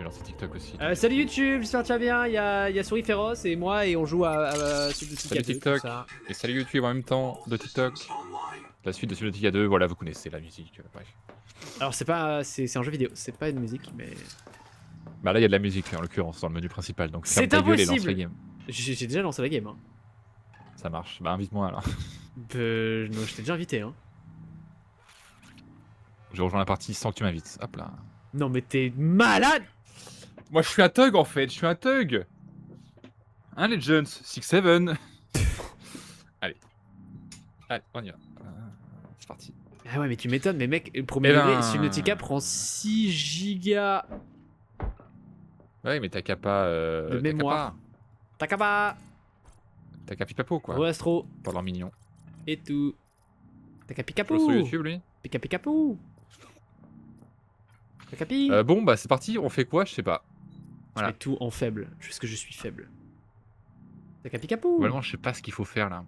vais lancer TikTok aussi. Salut YouTube, j'espère que tu vas bien. Il y a Souris Féroce et moi et on joue à Salut TikTok et salut YouTube en même temps de TikTok. La suite de Subnautica 2, voilà, vous connaissez la musique, bref. Alors c'est pas, c'est un jeu vidéo, c'est pas une musique, mais Bah là il y a de la musique en l'occurrence dans le menu principal, donc ferme c'est ta gueule et lance la impossible. game. J'ai déjà lancé la game. Hein. Ça marche, bah invite-moi alors. Non, je t'ai déjà invité. Hein. Je rejoins la partie sans que tu m'invites. Hop là. Non mais t'es malade. Moi je suis un thug en fait, je suis un thug. Hein les Jones, 6-7. Allez. Allez, on y va. C'est parti. Ah ouais mais tu m'étonnes, mais mec, le premier degré, Subnautica prend 6 gigas Ouais mais t'as qu'à pas... de mémoire. Takaba. T'as qu'à pipapo quoi. Ouais Astro. Pour leur mignon. Et tout. Taka Je Picapou. sur YouTube lui. Pika Picapou. Capi. Bon bah c'est parti, on fait quoi? Je sais pas. Voilà. Je mets tout en faible, parce que je suis faible. Taka Picapou. Globalement je sais pas ce qu'il faut faire là.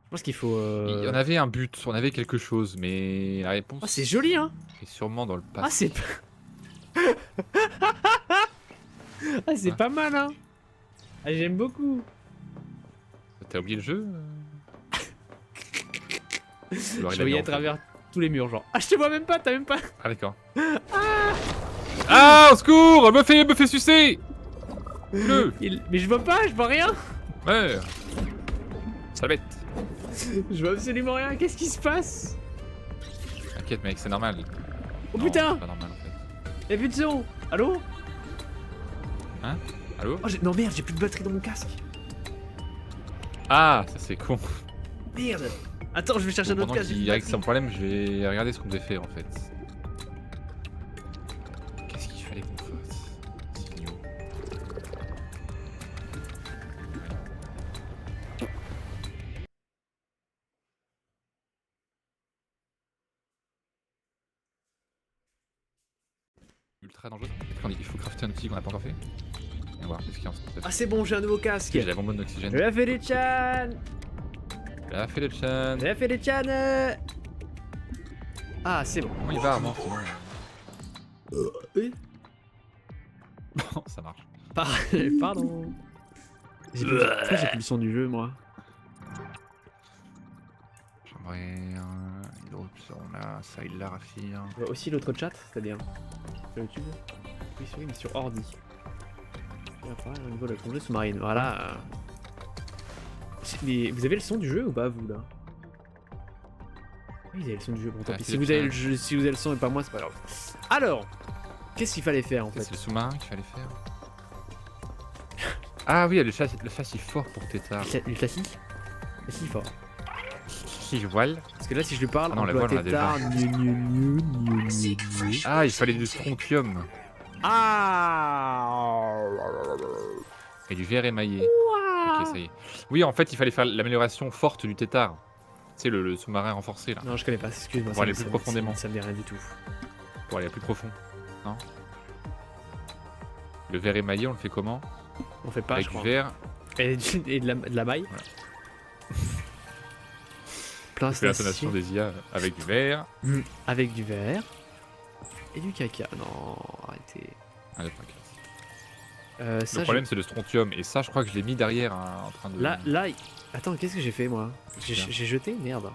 Je pense qu'il faut... Il y en avait un but, on avait quelque chose, mais la réponse... Oh c'est joli hein. est sûrement dans le passé. Ah c'est... ah c'est pas mal hein. Ah j'aime beaucoup. T'as oublié le jeu? Je voyais à travers tous les murs genre. Ah je te vois même pas, t'as même pas... Ah d'accord. Ah au secours, me fait sucer. Mais je vois pas, je vois rien. Ouais. Sale bête. Je vois absolument rien, qu'est-ce qui se passe? T'inquiète mec, c'est normal. Oh non, putain. c'est pas normal en fait. Y'a plus de son. Allô? Hein? Allô? Oh, non merde, j'ai plus de batterie dans mon casque. Ah, ça c'est con. Merde. Attends, je vais chercher un autre Pendant casque. qu'il règle son problème, je vais regarder ce qu'on devait faire en fait. Qu'est-ce qu'il fallait qu'on fasse? C'est idiot. Ultra dangereux. Il faut crafter un outil qu'on n'a pas encore fait. Et voir ce qu'il y a en fait. Ah c'est bon, j'ai un nouveau casque. J'ai la bonbonne d'oxygène. Je la fais les chan. La fait le chan. Je la fais les chan. Ah c'est bon. Comment il va Armand sinon Oui. Bon, ça marche. Pardon. Pourquoi j'ai plus le son du jeu moi? J'aimerais on a ça il l'a raffir. On voit aussi l'autre chat, c'est-à-dire sur YouTube. Oui, mais sur ordi. Au niveau de la plongée sous-marine, voilà. Mais vous avez le son du jeu ou pas vous là? Oui, vous avez le son du jeu, bon tant pis. Si vous avez le son et pas moi, c'est pas grave. Alors, qu'est-ce qu'il fallait faire en fait? C'est le sous-marin qu'il fallait faire. Ah oui, le châssis fort pour Tétard. Le châssis? Le châssis fort. Si je voile. Parce que là, si je lui parle, Ah non, on la doit voile, on a Tétard. Ah, il fallait du strontium. Ah. Et du verre émaillé. Ok, ça y est. Oui, en fait, il fallait faire l'amélioration forte du Tétard. Tu sais, le sous-marin renforcé là. Non, je connais pas, excuse-moi. Pour aller plus profondément. Ça me dit rien du tout. Pour aller plus profond. Non? Le verre émaillé, on le fait comment? On fait pas, avec je du crois. verre. Et de la maille. Voilà. Plein C'est l'intonation des IA avec du verre. Avec du verre. Et du caca. Non, arrêtez. Allez, Ça, le problème, c'est le strontium. Et ça, je crois que je l'ai mis derrière hein, en train de. Là. Attends, qu'est-ce que j'ai fait moi? J'ai jeté? Merde.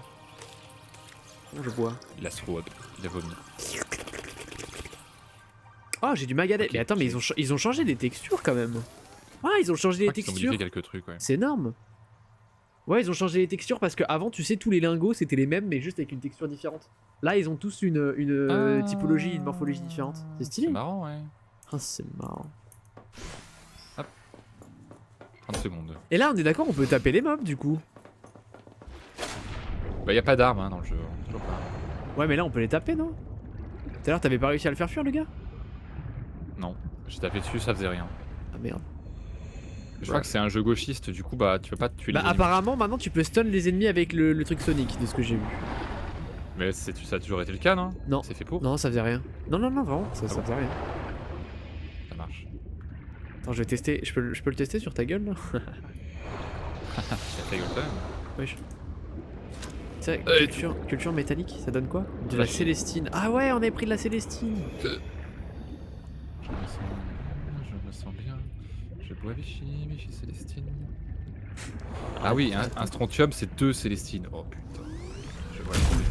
Comment je bois? Il a swap. Il a vomi. Oh, j'ai du magalet. Okay, mais attends, mais ils ont changé des textures quand même. Ah, ils ont changé les textures. Ils ont modifié quelques trucs, ouais. C'est énorme. Ouais, ils ont changé les textures parce que avant, tu sais, tous les lingots c'était les mêmes, mais juste avec une texture différente. Là, ils ont tous une typologie, une morphologie différente. C'est stylé. C'est marrant, ouais. Ah, c'est marrant. Hop. 30 secondes. Et là, on est d'accord, on peut taper les mobs du coup. Bah, y a pas d'armes hein, dans le jeu. Toujours pas. Ouais, mais là, on peut les taper, non? Tout à l'heure, t'avais pas réussi à le faire fuir, le gars? Non. J'ai tapé dessus, ça faisait rien. Ah merde. Je crois que c'est un jeu gauchiste, du coup, bah, tu peux pas tuer les Bah, ennemis. apparemment, maintenant, tu peux stun les ennemis avec le truc Sonic, de ce que j'ai vu. Mais ça a toujours été le cas, non? Non. C'est fait pour? Non, ça faisait rien. Non, vraiment, ça faisait rien. Ça marche. Attends, je vais tester. Je peux le tester sur ta gueule là? Ça rigole quand même. Wesh. Tu sais, culture métallique, ça donne quoi? De la Célestine. Ah ouais, on avait pris de la Célestine. me sens bien. Je bois Vichy, Vichy Célestine. Ah oui, un strontium c'est 2 Célestines. Oh putain. Je vois le problème.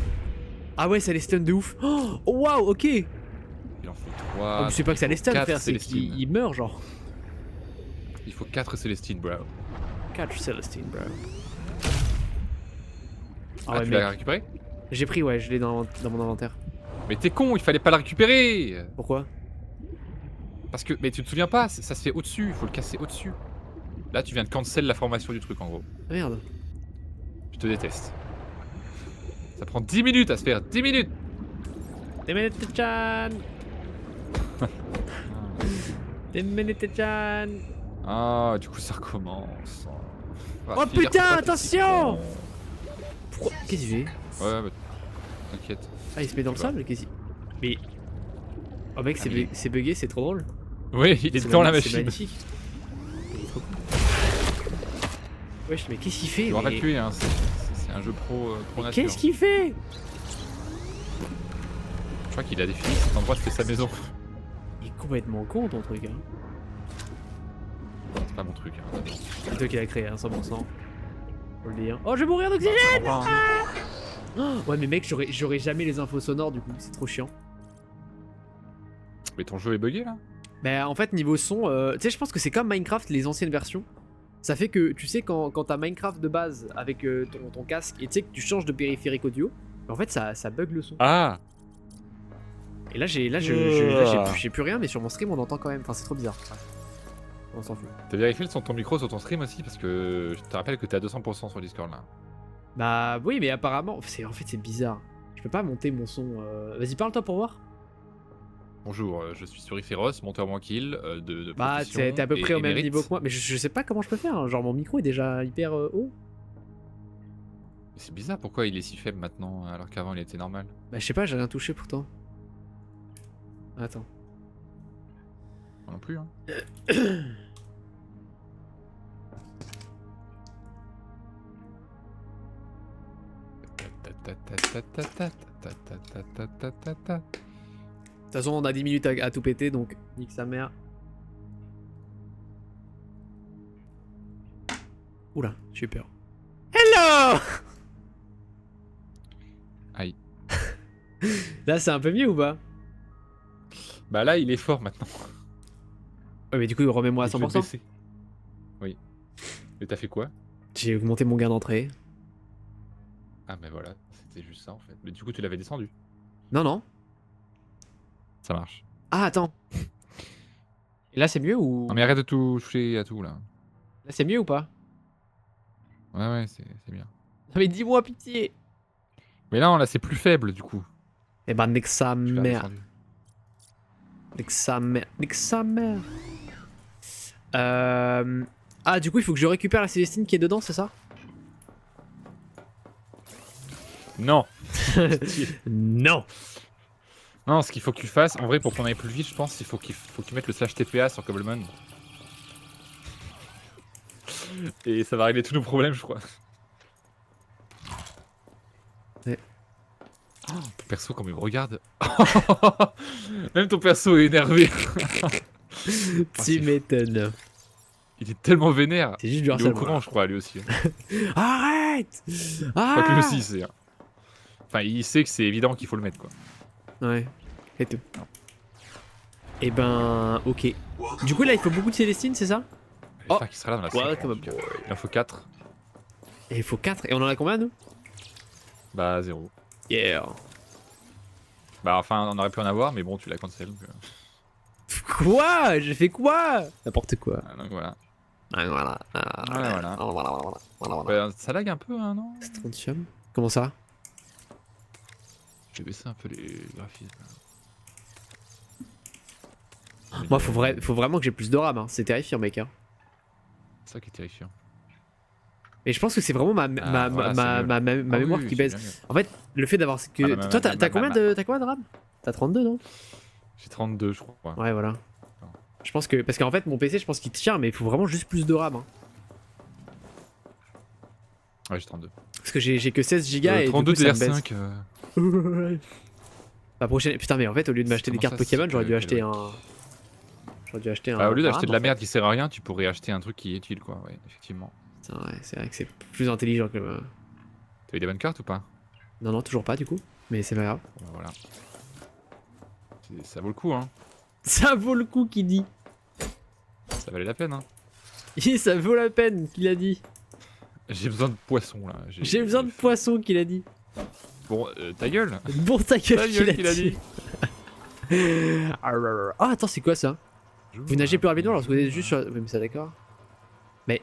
Ah ouais, ça les stun de ouf. Oh waouh, ok. Il en faut 3. Oh, mais c'est pas que ça les stun, frère, c'est Célestines. qu'il meurt, genre. Il faut 4 Célestines, bro. 4 Celestine, bro. Ah, ouais, tu mec. l'as récupéré? J'ai pris, ouais, je l'ai dans mon inventaire. Mais t'es con, il fallait pas la récupérer. Pourquoi? Parce que, mais tu te souviens pas, ça se fait au-dessus, il faut le casser au-dessus. Là, tu viens de cancel la formation du truc en gros. Ah, merde. Je te déteste. Ça prend 10 minutes à se faire, 10 minutes. 10 minutes, Chan. 10 minutes, Chan. Ah, du coup, ça recommence. Ah, Oh Phil, putain, pourquoi t'es attention! si Pourquoi? Qu'est-ce qu'il fait? con? Ouais, bah, t'inquiète. Ah, il se met dans le Je sais sable? Qu'est-ce qu'il... Mais... Oh mec, Ah, mais- c'est bugué, c'est trop drôle. Oui, il est dans la C'est machine. magnifique. Il est trop cool. Wesh, mais qu'est-ce qu'il fait? Tu l'auras mais... tué, hein. C'est un jeu pro nature. Qu'est-ce qu'il fait? Je crois qu'il a défini cet endroit, c'était sa maison. Il est complètement con ton truc, hein. C'est pas mon truc. Hein. C'est toi qui l'as créé, hein, 100%. Faut le dire. Oh, je vais mourir d'oxygène! Enfin, Oh, ouais, mais mec, j'aurais jamais les infos sonores du coup, c'est trop chiant. Mais ton jeu est bugué là? Bah, en fait, niveau son, tu sais, je pense que c'est comme Minecraft, les anciennes versions. Ça fait que, tu sais, quand t'as Minecraft de base avec ton casque et tu sais que tu changes de périphérique audio, en fait, ça bug le son. Ah! Et là, j'ai plus rien, mais sur mon stream, on entend quand même. Enfin, c'est trop bizarre. Ouais. On s'en fout. T'as vérifié le son de ton micro sur ton stream aussi? Parce que je te rappelle que t'es à 200% sur Discord là. Bah, oui, mais apparemment, en fait, c'est bizarre. Je peux pas monter mon son. Vas-y, parle-toi pour voir. Bonjour, je suis Suriferos, monteur moins kill de Bah, profession t'es à peu près et au même émérite. niveau que moi. Mais je sais pas comment je peux faire. Hein. Genre, mon micro est déjà hyper haut. C'est bizarre, pourquoi il est si faible maintenant alors qu'avant il était normal? Bah, je sais pas, j'ai rien touché pourtant. Attends. Moi non plus, hein. De toute façon, on a 10 minutes à tout péter, donc nique sa mère. Oula, j'ai eu peur. Hello! Aïe. Là, c'est un peu mieux ou pas? Bah là, il est fort maintenant. Ouais, mais du coup, remets-moi à Il faut le 100%. baisser. Oui. Mais t'as fait quoi? J'ai augmenté mon gain d'entrée. Ah, mais voilà, c'était juste ça en fait. Mais du coup, tu l'avais descendu. Non, non. Ça marche. Ah, attends. Et là, c'est mieux ou... Non, mais arrête de toucher à tout là. Là, c'est mieux ou pas? Ouais, ouais, c'est bien. Non, mais dis-moi, pitié. Mais là, c'est plus faible du coup. Eh ben, nique sa Tu l'as mère. descendu. Nique sa mère. Nique sa mère. Ah, du coup, il faut que je récupère la Célestine qui est dedans, c'est ça? Non. Non. Non, ce qu'il faut que tu fasses, en vrai, pour qu'on aille plus vite, je pense, il faut que tu mettes le slash TPA sur Cobblemon. Et ça va régler tous nos problèmes, je crois. Ouais. Oh, ton perso, comme il me regarde. Même ton perso est énervé. Tu m'étonnes. Il est tellement vénère. C'est juste du Il est au harcèlement. courant, je crois, lui aussi. Arrête! Je crois que lui aussi, il sait. Enfin, il sait que c'est évident qu'il faut le mettre, quoi. Ouais, et tout. Et ben, ok. Du coup, là, il faut beaucoup de Célestine, c'est ça? Oh. J'espère qu'il sera là dans la Ouais, séquence, comme en tout cas. Il en faut 4. Et il faut 4. Et on en a combien, nous? Bah, 0. Yeah. Bah, enfin, on aurait pu en avoir, mais bon, tu l'as cancel. Donc, Quoi? J'ai fait quoi? N'importe quoi. donc voilà. Ah, voilà. Voilà. Bah, ça lag un peu, hein, non? Strontium. Comment ça? Je vais baisser un peu les graphismes. Moi, faut vraiment que j'ai plus de RAM. Hein. C'est terrifiant, mec. Hein. C'est ça qui est terrifiant. Et je pense que c'est vraiment ma mémoire qui baisse. En fait, le fait d'avoir que. Toi, t'as combien de RAM? T'as 32, non? J'ai 32, je crois. Ouais, voilà. Je pense que. Parce qu'en fait, mon PC, je pense qu'il tient, mais il faut vraiment juste plus de RAM. Hein. Ouais, j'ai 32. Parce que j'ai que 16 Go et 32 du coup, ça me baisse. DR5. La prochaine. Putain, mais en fait, au lieu de m'acheter des Comment cartes ça, Pokémon, j'aurais dû c'est acheter un. J'aurais dû acheter un. Bah, au lieu d'acheter de la en fait. merde qui sert à rien, tu pourrais acheter un truc qui est utile, quoi. Ouais, effectivement. Putain, ouais, c'est vrai que c'est plus intelligent que. T'as eu des bonnes cartes ou pas? Non, non, toujours pas du coup. Mais c'est pas grave. Bah, voilà. Ça vaut le coup, hein. Ça vaut le coup qu'il dit. Ça valait la peine, hein. Ça vaut la peine qu'il a dit. J'ai besoin de poisson, là. J'ai besoin de poisson qu'il a dit. Bon, ta gueule. Bon ta gueule Ta qu'il gueule qu'il a a dit. Ah attends, c'est quoi ça? Vous nagez plus rapidement lorsque vous êtes juste sur... Oui mais ça d'accord. Mais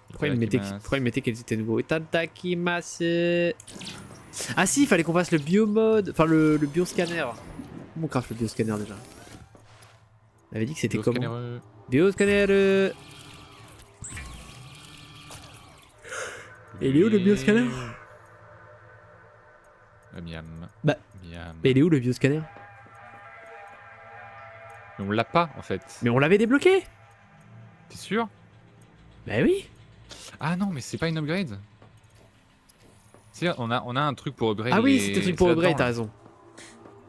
pourquoi il me mettait qu'elles étaient nouveaux? Itadakimasu. Ah si, il fallait qu'on fasse le biomode, enfin le bioscanner. Comment on craft le bioscanner déjà? On avait dit que c'était comment? Bioscanner. Et il est où le bioscanner? Miam. Bah. Miam. Mais il est où le bioscanner? Mais on l'a pas en fait. Mais on l'avait débloqué. T'es sûr? Bah oui. Ah non, mais c'est pas une upgrade. Si, on a un truc pour upgrade. Ah oui, c'était le truc pour upgrade, là-dedans, t'as là. raison.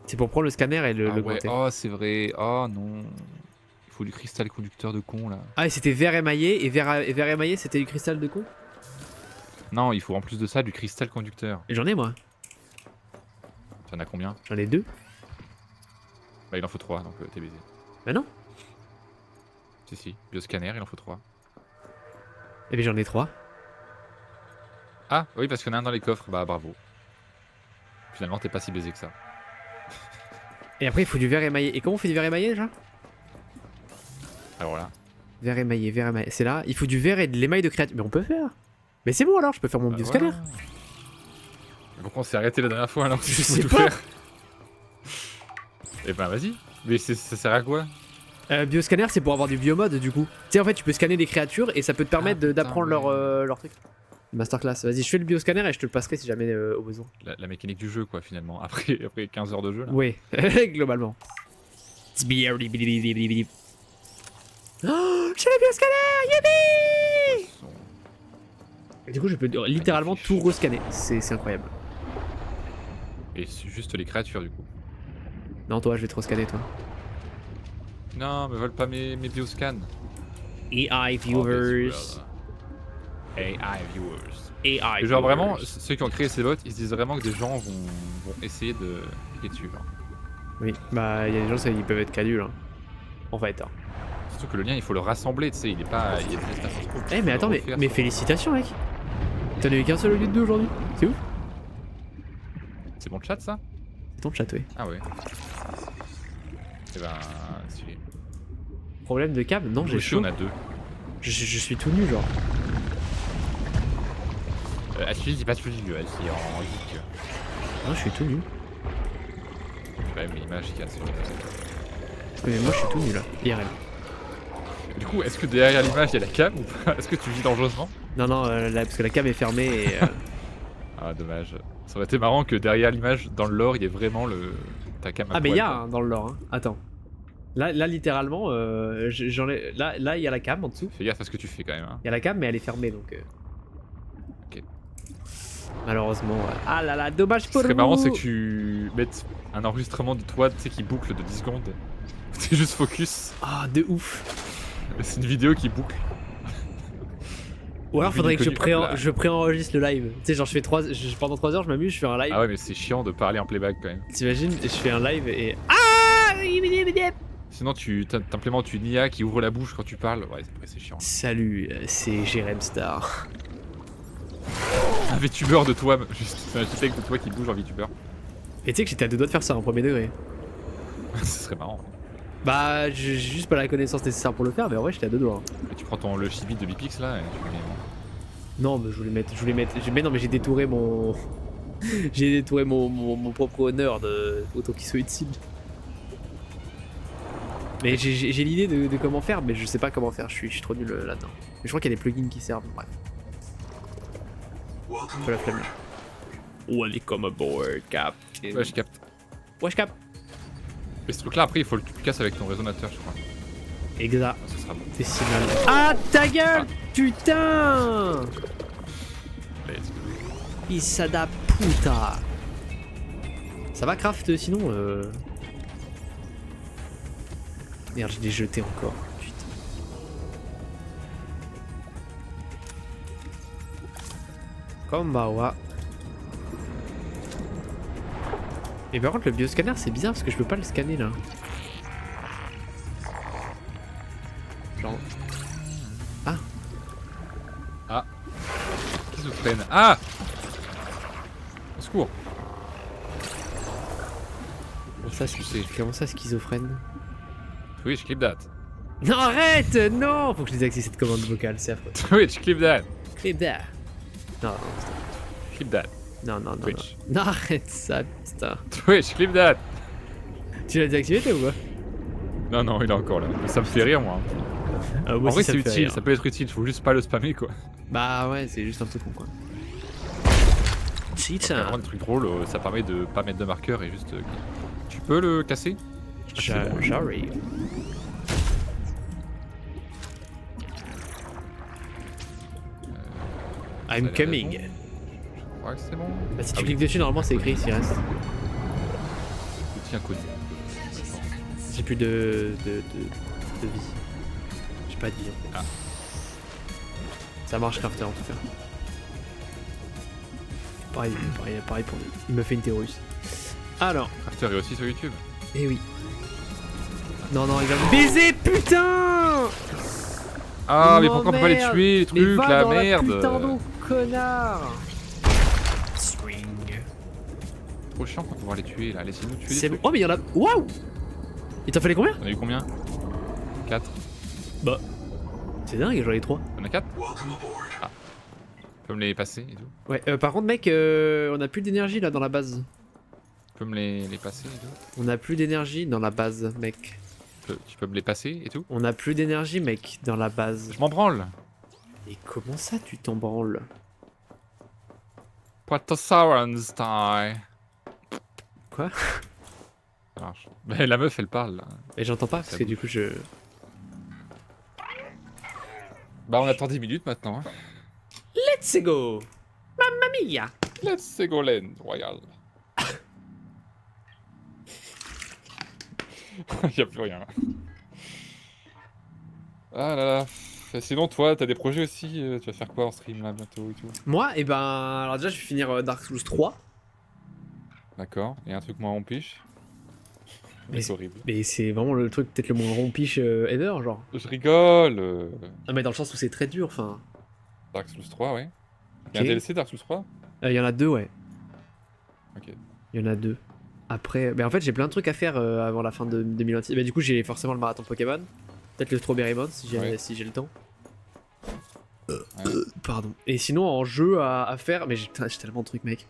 C'est pour prendre le scanner et le Ah ouais. compter. Oh, c'est vrai. Oh non. Il faut du cristal conducteur de con là. Ah et c'était vert émaillé et vert émaillé c'était du cristal de con. Non, il faut en plus de ça du cristal conducteur. Et j'en ai moi. T'en as combien? J'en ai 2. Bah il en faut 3 donc t'es baisé. Bah non. Si, bioscanner il en faut 3. Et bien j'en ai 3. Ah oui parce qu'il y en a un dans les coffres, bah bravo. Finalement t'es pas si baisé que ça. Et après il faut du vert émaillé. Et comment on fait du vert émaillé déjà? Alors là. Vert émaillé, c'est là. Il faut du vert et de l'émail de créature. Mais on peut faire. Mais c'est bon alors, je peux faire mon Bah, bioscanner. voilà. Mais pourquoi on s'est arrêté la dernière fois alors que Je tu sais tout pas. faire? Eh ben vas-y. Mais ça sert à quoi? Bioscanner c'est pour avoir du biomode du coup. Tu sais en fait tu peux scanner des créatures et ça peut te permettre putain, d'apprendre ouais. leur truc. Masterclass. Vas-y je fais le bioscanner et je te le passerai si jamais au besoin. La mécanique du jeu quoi finalement. Après 15 heures de jeu là. Oui, globalement. Oh, j'ai le bioscanner, yippee! Et du coup je peux littéralement tout rescanner. C'est incroyable. Et c'est juste les créatures du coup. Non toi je vais te rescanner toi. Non mais vole pas mes bioscans. AI Oh, viewers. AI viewers. AI Et genre viewers. vraiment, ceux qui ont créé ces bots, ils se disent vraiment que des gens vont essayer de cliquer dessus. Genre. Oui, bah il y a des gens ils peuvent être cadules. Hein. En fait. Hein. Surtout que le lien il faut le rassembler, tu sais, il est pas. Il y a des estations trop. Eh mais attends, mais félicitations mec. T'en as eu qu'un seul au lieu de 2 aujourd'hui. C'est ouf. C'est bon le chat ça? C'est ton chat, ouais. Ah ouais. Et ben. Stylé. Problème de câble? Non, Nous j'ai aussi, chaud. on a 2. Je suis tout nu, genre. Ashley dit pas tout nu, elle est en geek. Non, je suis tout nu. C'est quand même l'image qu'il y a sur le. Oui, mais moi je suis tout nu là. IRL. Du coup, est-ce que derrière l'image il y a la cam ou pas? Est-ce que tu vis dangereusement? Non, non, là, parce que la cam est fermée et. Ah, dommage. Ça aurait été marrant que derrière l'image, dans le lore, il y ait vraiment ta cam. Ah, mais il y a hein, dans le lore. Hein. Attends. Là, littéralement, j'en ai. Là, il y a la cam en dessous. Fais gaffe à ce que tu fais quand même. Hein. Il y a la cam, mais elle est fermée donc. Ok. Malheureusement. Ah là là, dommage Ce pour qui vous. serait marrant, c'est que tu mettes un enregistrement de toi, tu sais, qui boucle de 10 secondes. C'est juste focus. Ah, de ouf. C'est une vidéo qui boucle. Ou alors faudrait que Connu, hop là. je préenregistre le live. Tu sais, genre je fais pendant 3 heures, je m'amuse, je fais un live. Ah ouais, mais c'est chiant de parler en playback quand même. T'imagines, je fais un live et. Ah! Sinon, tu t'implémentes une IA qui ouvre la bouche quand tu parles. Ouais, c'est chiant. Salut, c'est Jérém Star. Un VTuber de toi, juste. C'est un JPEG de toi qui bouge en VTuber. Et tu sais que j'étais à 2 doigts de faire ça en premier degré. Ce serait marrant. Bah, j'ai juste pas la connaissance nécessaire pour le faire, mais en vrai, j'étais à 2 doigts. Et tu prends le chibi de Bipix là et tu le mets. Non, mais je voulais mettre. Mais non, mais j'ai détouré mon. J'ai détouré mon propre honneur de autant qu'il soit utile. Mais j'ai l'idée de comment faire, mais je sais pas comment faire, je suis trop nul là-dedans. Mais je crois qu'il y a des plugins qui servent, bref. Un peu la flemme. Welcome aboard, Captain. Ouais, je capte. Ouais, je capte. Mais ce truc là, après, il faut que tu le casses avec ton résonateur, je crois. Exact. Ah, ce sera bon. C'est si mal. Ah, ta gueule! Putain! Let's go. Isada puta. Ça va craft sinon Merde, je l'ai jeté encore. Kombawa. Et par contre le bioscanner c'est bizarre parce que je peux pas le scanner là. Genre... Ah. Schizophrène. Ah. Au secours. Comment ça schizophrène? Twitch, clip that. Non arrête. Non. Faut que je désactive cette commande vocale, c'est affreux. Twitch, clip that. Clip that. Non. Clip that. Non. Twitch. Non arrête ça putain. Twitch, clip that. Tu l'as désactivé toi ou quoi? Non, il est encore là. Mais ça me fait rire moi. Moi En aussi, vrai ça c'est me fait utile, rire. ça peut être utile, faut juste pas le spammer quoi. Bah ouais c'est juste un peu con quoi. C'est vraiment des trucs drôles, ça permet de pas mettre de marqueur et juste... Tu peux le casser? J'arrive. I'm coming. Ouais c'est bon. Bah si tu cliques dessus normalement c'est écrit s'il reste. Outil inconnu. J'ai plus de vie. J'ai pas de vie en fait. Ah. Ça marche Crafter en tout cas. Pareil pour lui. Il me fait une théorie. Alors. Crafter est aussi sur YouTube. Eh oui. Non, il va me baiser, putain! Ah mais Oh, pourquoi on peut pas les merde. tuer les Mais trucs, va la dans merde! putain d'eau, connard! Swing. Trop chiant quand on va les tuer là, laissez-nous tuer les C'est bon. trucs. Oh mais il y en a. Waouh! Il t'en fallait combien? On a eu combien? 4. Bah. C'est dingue, j'en ai 3. On a 4? Ah. Tu peux me les passer et tout? Ouais, par contre, mec, on a plus d'énergie là dans la base. Tu peux me les passer et tout? On a plus d'énergie dans la base, mec. Tu peux me les passer et tout? On a plus d'énergie, mec, dans la base. Je m'en branle! Et comment ça, tu t'en branles? Protosaurus style! Quoi? Ça marche. Mais la meuf elle parle là. Et j'entends pas parce Ça que du coup, je. Bah on attend 10 minutes maintenant. Hein. Let's go! Mamma mia! Let's go Len Royal. Y'a plus rien là. Ah là là. Sinon toi t'as des projets aussi, tu vas faire quoi en stream là bientôt et tout? Moi, et ben. Alors déjà, je vais finir Dark Souls 3. D'accord, et un truc moins rompiche. Mais C'est horrible. Mais c'est vraiment le truc peut-être le moins rompiche ever, genre. Je rigole. Non, mais dans le sens où c'est très dur, enfin. Dark Souls 3, ouais. Il y a Ok. un DLC Dark Souls 3? Il y en a 2, ouais. Ok. Il y en a 2. Après, en fait, j'ai plein de trucs à faire avant la fin de 2026. Bah, du coup, j'ai forcément le marathon Pokémon. Peut-être le Strawberry Mode si j'ai Ouais. si j'ai le temps. Ouais. Pardon. Et sinon, en jeu à faire, mais j'ai tellement de trucs, mec.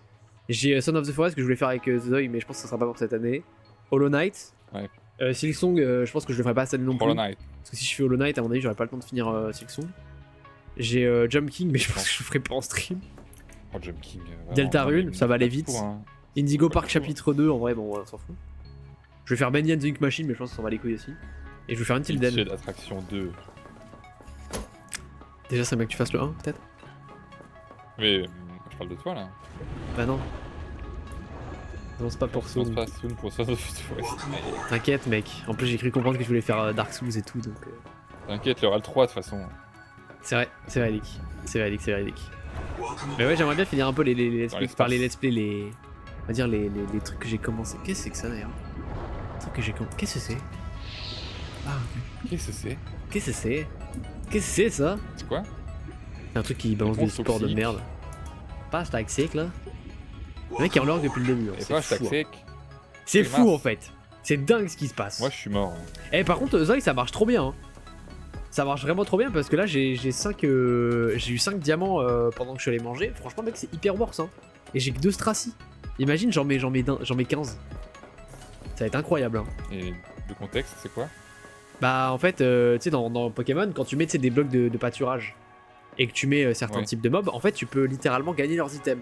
J'ai Son of the Forest que je voulais faire avec Zoe, mais je pense que ça sera pas pour cette année. Hollow Knight. Ouais. Silksong, je pense que je le ferai pas cette année non plus. Hollow Knight. Parce que si je fais Hollow Knight, à mon avis, j'aurai pas le temps de finir Silksong. J'ai Jump King, mais je pense que je le ferai pas en stream. Oh, Jump King. Deltarune, ça va aller vite. Pour, hein. Indigo Park chapitre 2, en vrai, bon, on s'en fout. Je vais faire Benny and the Ink Machine, mais je pense qu'on s'en va les couilles aussi. Et je vais faire une Tilden. Shade Attraction 2. Déjà, c'est bien que tu fasses le 1, peut-être. Mais je parle de toi là. Bah non. Non, c'est pas pour ça. Soon pas soon pour Son of the Forest. T'inquiète, mec. En plus, j'ai cru comprendre que tu voulais faire Dark Souls et tout, donc. T'inquiète, il y aura le 3 de toute façon. C'est vrai, c'est véridique. C'est véridique. Mais ouais, j'aimerais bien finir un peu les let's Dans play, l'espace. par les let's play, on va dire les trucs que j'ai commencé. Qu'est-ce que c'est que ça d'ailleurs? Les trucs que j'ai commencé. Qu'est-ce que c'est? Ah, ok. Qu'est-ce que c'est? Qu'est-ce que c'est? Qu'est-ce que c'est ça? C'est quoi? C'est un truc qui balance des Réponse sports de toxique. merde. Pas hashtag sec là. Le mec est en lurk depuis le début. Hein. Et C'est pas fou, hashtag hein. sec. C'est C'est fou mince. en fait. C'est dingue ce qui se passe. Moi je suis mort. Eh par contre Zoe ça marche trop bien. Hein. Ça marche vraiment trop bien parce que là j'ai eu 5 diamants pendant que je suis allé manger. Franchement mec c'est hyper worse hein. Et j'ai que 2 stracies. Imagine j'en mets 15. Ça va être incroyable hein. Et le contexte c'est quoi? Bah en fait tu sais dans Pokémon quand tu mets tu sais, des blocs de pâturage et que tu mets certains Ouais. types de mobs, en fait tu peux littéralement gagner leurs items.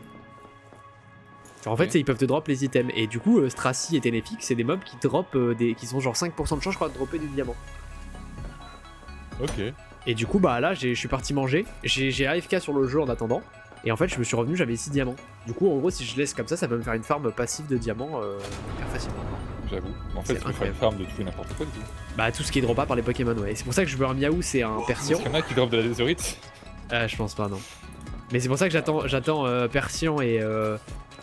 Genre, en fait Ok. tu sais, ils peuvent te drop les items et du coup Stracy et Ténéfique c'est des mobs qui drop qui sont genre 5% de chance je crois de dropper du diamant. Ok. Et du coup bah là je suis parti manger, j'ai AFK sur le jeu en attendant et en fait je me suis revenu j'avais 6 diamants. Du coup en gros si je laisse comme ça peut me faire une farm passive de diamants hyper facilement. J'avoue. En C'est fait, tu peux faire une incroyable. farm de tout et n'importe quoi du coup. Bah tout ce qui est droppa par les Pokémon ouais. Et c'est pour ça que je veux un Miaou c'est un Persian. Est-ce qu'il y en a qui drop de la désorite? Je pense pas non. Mais c'est pour ça que j'attends Persian et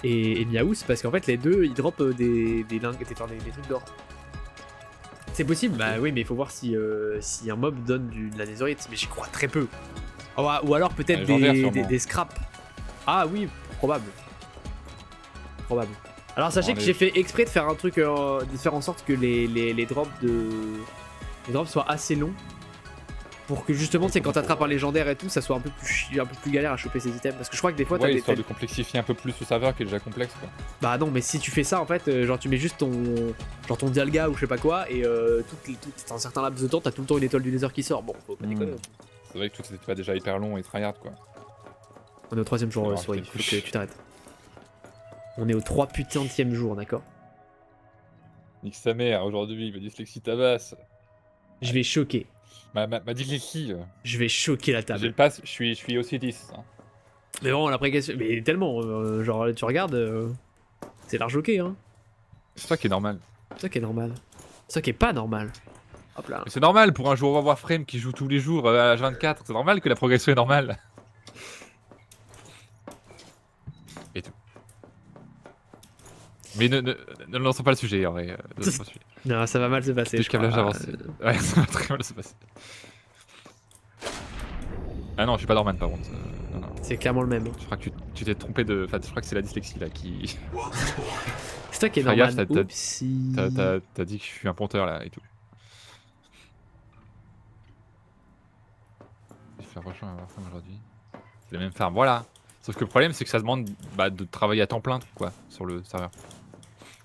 Miaous, parce qu'en fait les deux ils droppent des trucs d'or. C'est possible, bah oui, mais il faut voir si un mob donne de la netherite, mais j'y crois très peu. Ou alors peut-être des scraps. Ah oui, probable. Alors sachez que j'ai fait exprès de faire un truc, de faire en sorte que les drops soient assez longs. Pour que justement, c'est quand t'attrapes un légendaire et tout, ça soit un peu plus galère à choper ces items. Parce que je crois que des fois, ouais, histoire de complexifier un peu plus le serveur qui est déjà complexe, quoi. Bah non, mais si tu fais ça, en fait, genre tu mets juste ton Dialga ou je sais pas quoi, et dans un certain laps de temps, t'as tout le temps une étoile du Nether qui sort. Bon, faut pas déconner. C'est vrai que tout c'était pas déjà hyper long et tryhard, quoi. On est au 3ème jour, Sway, il faut que tu t'arrêtes. On est au 3 putaintième jour, d'accord? Nique sa mère, aujourd'hui, il me dyslexie tabasse. Je vais choquer. Ma dyslexie. Je vais choquer la table. J'ai le pass, je suis aussi 10. Hein. Mais bon, l'appréciation. Mais tellement, genre, tu regardes, c'est large ok, hein. C'est ça qui est normal. C'est ça qui est normal. C'est ça qui est pas normal. Hop là. C'est normal pour un joueur Warframe qui joue tous les jours à H24, c'est normal que la progression est normale. Et tout. Mais ne lançons pas le sujet, en vrai. Non, ça va mal se passer. Jusqu'à l'âge avancé. Ouais, ça va très mal se passer. Ah non, je suis pas Norman par contre. Non. C'est clairement le même. Je crois que tu t'es trompé de. Enfin, je crois que c'est la dyslexie là qui. C'est toi qui est normal. T'as dit que je suis un ponteur là et tout. Je vais faire prochain à Warframe aujourd'hui. C'est la même farm, voilà. Sauf que le problème c'est que ça demande de travailler à temps plein quoi sur le serveur.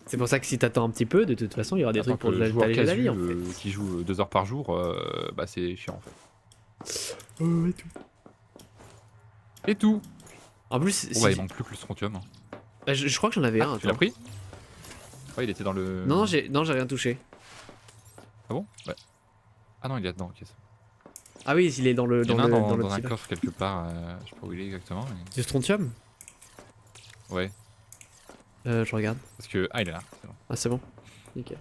C'est pour ça que si t'attends un petit peu, de toute façon, il y aura des trucs pour t'alléger la vie en fait. Qui joue 2 heures par jour, bah c'est chiant en fait. Et tout. Et tout. En plus, Bon, bah, il manque plus que le strontium. Hein. Bah, je crois que j'en avais un. Tu l'as pris? Ouais, il était dans le. Non, j'ai rien touché. Ah bon? Ouais. Ah non, il est là-dedans, ok. Ah oui, il est dans le. Il y en a dans un coffre quelque part, je sais pas où il est exactement. Mais... Du strontium? Ouais. Je regarde. Parce que. Ah, il est là, c'est bon. Ah, c'est bon. Nickel.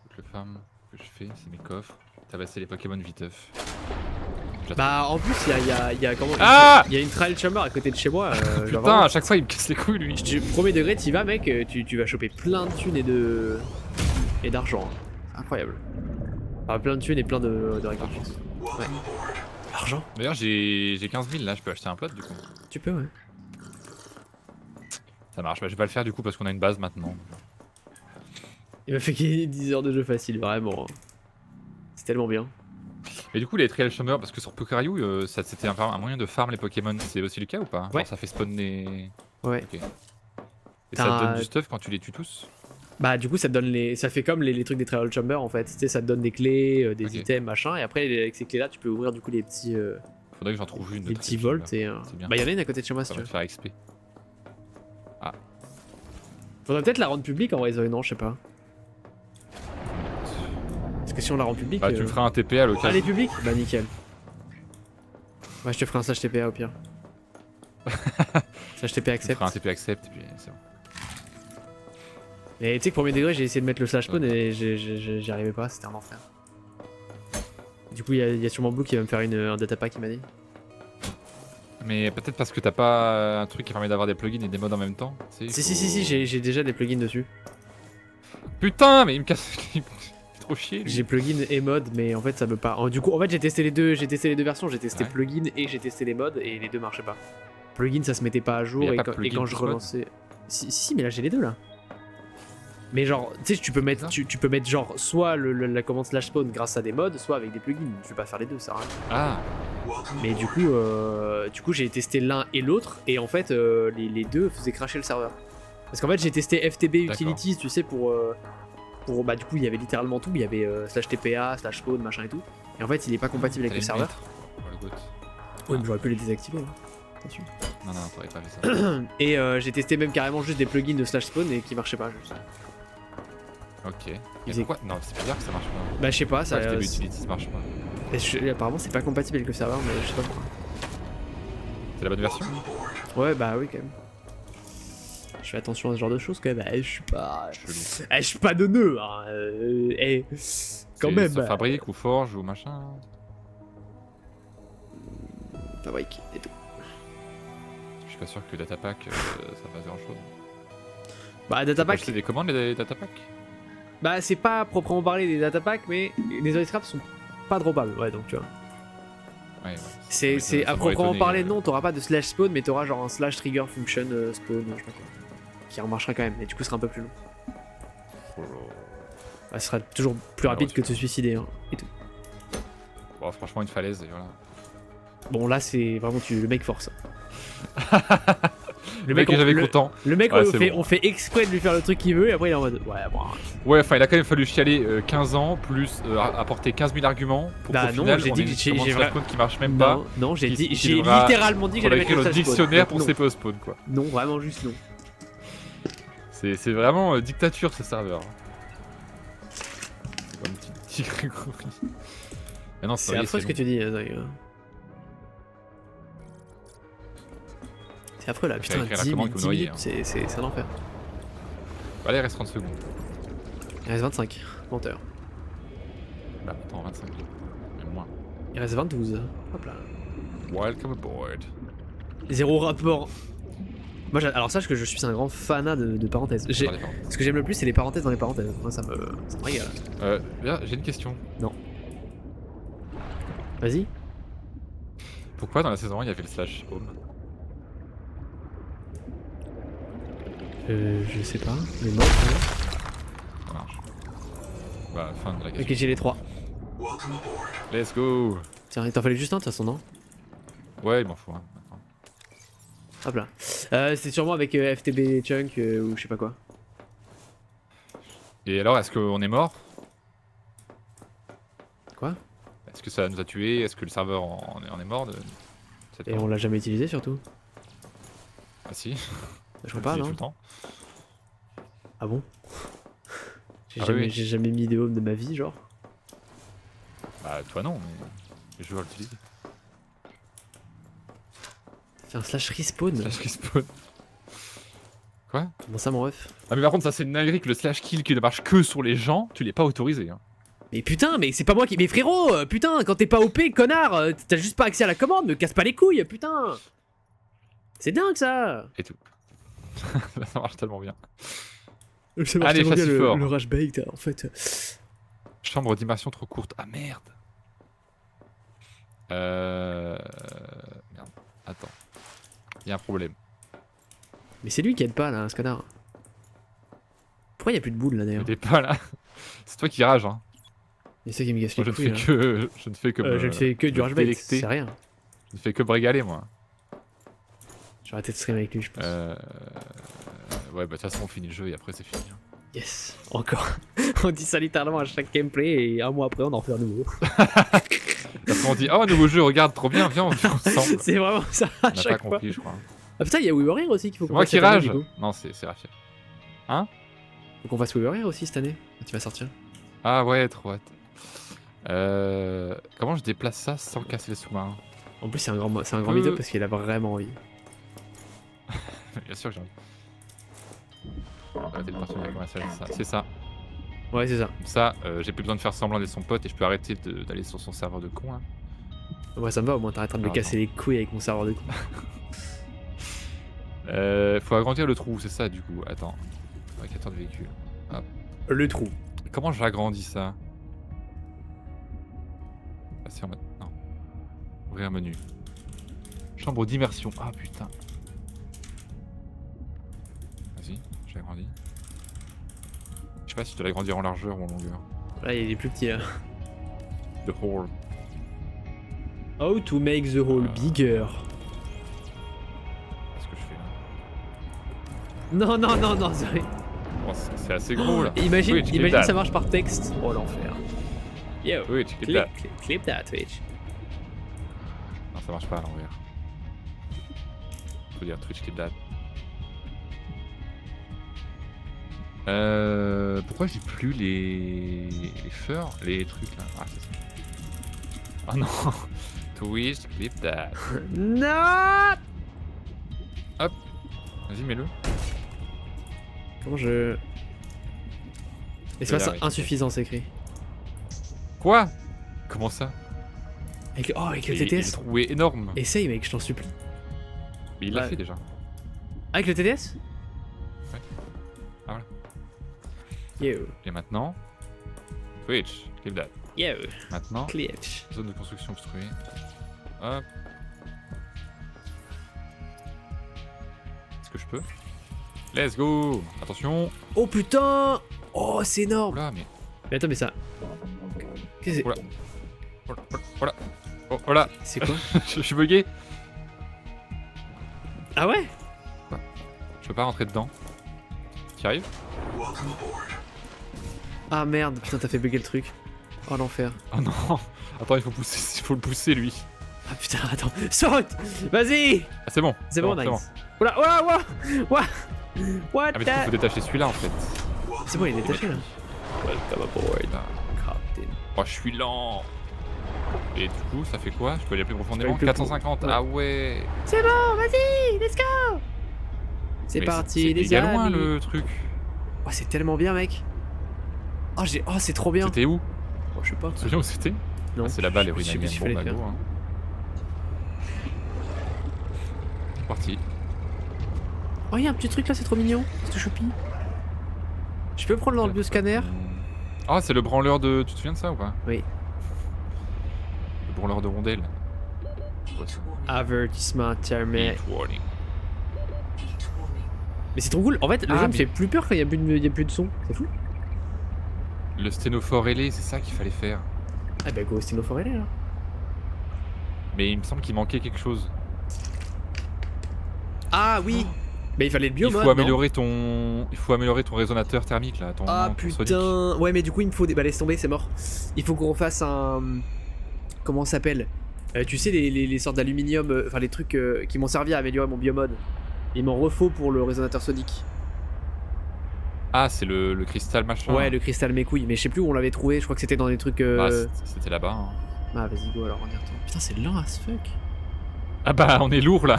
Donc le farm que je fais, c'est mes coffres. Tabasser les Pokémon viteuf. Bah, en plus, il y a comment. Ah, il y a une trial chamber à côté de chez moi. putain, vraiment, à chaque fois il me casse les couilles lui. Premier degré, t'y vas, mec, tu vas choper plein de thunes et d'argent. Incroyable. Enfin, plein de thunes et plein de récompenses. Ouais. L'argent? D'ailleurs, j'ai 15 000 là, je peux acheter un plot du coup. Tu peux, ouais. Ça marche, bah, je vais pas le faire du coup parce qu'on a une base maintenant. Il m'a fait gagner 10 heures de jeu facile, vraiment. C'est tellement bien. Et du coup, les Trial Chamber, parce que sur Pokériou, c'était un moyen de farm les Pokémon, c'est aussi le cas ou pas? Ouais. Genre, ça fait spawn les. Ouais. Ok. Et ça te donne du stuff quand tu les tues tous? Bah, du coup, ça te donne ça fait comme les trucs des Trial Chamber en fait. Tu sais, ça te donne des clés, des items, machin, et après, avec ces clés-là, tu peux ouvrir du coup les petits. Faudrait que j'en trouve une. Les petits volts et. Bah, y'en a une à côté de chez moi si ça tu va veux. te faire XP. Ah. Faudrait peut-être la rendre publique en vrai, non, je sais pas. Parce que si on la rend publique. Bah, tu me feras un TP à l'occasion. Ah, elle est publique? Bah, nickel. Ouais, je te ferai un slash TPA au pire. Slash TP Tu me accept. feras un TP accept et puis c'est bon. Et tu sais que premier degré, j'ai essayé de mettre le slash spawn et j'y arrivais pas, c'était un enfer. Du coup, il y a sûrement Blue qui va me faire un data pack, il m'a dit. Mais peut-être parce que t'as pas un truc qui permet d'avoir des plugins et des mods en même temps. Si, j'ai déjà des plugins dessus. Putain, mais il me casse. Il me fait trop chier. J'ai plugin et mod, mais en fait ça veut pas. Du coup, en fait j'ai testé les deux versions, j'ai testé plugin et j'ai testé les mods et les deux marchaient pas. Plugin ça se mettait pas à jour et quand je relançais. Si, mais là j'ai les deux là. Mais genre, tu sais, tu peux mettre genre soit la commande slash spawn grâce à des mods, soit avec des plugins. Tu peux pas faire les deux, ça. Ah. Mais du coup, j'ai testé l'un et l'autre et en fait les deux faisaient cracher le serveur. Parce qu'en fait j'ai testé FTB Utilities, tu sais, pour bah du coup il y avait littéralement tout, il y avait slash TPA, slash spawn, machin et tout. Et en fait il est pas compatible avec le serveur. Oui, mais j'aurais pu les désactiver. Attention. Non, t'aurais pas fait ça. Et j'ai testé même carrément juste des plugins de slash spawn et qui marchaient pas juste. Ok. Et pourquoi? Non, c'est bizarre que ça marche pas. Bah je sais pas, ça. FTB Utilities marche pas. Apparemment c'est pas compatible avec le serveur, mais je sais pas pourquoi. C'est la bonne version? Ouais, bah oui quand même. Je fais attention à ce genre de choses quand même. Je suis pas. Je suis pas de nœud, hein. Quand même. Ça fabrique ou forge ou machin. Fabrique et tout. pas sûr que datapack ça fasse grand chose. Bah, datapack. C'est des commandes les datapack. Bah, c'est pas proprement parler des datapacks, mais les Nether scraps sont pas droppables. Ouais, donc tu vois. Ouais, ouais. C'est à proprement parler, non, t'auras pas de slash spawn, mais t'auras genre un slash trigger function spawn, je sais pas quoi. Qui remarchera quand même, mais du coup, ce sera un peu plus long. Oh là. Bah, ce sera toujours plus rapide que de se suicider, hein, et tout. Bon, franchement, une falaise, et voilà. Bon, là, c'est vraiment le mec force. Le mec que j'avais content. Le mec, Ouais, on fait exprès de lui faire le truc qu'il veut, et après, il est en mode. Ouais, bon. Ouais, enfin, il a quand même fallu chialer 15 ans, plus apporter 15 000 arguments pour Bah qu'au non, final, j'ai on dit ait que une j'ai commande vraiment- spawn qui marche même pas. Non, j'ai Qui littéralement dit que Faudrait j'allais écrire mettre le slash spawn. dictionnaire pour Non. CPO spawn, quoi. Non, vraiment juste non. C'est vraiment dictature, ce serveur. C'est comme petit Grégory. Ah non, C'est affreux ce que tu dis, Zoï. C'est affreux là, Faut putain, écrire la 10 commande minutes, comme 10 noyer, minutes, c'est un enfer. Allez, il reste 30 secondes. Il reste 25, menteur. Bah, attends, 25. Même moins. Il reste 22. Hop là. Welcome aboard. Zéro rapport. Moi, alors sache que je suis un grand fanat de parenthèses. Attendez, pardon. Ce que j'aime le plus, c'est les parenthèses dans les parenthèses. Moi, ça me régale. Là, j'ai une question. Vas-y. Pourquoi dans la saison 1 il y avait le slash home? Je sais pas. Mais non. Ouais. Ça marche. Bah, fin de la Ok, question. j'ai les 3. Let's go. Tiens, il t'en fallait juste un de toute façon, non? Ouais, il m'en faut un. Attends. Hop là. C'est sûrement avec FTB Chunk ou je sais pas quoi. Et alors, est-ce qu'on est mort? Quoi? Est-ce que ça nous a tués? Est-ce que le serveur en est mort de cette Et mort? on l'a jamais utilisé surtout. Ah si, Je crois pas, tout non? le temps. Ah bon? Ah oui. J'ai jamais mis de home de ma vie, genre. Bah toi non, mais les joueurs l'utilisent. Fais un slash respawn. Slash respawn. Quoi? Comment ça, mon ref? Ah mais par contre ça c'est une dinguerie que le slash kill qui ne marche que sur les gens, tu l'es pas autorisé. Hein. Mais putain, mais c'est pas moi qui. Mais frérot, putain, quand t'es pas OP, connard, t'as juste pas accès à la commande, me casse pas les couilles, putain! C'est dingue ça! Et tout. Ça marche tellement bien. Ça marche tellement bien, fort. le rush baked, en fait. Chambre d'immersion trop courte. Ah merde. Merde. Attends. Il y a un problème. Mais c'est lui qui aide pas là, ce connard. Pourquoi y a plus de boules là d'ailleurs? T'es pas là. C'est toi qui rage hein. Et c'est qui me casse Moi, les je ne couilles. fais que. Je ne fais que. Je ne fais que du me rush bait, délecter. c'est rien. Je ne fais que me régaler moi. J'ai arrêté de stream avec lui, je pense. Ouais, bah de toute façon, on finit le jeu et après, c'est fini. hein. Yes, encore. On dit ça littéralement à chaque gameplay et un mois après on en refait un nouveau. Après, on dit, oh, nouveau jeu, regarde, trop bien, viens, on joue ensemble. C'est vraiment ça à On n'a pas chaque fois. compris, je crois. Ah putain, il y a We Were Here aussi qu'il faut C'est qu'on moi fasse qui cette année, rage. du coup. Non, c'est Raphaël. Faut qu'on fasse We Were Here aussi cette année quand il va sortir. Ah ouais, trop hâte. Comment je déplace ça sans casser les sous-marins? En plus, c'est un grand vidéo parce qu'il a vraiment envie. Bien sûr que j'ai envie. Arrêter le partenariat commercial, c'est ça. Ouais, c'est ça. Comme ça, j'ai plus besoin de faire semblant d'être son pote et je peux arrêter d'aller sur son serveur de con. Hein. Ouais, ça me va, au moins t'arrêteras de me Ah, casser les couilles avec mon serveur de con. Faut agrandir le trou, c'est ça du coup. Attends. Fabricateur de véhicules. Le trou. Comment j'agrandis ça? Passer en mode. Non. Ouvrir un menu. Chambre d'immersion. Ah putain. Vas-y, j'ai agrandi. Je sais pas si je dois l'agrandir en largeur ou en longueur. Là, il est plus petit là. The hole. How to make the hole bigger. Qu'est-ce que je fais là? Non, non, non, non, sorry. Bon, c'est assez gros là. Imagine, Twitch, clip imagine that. ça marche par texte. Oh l'enfer. Yo, Twitch, clip clip, that. clip that, Twitch. Non, ça marche pas à l'envers. Faut dire Twitch clip that. Pourquoi j'ai plus les furs, les trucs là? Ah c'est ça. Ah non. Twitch clip that. Non. Vas-y mets-le. Comment je... Espace arrive. insuffisant, c'est écrit. Quoi? Comment ça? Avec le Il est TTS. trouvé énorme. Essaye mec, je t'en supplie. Mais il l'a Ouais. fait déjà. Avec le TDS? Ouais. Ah voilà. Yo. Et maintenant. Twitch, clip that. Yo. Maintenant, Glitch. zone de construction obstruée. Hop. Est-ce que je peux? Let's go! Attention! Oh putain! Oh, c'est énorme! Oula, mais. Mais attends, mais ça. Qu'est-ce que Oula. Voilà. Voilà. Oh, voilà. c'est quoi? Je suis bugué. Ah ouais? Je peux pas rentrer dedans. T'y arrives? Ah merde, putain, t'as fait bugger le truc. Oh l'enfer. Oh non! Attends, il faut le pousser lui. Ah putain, attends. Saute! Vas-y! Ah, c'est bon. C'est bon, c'est nice. Oula, oula, oula! What? What Ah, mais du coup, faut the... détacher celui-là en fait. C'est bon, il est détaché là. Welcome aboard. Captain. Oh, je suis lent. Et du coup, ça fait quoi? Je peux aller plus profondément? aller plus 450. ouais. Ah ouais. C'est bon, vas-y, let's go! C'est Mais parti, c'est les méga amis. loin le truc. Oh, c'est tellement bien, mec. Oh, oh c'est trop bien. C'était où? Oh, je sais pas. Tu te souviens où c'était? Non. Ah, c'est là-bas les Je ruines sais plus aliens. si Bon, fallait bah faire. go. Hein. C'est parti. Oh, il y a un petit truc là, c'est trop mignon. C'est tout choupi. Je peux prendre dans le bioscanner? Ah, c'est le branleur de. Tu te souviens de ça ou pas? Oui. Le branleur de rondelles. Avertissement terminé. Heat warning. Mais c'est trop cool. En fait, le Ah, jeu me mais- fait plus peur quand il y a plus de son. C'est fou. Le sténophore ailé, c'est ça qu'il fallait faire. Ah bah go, Sténophore là. Mais il me semble qu'il manquait quelque chose. Ah oui. Mais il fallait le Il biomode. faut améliorer ton résonateur thermique là, ton, Ah ton sonic. putain. Ouais, mais du coup il me faut des. Bah laisse tomber, c'est mort. Il faut qu'on refasse un. Comment ça s'appelle? Tu sais les sortes d'aluminium, enfin les trucs qui m'ont servi à améliorer mon biomode. Il m'en refaut pour le résonateur sonique. Ah, c'est le cristal machin. Ouais, le cristal mes couilles, mais je sais plus où on l'avait trouvé. Je crois que c'était dans des trucs. Bah, c'était là-bas. Hein. Ah vas-y go alors on y retourne. Putain c'est lent as fuck. Ah bah, on est lourd là.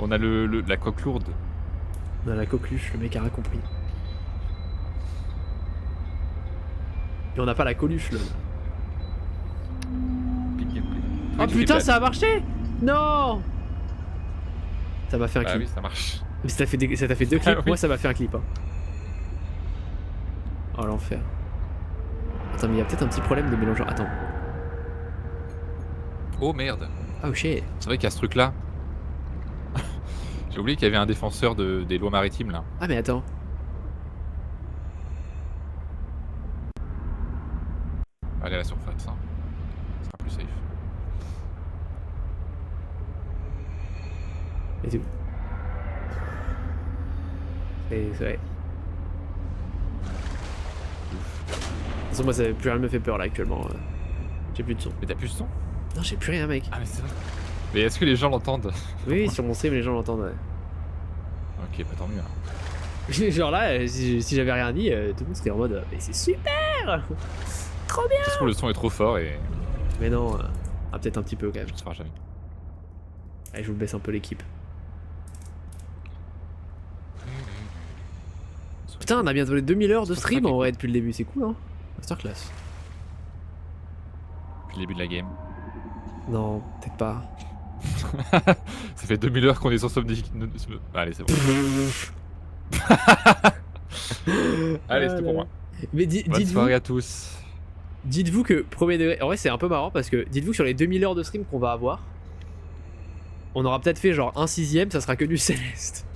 On a la coque lourde. On a la coqueluche, le mec a rien compris. Et on n'a pas la coluche là. Oh putain ça a marché. Non. Ça m'a fait un Bah clip. oui, ça marche. Mais ça t'a fait, ça t'a fait deux Ah clips, oui. moi ça m'a fait un clip. Hein. Oh l'enfer. Attends mais il y a peut-être un petit problème de mélangeur. Attends. Oh merde. Oh shit. C'est vrai qu'il y a ce truc là. J'ai oublié qu'il y avait un défenseur des lois maritimes là. Ah mais attends. Allez à la surface. Hein. Ce sera plus safe. Et c'est où? C'est vrai. De toute façon moi ça plus rien me fait peur là actuellement. J'ai plus de son. Mais t'as plus de son? Non j'ai plus rien mec. Ah mais c'est vrai. Mais est-ce que les gens l'entendent? Oui sur mon stream les gens l'entendent. Ouais. Ok, bah tant mieux. Hein. Genre là si j'avais rien dit tout le monde serait en mode mais c'est super. Trop bien. Ça se trouve, le son est trop fort et Mais non. Ah peut-être un petit peu quand même. je ne saurai jamais. Allez je vous baisse un peu l'équipe. Putain, on a bientôt les 2000 heures de stream en vrai depuis le début, c'est cool hein. Masterclass. Depuis le début de la game. Non, peut-être pas. Ça fait 2000 heures qu'on est sur Somnic. Allez, c'est bon. Allez, c'était pour moi. Mais Bonne soirée à tous. dites-vous que premier degré, en vrai c'est un peu marrant parce que dites-vous que sur les 2000 heures de stream qu'on va avoir, on aura peut-être fait genre un sixième, ça sera que du Céleste.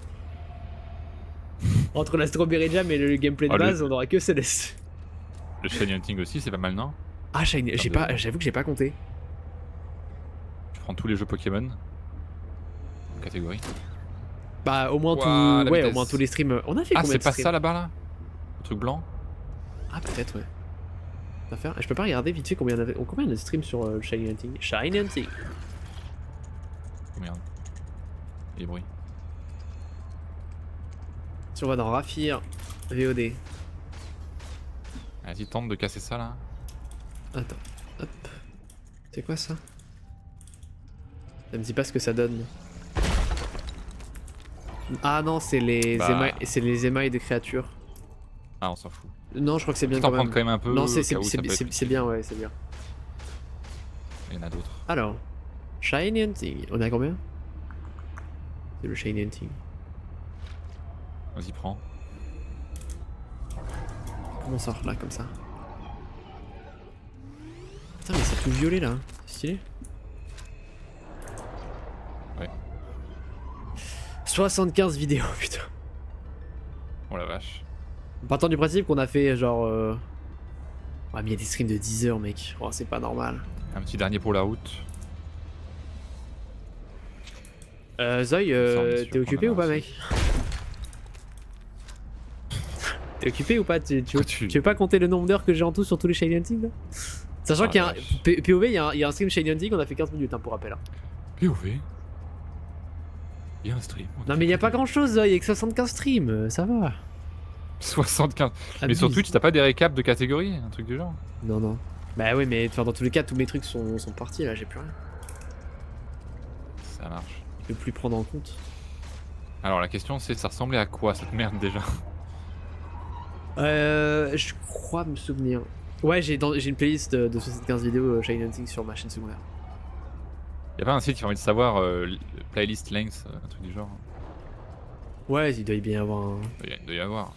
Entre la Strawberry Jam et le gameplay de Ah, base, on aura que Céleste. Le Shiny Hunting aussi, c'est pas mal, non? Ah, Shiny, j'avoue que j'ai pas compté. Tu prends tous les jeux Pokémon. Catégorie. Bah au moins Ouah, la ouais, vitesse. au moins tous les streams. On a fait Ah, combien c'est de pas streams? ça là-bas là? Le truc blanc? Ah peut-être ouais. On va faire. Je peux pas regarder vite fait combien il y a de streams sur le Shiny Hunting. Shiny Hunting. Oh merde. Les bruits. Si on va dans Raphir, VOD. Vas-y, tente de casser ça là. Attends, hop. C'est quoi ça? Ça me dit pas ce que ça donne. Ah non, c'est les Bah. émails de créatures. Ah, on s'en fout. Non, je crois que c'est bien Tu quand t'en prends même. quand même un peu. Non, au cas où ça peut être c'est bien, ouais, c'est bien. Il y en a d'autres. Alors, Shiny Hunting, on a combien? C'est le Shiny Hunting. Vas-y, prends. Comment on sort là comme ça? Putain mais c'est tout violet là, c'est stylé. Ouais. 75 vidéos putain. Oh la vache. En partant du principe qu'on a fait genre... Ouais mais il y a des streams de 10 heures mec, oh, c'est pas normal. Un petit dernier pour la route. Zoï, sûr t'es occupé qu'on ou pas avance. mec? T'es occupé ou pas? Tu Quoi, veux pas compter le nombre d'heures que j'ai en tout sur tous les Shiny Hunting là? Sachant Ah, qu'il y a un vache. POV, il y a un stream Shiny Hunting, on a fait 15 minutes hein, pour rappel. Hein. POV. Il y a un stream. Non mais il y a pas grand chose Zoï, il y a que 75 streams, ça va. 75. Mais Abuse. sur Twitch, t'as pas des récaps de catégories, un truc du genre? Non non. Bah oui mais enfin, dans tous les cas tous mes trucs sont partis là, j'ai plus rien. Ça marche. Je peux plus prendre en compte. Alors la question c'est, ça ressemblait à quoi cette merde déjà? Je crois me souvenir. Ouais j'ai une playlist de 75 vidéos Shiny Hunting sur ma chaîne secondaire. Y'a pas un site qui a envie de savoir playlist length, un truc du genre? Ouais il doit y bien y avoir un... Il doit y avoir.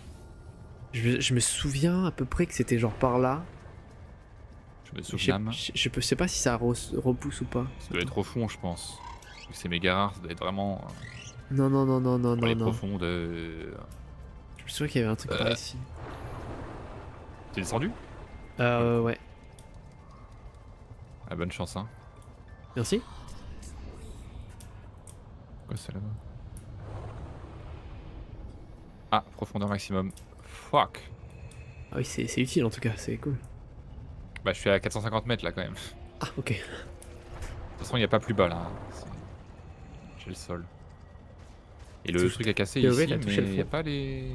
Je me souviens à peu près que c'était genre par là. Je me Je sais, souviens. je sais pas si ça repousse ou pas. Ça doit être au fond, je pense. Vu que c'est méga rare, ça doit être vraiment Non non non non non dans les non. profondes. Je me souviens qu'il y avait un truc par ici. T'es descendu? Ouais. Ah, bonne chance, hein. Merci. Quoi c'est là-bas? Ah, profondeur maximum. Fuck. Ah oui c'est utile en tout cas, c'est cool. Bah je suis à 450 mètres là quand même. De Ah ok. toute façon il y a pas plus bas là. Hein. J'ai le sol. Et le Touche- truc à casser POV, ici, t'as touché le mais il y a fond. pas les...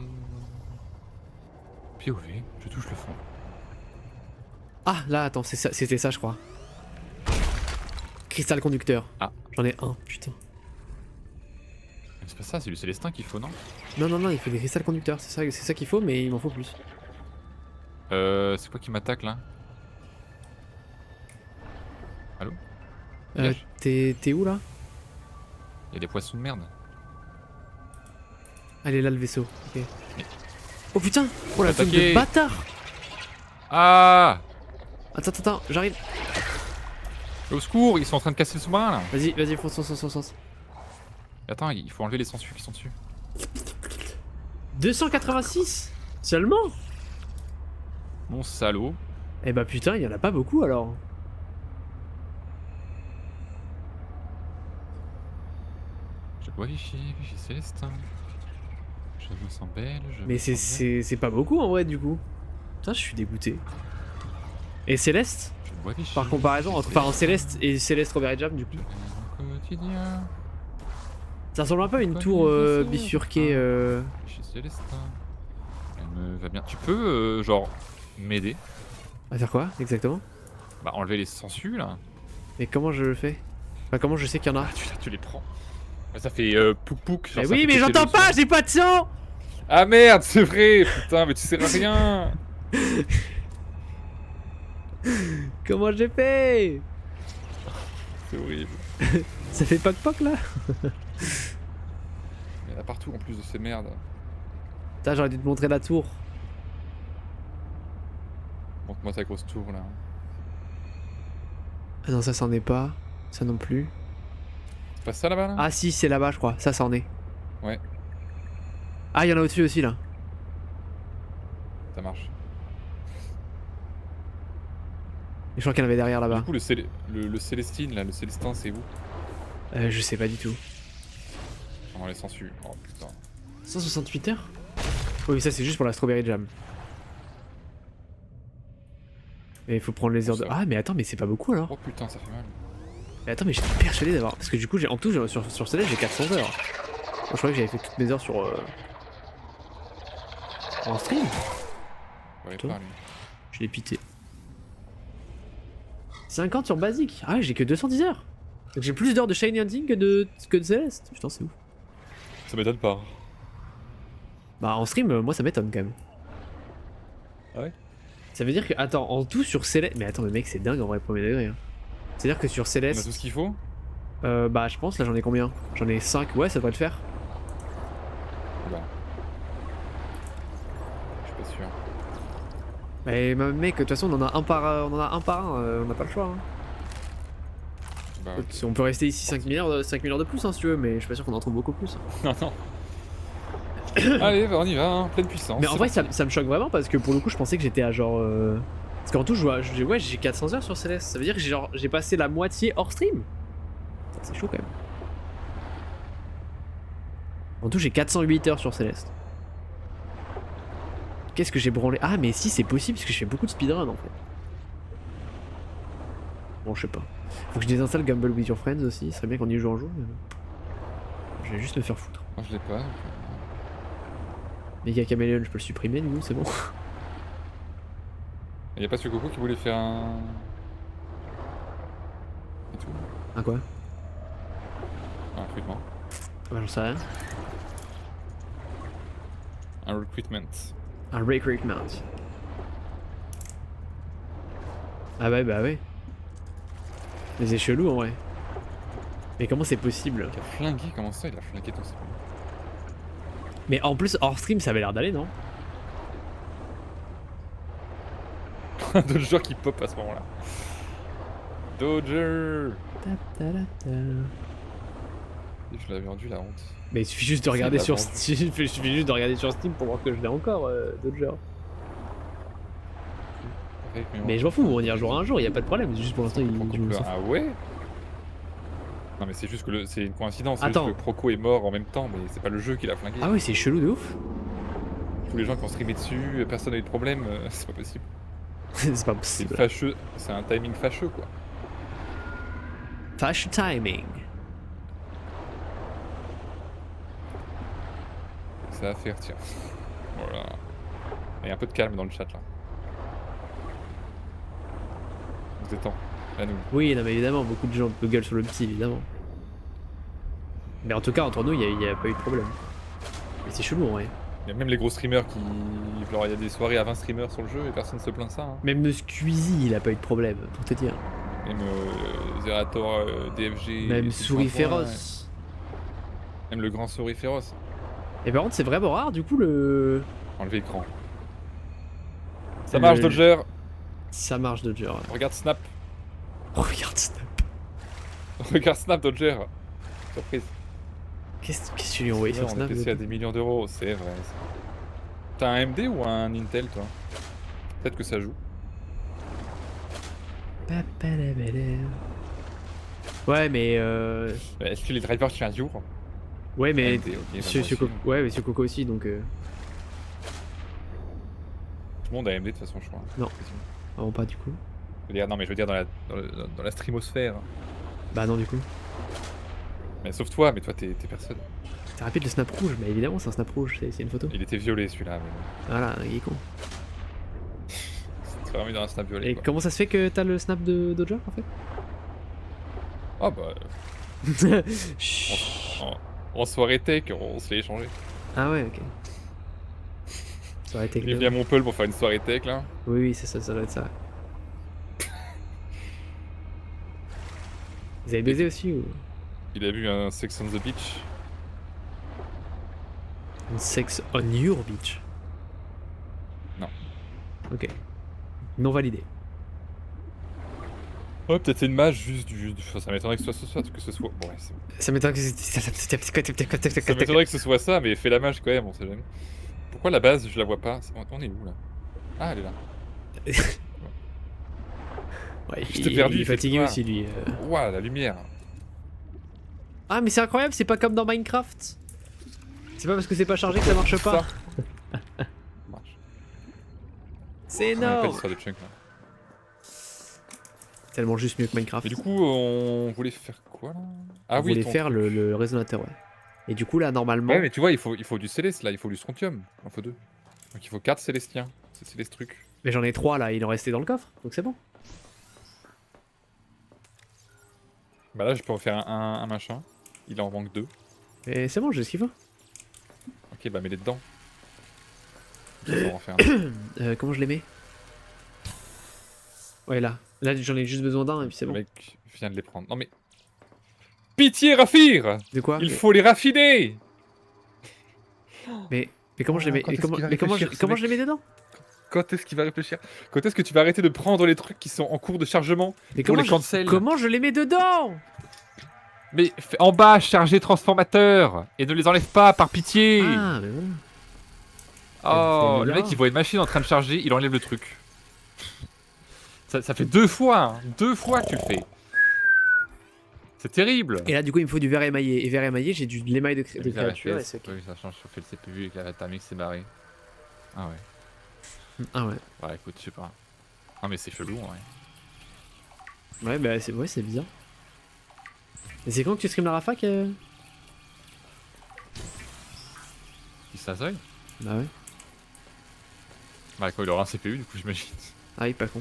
POV, je touche le fond. Ah là attends, c'était ça je crois. Cristal conducteur. Ah. J'en ai un, putain. C'est pas ça, c'est du Célestin qu'il faut, non? Non non non, il faut des cristals conducteurs, c'est ça qu'il faut mais il m'en faut plus. C'est quoi qui m'attaque là? Allô? Dégage. T'es où là? Il y a des poissons de merde. Allez là le vaisseau, ok. Oh putain! Oh la zone Attaquer. de bâtard! Ah! Attends, j'arrive. Au secours, ils sont en train de casser le sous-marin là. Vas-y, fonce. Attends, il faut enlever les sangsues qui sont dessus. 286 seulement? Mon salaud. Eh bah putain, il y en a pas beaucoup alors. Je vois Vichy Célestin. Je me sens belle. Mais c'est pas beaucoup en vrai du coup. Putain, je suis dégoûté. Et Céleste? Je vois Vichy. Par comparaison, enfin en Céleste et Céleste Robert et Jam du coup. Quotidien. Ça ressemble un peu à une tour bifurquée. Vichy Célestin. Elle me va bien. Tu peux, genre, m'aider? À faire quoi exactement? Bah, enlever les sangsues là. Mais comment je le fais? Enfin, comment je sais qu'il y en a? Ah, tu les prends. Ouais, ça fait pouk pouk. genre, Mais ça oui, fait mais péter j'entends le pas, son. j'ai pas de sang! Ah merde, c'est vrai, putain, mais tu sers à rien. Comment j'ai fait? C'est horrible. Ça fait poc là? Il y en a partout en plus de ces merdes. Putain, j'aurais dû te montrer la tour. Montre-moi ta grosse tour là. Ah non, ça c'en est pas. Ça non plus. C'est pas ça là-bas là? Ah si, c'est là-bas je crois, ça c'en est. Ouais, Ah, il y en a au-dessus aussi là. ça marche. Et je crois qu'il y en avait derrière Du là-bas. coup, le Célestine là, le Célestin, c'est où? Je sais pas du tout. On les sangsues. Oh putain. 168 heures? Oui, mais ça c'est juste pour la Strawberry Jam. Mais il faut prendre les heures de... Ça. Ah mais attends, mais c'est pas beaucoup alors. Oh putain, ça fait mal. Mais attends, mais j'étais persuadé d'avoir... Parce que du coup, en tout, sur Céleste j'ai 400 heures. Moi, je croyais que j'avais fait toutes mes heures sur... En stream. Ouais, Toi pas lui. Je l'ai pité. 50 sur basique. Ah ouais, j'ai que 210 heures. Donc j'ai plus d'heures de Shiny Hunting que de Céleste. Putain, c'est ouf. Ça m'étonne pas. Bah en stream, moi ça m'étonne quand même. Ah ouais? Ça veut dire que, attends, en tout sur Céleste... Mais attends, mais mec, c'est dingue en vrai, premier degré. Hein. C'est-à-dire que sur On a Céleste... tout ce qu'il faut? Bah je pense, là j'en ai combien? J'en ai 5, ouais ça devrait le faire. Bah. Je suis pas sûr. Mais mec, de toute façon on en a un par un, on n'a pas le choix. Hein. Bah, ok. On peut rester ici 5 000 heures de plus hein, si tu veux, mais je suis pas sûr qu'on en trouve beaucoup plus. Non, non. Allez, bah, on y va, hein, pleine puissance. Mais en vrai ça me choque vraiment parce que pour le coup je pensais que j'étais à genre... Parce qu'en tout ouais, j'ai 400 heures sur Céleste, ça veut dire que j'ai passé la moitié hors stream. C'est chaud quand même. En tout j'ai 408 heures sur Céleste. Qu'est-ce que j'ai branlé? Ah mais si c'est possible parce que je fais beaucoup de speedrun en fait. Bon je sais pas. Faut que je désinstalle Gamble with Your Friends aussi, ce serait bien qu'on y joue un jour. Mais... je vais juste me faire foutre. Moi je l'ai pas. Mega Chameleon je peux le supprimer du coup, c'est bon. Y'a pas ce Coco qui voulait faire un... Et tout. Un quoi? Un recrutement. Bah j'en sais rien. Un recruitment. Un recruitment. Ah bah ouais. Mais c'est chelou en vrai. Mais comment c'est possible? Il a flingué, comment ça il a flingué tout ça? Mais en plus hors stream ça avait l'air d'aller non? D'autres joueurs qui pop à ce moment-là. Dodger. Et je l'avais rendu la honte. Mais il suffit juste de regarder sur Steam. Il suffit juste de regarder sur Steam pour voir que je l'ai encore Dodger. Mais je m'en fous, on y rejouera un jour, y a pas de problème, juste pour l'instant il joue ça. Ah ouais? Non mais c'est juste que c'est une coïncidence, c'est juste Attends. que Proco est mort en même temps, mais c'est pas le jeu qui l'a flingué. Ah oui c'est chelou de ouf. Tous les gens qui ont streamé dessus, personne n'a eu de problème, c'est pas possible. C'est pas C'est possible. fâcheux, c'est un timing fâcheux quoi. Fâche timing. Ça va faire, tiens. Voilà. Il y a un peu de calme dans le chat là. On se détend. À nous. Oui non mais évidemment, beaucoup de gens gueulent sur le petit évidemment. Mais en tout cas entre nous il y a pas eu de problème. Mais c'est chelou en vrai. Il y a même les gros streamers qui... Genre il y a des soirées à 20 streamers sur le jeu et personne se plaint de ça. Hein. Même Squeezie il a pas eu de problème, pour te dire. Même Zerator, DFG... Même Souris Points, Féroce. Même le grand Souris Féroce. Et par contre c'est vraiment rare du coup le... Enlever l'écran. Ça marche Dodger. Ça marche Dodger. Regarde Snap. Oh, regarde Snap. Regarde Snap Dodger. Surprise. Qu'est-ce que tu lui as envoyé sur On Snap? est passé à des millions d'euros, c'est vrai. T'as un AMD ou un Intel toi? Peut-être que ça joue. Ouais mais Est-ce que les drivers tiennent un jour? ouais mais AMD, ok, Monsieur Coco... Ouais mais Monsieur Coco aussi donc Tout le monde a AMD de toute façon je crois. Non. Vraiment pas du coup. Je veux dire, non mais je veux dire dans la streamosphère. Bah non du coup. Mais sauf toi, mais toi t'es personne. C'est rapide le snap rouge, mais évidemment c'est un snap rouge, c'est une photo. Il était violet celui-là. Mais... Voilà, il est con. C'est vraiment dans un snap violet. Et quoi. comment ça se fait que t'as le snap de Dodger en fait? Ah bah... En soirée tech, on se l'est échangé. Ah ouais ok. Ça aurait été Il est venu à Montpellier pour faire une soirée tech là. Oui c'est ça, ça doit être ça. Vous avez baisé aussi ou... Il a vu un Sex on the Beach. Un sex on your beach? Non. Ok. Non validé. Ouais, peut-être c'est une mage juste du... Ça m'étonnerait que ce soit ça, que ce soit... Bon, ouais, Ça m'étonne que ça m'étonnerait que ce soit ça, mais fais la mage quand même, on sait jamais. Pourquoi la base, je la vois pas? On est où là? Ah, elle est là. Ouais, Je t'ai perdu, il est il fait fatigué noir. aussi lui. Ouah, la lumière. Ah mais c'est incroyable, c'est pas comme dans Minecraft. C'est pas parce que c'est pas chargé que ça marche pas. Ça marche. C'est On a pas énorme. l'histoire de Chunk là. Tellement juste mieux que Minecraft. Et du coup, on voulait faire quoi là? Ah On oui, voulait ton faire truc. le résonateur, ouais. Et du coup là normalement... Ouais, mais tu vois, il faut du Céleste là, il faut du Strontium. Il en faut 2. Donc il faut 4 Célestiens. C'est Céleste truc. Mais j'en ai 3 là, il en restait dans le coffre, donc c'est bon. Bah là, je peux en faire un machin. Il en manque 2. Et c'est bon, j'ai ce qu'il faut. Ok, bah mets-les dedans. Ça va en faire un. Comment je les mets? Ouais là. Là j'en ai juste besoin d'un et puis c'est Le bon. mec vient de les prendre. Non mais... Pitié, Rafir! De quoi? Il faut les raffiner! Mais comment je les mets, Quand est-ce qu'il va mais comment réfléchir, je les mets dedans? Quand est-ce qu'il va réfléchir? Quand est-ce que tu vas arrêter de prendre les trucs qui sont en cours de chargement Mais pour comment les cancels? comment je les mets dedans? Mais en bas, charger transformateur! Et ne les enlève pas, par pitié! Ah, mais voilà. Oh, fais-le le là. mec il voit une machine en train de charger, il enlève le truc. Ça fait 2 fois, hein. 2 fois que tu le fais. C'est terrible. Et là, du coup, il me faut du verre émaillé. Et verre émaillé, j'ai de l'émail de créature. Et c'est ok. Oui, ça change sur fait le CPU et que la Tamix s'est barré. Ah ouais. Ah ouais. Ouais, écoute, je sais pas. Ah, mais c'est chelou, ouais. Ouais, bah c'est bizarre. Et c'est quand que tu stream la Rafac Il s'assoille? Bah ouais. Bah, quand il aura un CPU, du coup, j'imagine. Ah oui, pas con.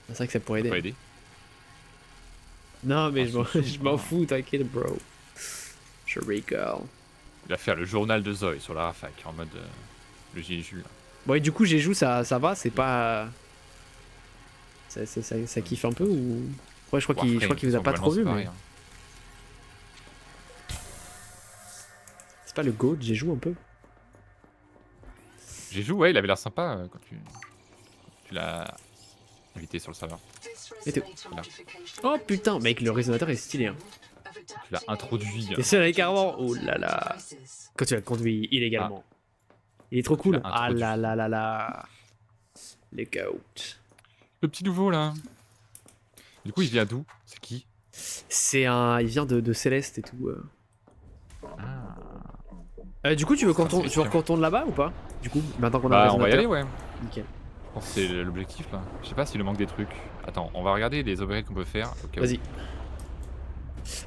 C'est vrai que ça pourrait Ça peut aider. aider. Non, mais Ah, je m'en fous, t'inquiète, bro. Je rigole. Il va faire le journal de Zoé sur la Rafac en mode le GIGU. Là. Bon, et du coup, j'ai joué, ça va, c'est pas. Ça kiffe un peu ou. Ouais, je crois qu'il vous a pas trop vu, mais. C'est pas le GOAT, j'ai joué un peu. J'ai joué, ouais, il avait l'air sympa quand tu l'as invité sur le serveur. Et t'es où? Là. Oh putain, mec, le résonateur est stylé. Hein. Tu l'as introduit. Et c'est carrément. Oh là là. Quand tu l'as conduit illégalement. Il est trop cool. Ah là là là là. Les GOAT. Le petit nouveau là. Du coup, il vient d'où? C'est qui? C'est un. Il vient de Céleste et tout. Ah. Du coup, tu veux qu'on retourne là-bas ou pas? Du coup, maintenant qu'on a Bah, on va y aller, ouais. Nickel. Je pense que c'est l'objectif là. Je sais pas s'il nous manque des trucs. Attends, on va regarder les upgrades qu'on peut faire. Vas-y.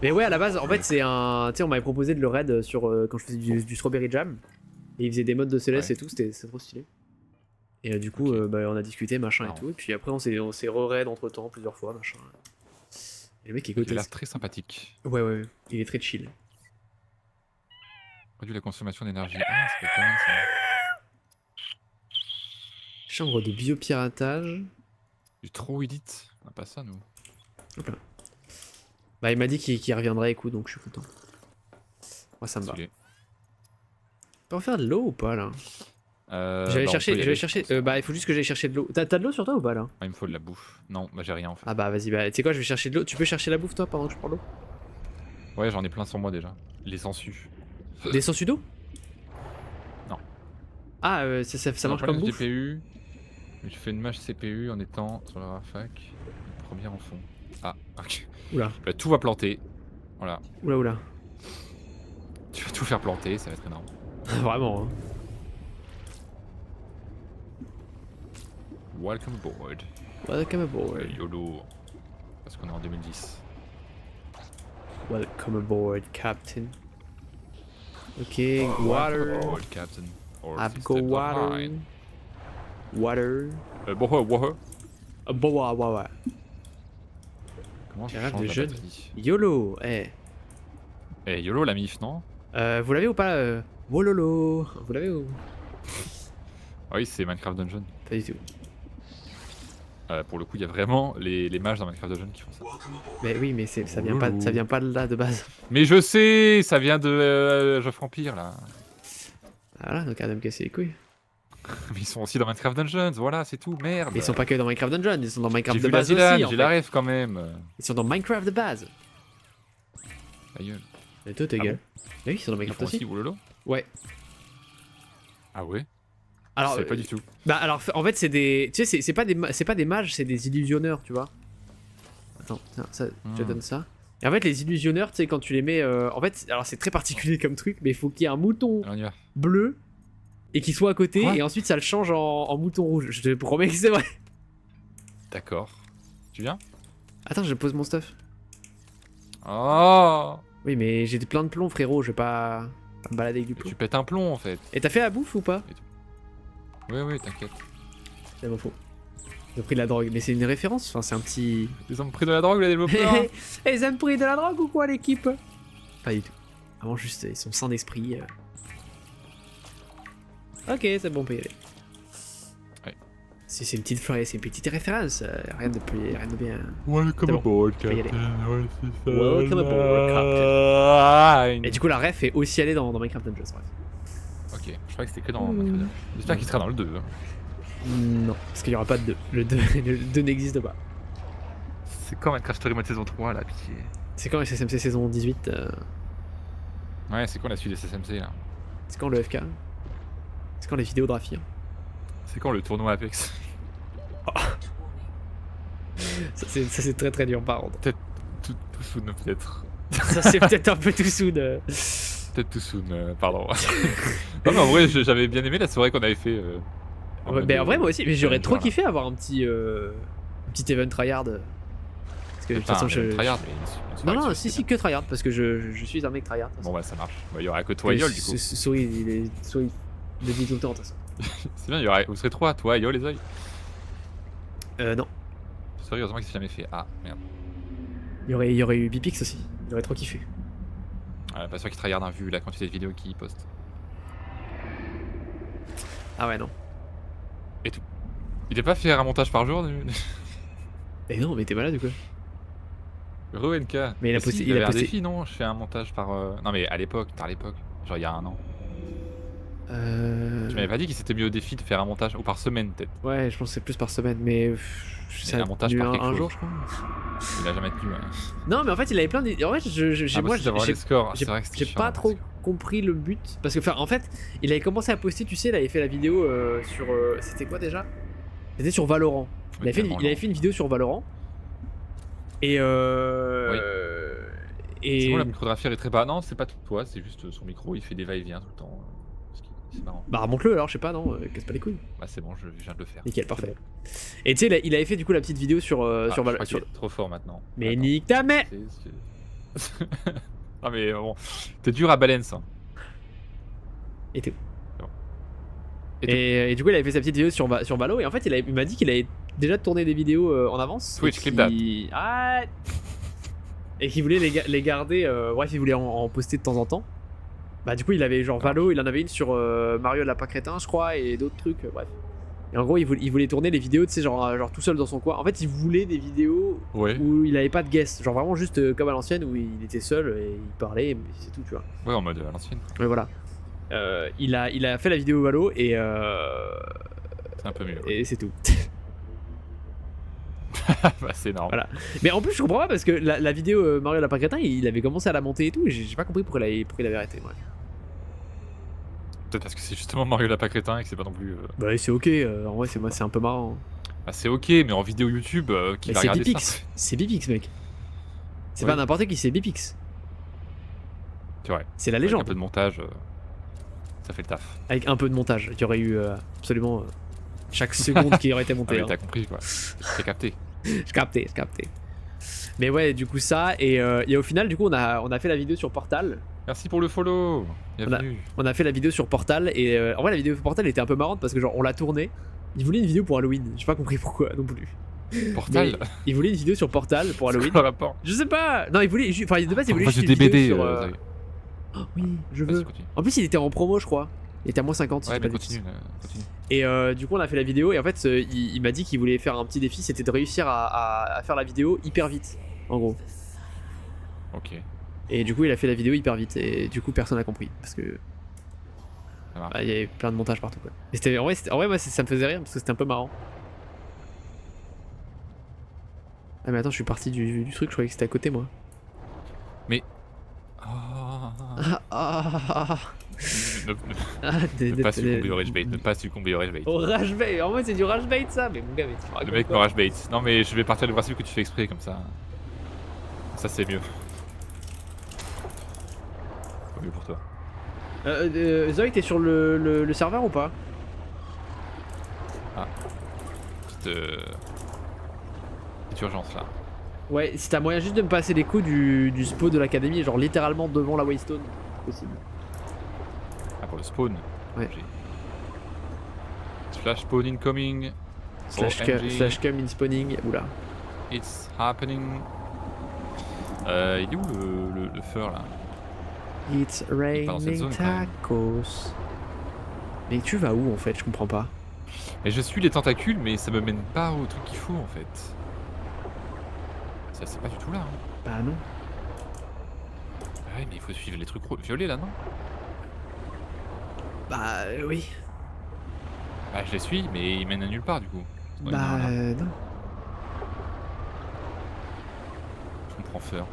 Mais ouais, à la base, en fait, c'est un. Tu sais, on m'avait proposé de le raid sur quand je faisais du Strawberry Jam. Et il faisait des modes de Céleste et tout, c'était trop stylé. Et du coup, bah, on a discuté, machin et tout. Et puis après, on s'est re-raid entre temps plusieurs fois, machin. Et le mec est Il a l'air très sympathique. Ouais, il est très chill. Réduit la consommation d'énergie. Ah, ça peut être pas mal ça. Chambre de biopiratage. Du trop edit. On a pas ça nous. Hop là. Bah, il m'a dit qu'il reviendrait, écoute, donc je suis content. Moi, ça me va. On peut en faire de l'eau ou pas là? J'allais chercher. Bah, il faut juste que j'aille chercher de l'eau. T'as de l'eau sur toi ou pas là? Ah, il me faut de la bouffe. Non, bah j'ai rien en fait. Ah bah vas-y, bah tu sais quoi, je vais chercher de l'eau. Tu peux chercher la bouffe toi pendant que je prends l'eau? Ouais, j'en ai plein sur moi déjà. Les sangsues. Des sangsues d'eau? Non. Ah, ça marche comme bouffe. GPU. Je fais une mâche CPU en étant sur la Rafac. Première en fond. Ah, ok. Oula. Bah, tout va planter. Voilà. Oula. Tu vas tout faire planter, ça va être énorme. Vraiment. Hein. Welcome aboard. Welcome aboard. YOLO. Parce qu'on est en 2010. Welcome aboard, Captain. Ok, Welcome water. aboard, Captain. I've got water. Water. Water. Water. Comment je Carafe change de la jeune. batterie? YOLO, eh. Eh, YOLO la mif, non? Vous l'avez ou pas Wololo. Vous l'avez ou? Ah oui, c'est Minecraft Dungeon. Pas du tout. Pour le coup, il y a vraiment les mages dans Minecraft Dungeon qui font ça. Mais oui, mais ça vient pas de là de base. Mais je sais, ça vient de Geoffre Empire là. Voilà, donc Adam casser les couilles. Mais ils sont aussi dans Minecraft Dungeons, voilà, c'est tout, merde. Mais ils sont pas que dans Minecraft Dungeon, ils sont dans J'ai Minecraft de vu la base Zidane, aussi. En j'ai fait. la rêve quand même. Ils sont dans Minecraft de base. Ta gueule. Et toi, ta gueule. Mais oui, ils sont dans Ils Minecraft font aussi. aussi Wololo? Ouais. Ah ouais? Alors, je savais pas du tout. Bah alors, en fait, c'est des, tu sais, c'est pas des mages, c'est des illusionneurs, tu vois. Attends, tiens, ça, je te donne ça. Et en fait, les illusionneurs, tu sais, quand tu les mets, en fait, alors c'est très particulier comme truc, mais il faut qu'il y ait un mouton Alors, on y va. bleu et qu'il soit à côté, Quoi et ensuite ça le change en mouton rouge. Je te promets que c'est vrai. D'accord. Tu viens? Attends, je pose mon stuff. Oh! Oui, mais j'ai plein de plomb, frérot. Je vais pas me balader avec du Et plomb. tu pètes un plomb en fait. Et t'as fait la bouffe ou pas? Oui, t'inquiète. C'est bon, faux. J'ai pris de la drogue, mais c'est une référence. Enfin, c'est un petit. Ils ont pris de la drogue les développeurs. Ils ont pris de la drogue ou quoi, l'équipe? Pas du tout. Vraiment, juste, ils sont sains d'esprit. Ok, c'est bon, on peut y aller. Ouais. C'est une petite fleur, c'est une petite référence. Rien de plus, rien de bien. Welcome C'est bon, aboard, on peut y aller. Captain. Ouais, c'est ça. Welcome aboard, Captain. Et du coup, la ref est aussi allée dans Minecraft Dungeons. Bref. Ok, je croyais que c'était que dans Minecraft Dungeons. J'espère qu'il sera dans le 2. hein. Non, parce qu'il n'y aura pas de 2. Le 2, le 2 n'existe pas. C'est quand Minecraft Story Mode saison 3 là, pitié. C'est quand SSMC saison 18 Ouais, c'est quand la suite des SSMC là? C'est quand le FK C'est quand les vidéos de Rafi C'est quand le tournoi Apex? Ça c'est très très dur par contre. Tout soon peut-être. Ça c'est peut-être un peu tout soon. Peut-être tout soon, pardon. Non mais en vrai j'avais bien aimé la soirée qu'on avait fait. Ouais, mais en vrai moi aussi, mais j'aurais trop genre, kiffé avoir un petit event tryhard. Parce que de toute façon je... Tryhard, mais Non non, soirée, si c'est que tryhard parce que je suis un mec tryhard. de toute Bon façon. bah ça marche. Bah, il y aura que toi et Yol du coup. Souris, il le dit tout le temps de toute façon. C'est bien, il y aurait... vous serez trois, toi, Yol et Zoï. Non. Sérieusement que c'est jamais fait. Ah merde. Il y aurait eu Bipix aussi. Il aurait trop kiffé. Pas sûr qu'il tryhard vu la quantité de vidéos qu'il poste. Ah ouais non. Il est pas fait un montage par jour Mais non, mais t'es malade ou quoi? ReNK. Mais il a Si, posté- il il a avait un posté- défi, non? Je fais un montage par. Non mais à l'époque, genre il y a un an. Tu m'avais pas dit qu'il s'était mis au défi de faire un montage, ou par semaine peut-être. Ouais, je pense que c'est plus par semaine, mais ça un a montage tenu par quelque un chose. jour, je crois. Il a jamais tenu. Non, mais en fait, il avait plein d'idées. En fait, moi, d'avoir les scores. j'ai C'est vrai que c'était j'ai chiant, pas les trop scores. compris le but. Parce que, enfin, en fait, il avait commencé à poster, tu sais, il avait fait la vidéo sur. C'était quoi déjà? C'était sur Valorant. Il avait fait une vidéo sur Valorant. Et C'est bon, la micrographie est très bas. Non, c'est pas toi, c'est juste son micro, il fait des va-et-vient tout le temps. C'est marrant. Bah, remonte-le alors, je sais pas, non, casse pas les couilles. Bah, c'est bon, je viens de le faire. Nickel, parfait. Et tu sais, il avait fait du coup la petite vidéo sur Valorant. Trop fort maintenant. Mais Attends. nique ta mère! Ah, mais bon, t'es dur à balance. Hein. Et tout. Bon. Et du coup, il avait fait sa petite vidéo sur Valo. Et en fait, il m'a dit qu'il avait déjà tourné des vidéos en avance. Twitch, et clip that. Ah et qu'il voulait les garder. Bref, il voulait en poster de temps en temps. Bah, du coup, il avait genre Valo, il en avait une sur Mario le Lapin Crétin, je crois, et d'autres trucs. Bref. Et en gros, il voulait tourner les vidéos, tu sais, genre tout seul dans son coin. En fait, il voulait des vidéos où il avait pas de guest. Genre vraiment juste comme à l'ancienne où il était seul et il parlait, mais c'est tout, tu vois. Ouais, en mode à l'ancienne. Ouais, voilà. Il a fait la vidéo Valo et C'est un peu mieux. et c'est tout. Bah, c'est énorme. Voilà. Mais en plus, je comprends pas parce que la vidéo Mario Lapin Crétin, il avait commencé à la monter et tout, et j'ai pas compris pourquoi il avait arrêté. Ouais. Peut-être parce que c'est justement Mario Lapin Crétin et que c'est pas non plus. Bah, c'est ok, en vrai, c'est un peu marrant. Bah, c'est ok, mais en vidéo YouTube, qui Mais va c'est regarder Bipix, ça? c'est Bipix, mec. C'est Oui. pas n'importe qui, c'est Bipix. C'est vrai. C'est la Avec légende. un peu de montage, ça fait le taf. Avec un peu de montage, il y aurait eu absolument chaque seconde qui aurait été Ah, montée. mais hein. t'as compris quoi. T'as capté. Je captais. Mais ouais, du coup, ça, et au final, du coup, on a fait la vidéo sur Portal. Merci pour le follow. Bienvenue. On a fait la vidéo sur Portal, et en vrai, la vidéo sur Portal était un peu marrante parce que, genre, on l'a tournée. Il voulait une vidéo pour Halloween, j'ai pas compris pourquoi non plus. Portal. Mais il voulait une vidéo sur Portal pour Halloween. C'est quoi le rapport? Je sais pas. Non, il voulait. Enfin, de base, il voulait Enfin, juste du une vidéo DBD. sur. Zoé. Oh, oui, je Vas-y, veux. continue. En plus, il était en promo, je crois. Il était à moins 50. si Ouais, je dis mais pas de bêtises. continue. Et du coup, on a fait la vidéo. Et en fait, il m'a dit qu'il voulait faire un petit défi. C'était de réussir à faire la vidéo hyper vite. En gros. Ok. Et du coup, il a fait la vidéo hyper vite. Et du coup, personne n'a compris. Parce que. Ça marche. Bah, il y avait plein de montages partout, quoi. Mais en vrai, moi, ça me faisait rire parce que c'était un peu marrant. Ah, mais attends, je suis parti du truc. Je croyais que c'était à côté, moi. Mais. Ne pas succomber au rage bait. Ne pas succomber au rage bait. Au rage bait. En vrai, c'est du rage bait, ça. Mais mon gars, mais tu me Le mec me rage bait. Non, mais je vais partir du principe que tu fais exprès comme ça. Ça, c'est mieux. C'est mieux pour toi. Zoé, t'es sur le serveur ou pas? Petite urgence là. Ouais, si t'as moyen juste de me passer les coups du spawn de l'académie, genre littéralement devant la Waystone, possible. Ah, pour le spawn. Ouais. Slash spawn incoming. Slash cum in spawning, oula. It's happening. Il est où le fur là? It's dans cette raining zone, quand même. tacos. Mais tu vas où en fait? Je comprends pas. Et je suis les tentacules, mais ça me mène pas au truc qu'il faut en fait. Ça, c'est pas du tout là. Hein. Bah non. Ouais, mais il faut suivre les trucs violets là, non? Bah oui. Bah, je les suis, mais ils mènent à nulle part du coup. Sinon, il y en a Bah un là. non. Je me prends peur.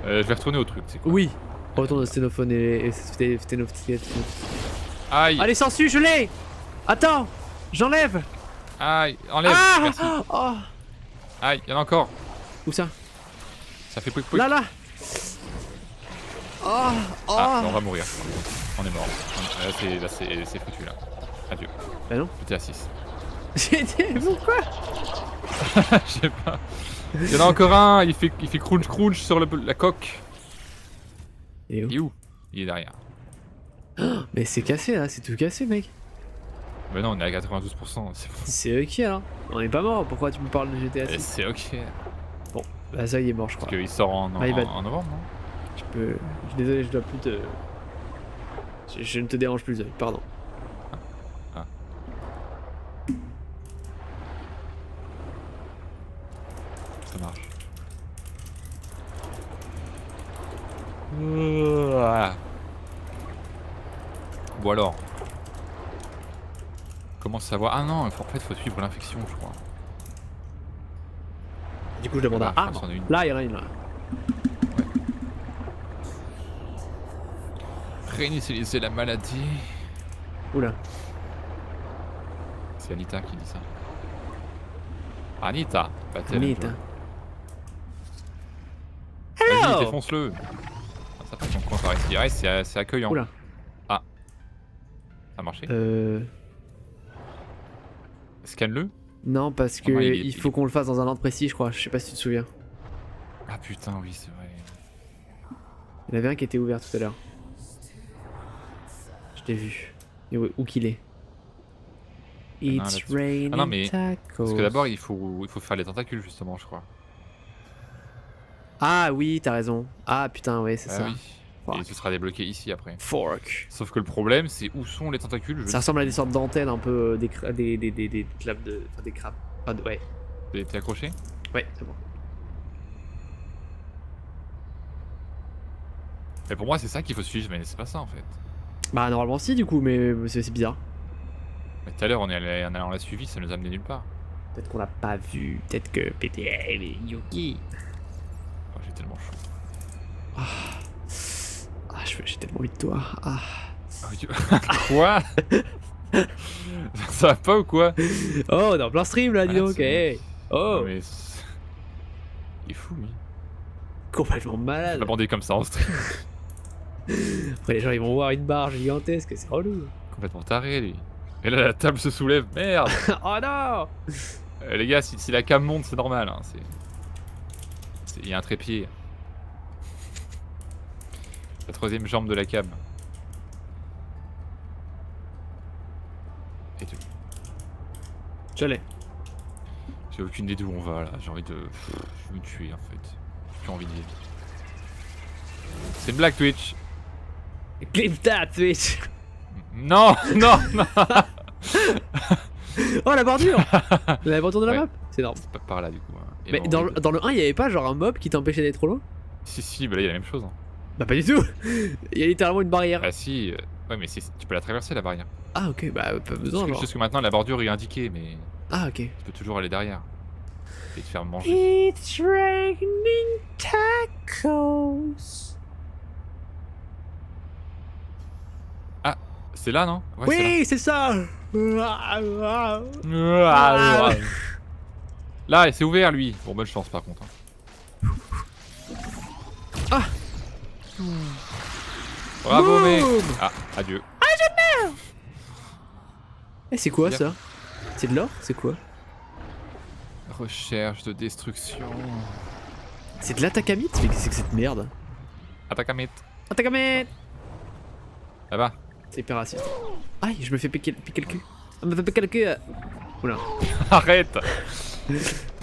Je vais retourner au truc, c'est quoi? Oui. Retourne au sténophone et Aïe! Allez, sensu, je l'ai. Attends, j'enlève. Aïe! Enlève! Ah Merci! oh. Aïe! Y'en a encore! Où ça? Ça fait pouic pouic! Là, là. Oh, oh. Ah, on va mourir. On est mort. Là, c'est foutu là. Adieu. Bah non. J'étais à 6. J'étais. Pourquoi? Je sais pas. Il y en a encore un, il fait crunch crunch sur la coque. Il est où? Il est où? Il est derrière. Mais c'est cassé là, c'est tout cassé, mec. Mais non, on est à 92%, c'est bon. C'est ok alors. On est pas mort, pourquoi tu me parles de GTA 6? C'est ok. Bon, bah ça il est mort, je crois. Parce qu'il sort en novembre, non? Je suis désolé, je dois plus te. Je ne te dérange plus, pardon. Ah. Ça marche. Bon alors. Comment savoir? Ah non, en fait faut suivre l'infection je crois. Du coup je demande à Arbre. Là il y en a une là. Ouais. Réinitialiser la maladie. Oula. C'est Anita qui dit ça. Anita, pas telle. Anita. Vas-y, défonce-le. Ah, ça passe en coin par ici. Ouais, c'est accueillant. Oula. Ah. Ça a marché. Scanne-le. Non, parce que il faut qu'on le fasse dans un ordre précis, je crois. Je sais pas si tu te souviens. Ah putain, oui, c'est vrai. Il y en avait un qui était ouvert tout à l'heure. Je l'ai vu. Et où qu'il est? It's raining ah non, mais tacos. Parce que d'abord, il faut faire les tentacules, justement, je crois. Ah oui, t'as raison. Ah putain, ouais, c'est ça. Oui. Fuck. Et ce sera débloqué ici après. Fork. Sauf que le problème, c'est où sont les tentacules. Ça ressemble à des sortes d'antennes un peu des crabes de. Enfin, des crabes. Ah, ouais. T'es accroché? Ouais, c'est bon. Mais pour moi, c'est ça qu'il faut suivre, mais c'est pas ça en fait. Bah, normalement, si, du coup, mais c'est bizarre. Mais tout à l'heure, en allant la suivi, ça nous a amené nulle part. Peut-être qu'on l'a pas vu. Peut-être que PTL et Yuki. Oh, j'ai tellement chaud. J'ai tellement envie de toi. Ah. Quoi? Ça va pas ou quoi? Oh, on est en plein stream là, dis donc. Hey. Oh. Non, mais il est fou, lui. Complètement malade. Il va bander comme ça en stream. Après, les gens ils vont voir une barre gigantesque, c'est relou. Complètement taré, lui. Et là, la table se soulève. Merde! Oh non! Les gars, si la cam monte, c'est normal. Hein. Il y a un trépied. La troisième jambe de la cam. Et tout. Je l'ai. J'ai aucune idée d'où on va là. J'ai envie de. Je vais me tuer en fait. J'ai plus envie de vivre. C'est une blague Twitch. Clip that Twitch. Non, non, non. Oh la bordure. La bordure de la map. C'est énorme. C'est pas par là du coup. Hein. Mais dans le 1, il y avait pas genre un mob qui t'empêchait d'être trop loin? Si, bah là il y a la même chose. Hein. Bah pas du tout. Il y a littéralement une barrière. Ah si, ouais mais tu peux la traverser la barrière. Ah ok, bah pas besoin genre. Juste que maintenant la bordure est indiquée mais... Ah ok. Tu peux toujours aller derrière. Et te faire manger. It's raining tacos. Ah, c'est là non? Ouais, oui, c'est ça. Là, c'est ouvert lui. Bon, bonne chance par contre. Ah. Bravo mec. Ah, adieu. Eh, c'est quoi ça? C'est de l'or? C'est quoi? Recherche de destruction. C'est de l'attaquamite? Mais qu'est-ce que c'est que cette merde? Attaquamite. Attaquamite! Là-bas. C'est hyper raciste. Aïe, je me fais piquer le cul. On me fait piquer le cul. Oula. Arrête.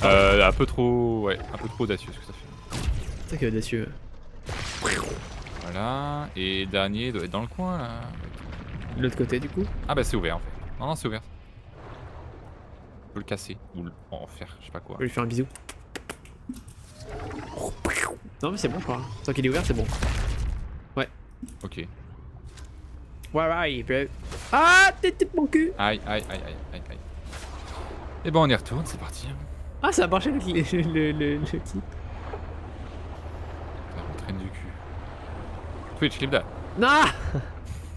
Un peu trop... Ouais, un peu trop audacieux ce que ça fait. C'est ça qui est audacieux. Voilà. Et dernier doit être dans le coin là. De l'autre côté, du coup. Ah bah c'est ouvert en fait. Non, non, c'est ouvert. On peut le casser. Ou en faire, je sais pas quoi. Je vais lui faire un bisou. Non, mais c'est bon, je crois. Tant qu'il est ouvert, c'est bon. Ok. Ouais, bro. Ah, t'es mon cul. Aïe, aïe, aïe, aïe, aïe, aïe. Et ben on y retourne, c'est parti. Ah, ça a marché le clip. Ça m'entraîne du cul. Twitch, clip là. Non.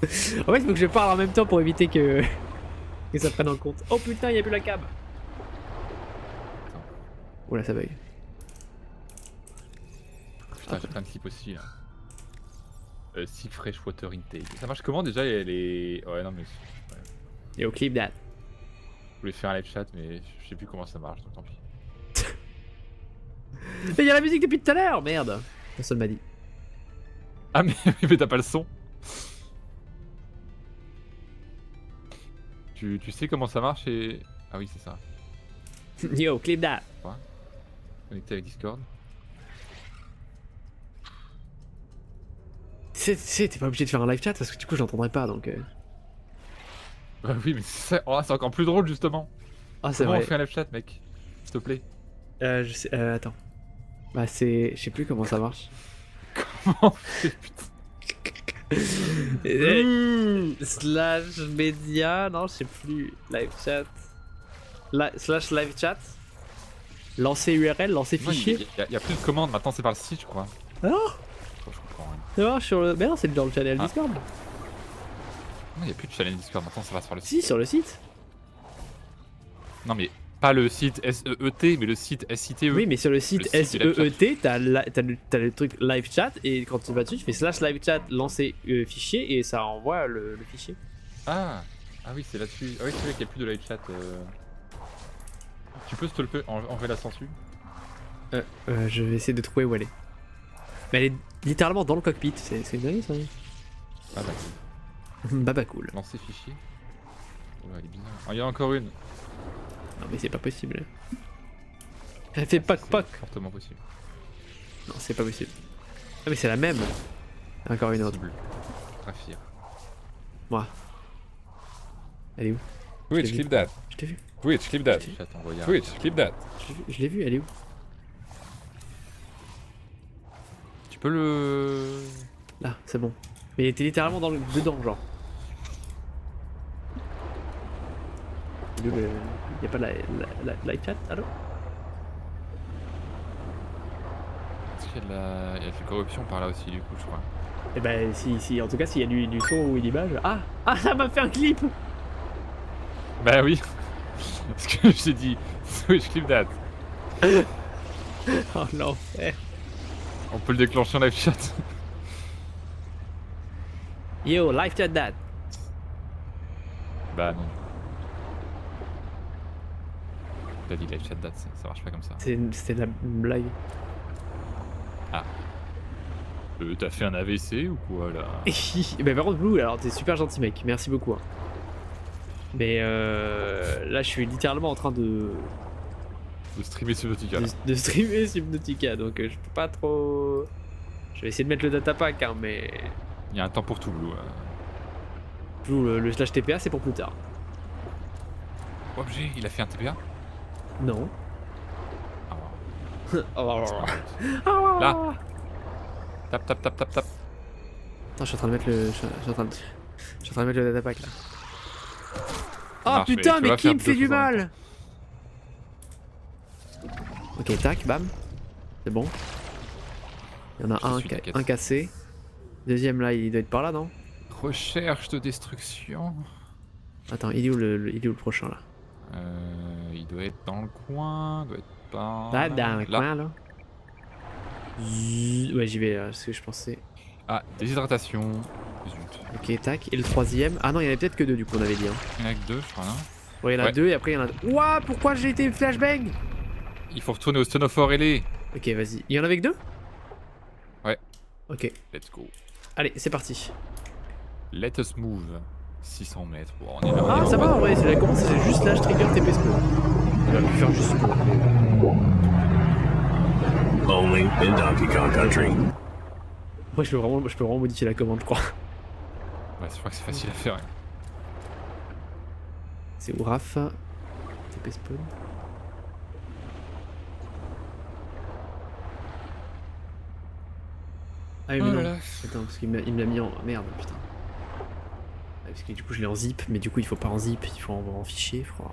En fait, il faut que je parle en même temps pour éviter que ça prenne en compte. Oh putain, il y a plus la cam. Oula, ça bug. Putain, j'ai plein de clips aussi là. Sea Fresh Water Intake. Ça marche comment déjà les. Ouais, non, mais. Ouais. Et au clip that. Je voulais faire un live chat, mais je sais plus comment ça marche, donc tant pis. Mais il y a la musique depuis tout à l'heure, merde. Personne m'a dit. Ah, mais t'as pas le son. Tu sais comment ça marche et. Ah, oui, c'est ça. Yo, clip that. Connecté avec Discord. T'es pas obligé de faire un live chat parce que du coup j'entendrai pas donc. Bah oui, mais c'est ça. Oh, c'est encore plus drôle justement. Ah, c'est Comment vrai. on fait un live chat, mec? S'il te plaît. Je sais. Attends. Bah, c'est. Je sais plus comment ça marche. Comment on fait, putain? Slash média. Non, je sais plus. Live chat. Slash live chat. Lancer URL, lancer fichier. Il y a plus de commandes, maintenant c'est par le site, je crois. Ah non. Je comprends rien. Non, sur le. Mais non, c'est dans le channel Ah. Discord. Non, il n'y a plus de challenge Discord, maintenant ça passe par le site. Si, sur le site. Non, mais pas le site SEET, mais le site SITE. Oui, mais sur le site Le site du live SEET, t'as le truc live chat et quand tu vas dessus, tu fais slash live chat, lancer fichier et ça envoie le fichier. Ah oui, c'est là-dessus. Ah oui, c'est vrai qu'il n'y a plus de live chat. Tu peux te le peu enlever la censure? Je vais essayer de trouver où elle est. Mais elle est littéralement dans le cockpit, c'est une dinguerie ça. Ah bah, Bah cool. lancer fichier. Ouais, elle est bizarre. Ah, il y en a encore une. Non mais c'est pas possible. Elle fait poc poc. C'est fortement possible. Non, c'est pas possible. Ah mais c'est la même. Encore une autre. Possible. Raffir. Moi. Elle est où? Twitch, vu. clip that. Je t'ai vu. Twitch, clip that. Je Twitch, clip that. Je l'ai vu, elle est où? Tu peux le. Là, c'est bon. Mais il était littéralement dedans, genre. Il y a pas la live chat, allô? Est-ce qu'il y a de la corruption par là aussi, du coup, je crois. Eh ben, si, en tout cas, s'il y a du son ou une image. Ah, ça m'a fait un clip! Bah oui. Parce que j'ai dit Switch clip that. Oh l'enfer. On peut le déclencher en live chat. Yo, live chat that. Bah non. T'as dit live chat that, ça marche pas comme ça. C'était de la blague. T'as fait un AVC ou quoi là? Ben par contre, Blue, alors t'es super gentil, mec. Merci beaucoup. Hein. Mais là, je suis littéralement en train de streamer Subnautica. de streamer Subnautica, donc je peux pas trop. Je vais essayer de mettre le datapack, hein, mais. Il y a un temps pour tout, Blue. Blue, le slash TPA, c'est pour plus tard. Objet, il a fait un TPA? Non. Ah, Oh. là. Tap, tap, tap, tap, tap. Attends, je suis en train de mettre le. Je suis en train de mettre le datapack là. Oh marche, putain, mais tu mais vas qui faire me fait deux du choses en même mal? Ok, tac, bam. C'est bon. Il y en a Je te un, suis, t'inquiète. un cassé. Deuxième là, il doit être par là, non? Recherche de destruction. Attends, il est où il est où le prochain là? Il doit être dans le coin, doit être pas. Là, dans le là. coin là. Ouais, j'y vais, c'est ce que je pensais. Ah, déshydratation. Zut. Ok, tac. Et le troisième. Ah non, il y en avait peut-être que deux du coup, on avait dit. Hein. Il y en a que deux, je crois, non? Ouais, il y en a Ouais. deux et après il y en a. Ouah, pourquoi j'ai été flashbang? Il faut retourner au Stonophore LA. Ok, vas-y. Il y en avait que deux? Ouais. Ok. Let's go. Allez, c'est parti. Let us move. 600 mètres. Bon, on est là. Ah, ça va en vrai, c'est la commande, c'est juste slash trigger TP spawn. On va plus faire juste spawn. Only in Donkey Kong Country. Après, je peux vraiment modifier la commande, je crois. Ouais, je crois que c'est facile à faire. Ouais. C'est où Raph? TP spawn. Ah oui, mais Oh là non. là. Attends, parce qu'il me l'a mis en. Merde, putain. Ah, parce que du coup, je l'ai en zip, mais du coup, il faut pas en zip, il faut en fichier, je crois.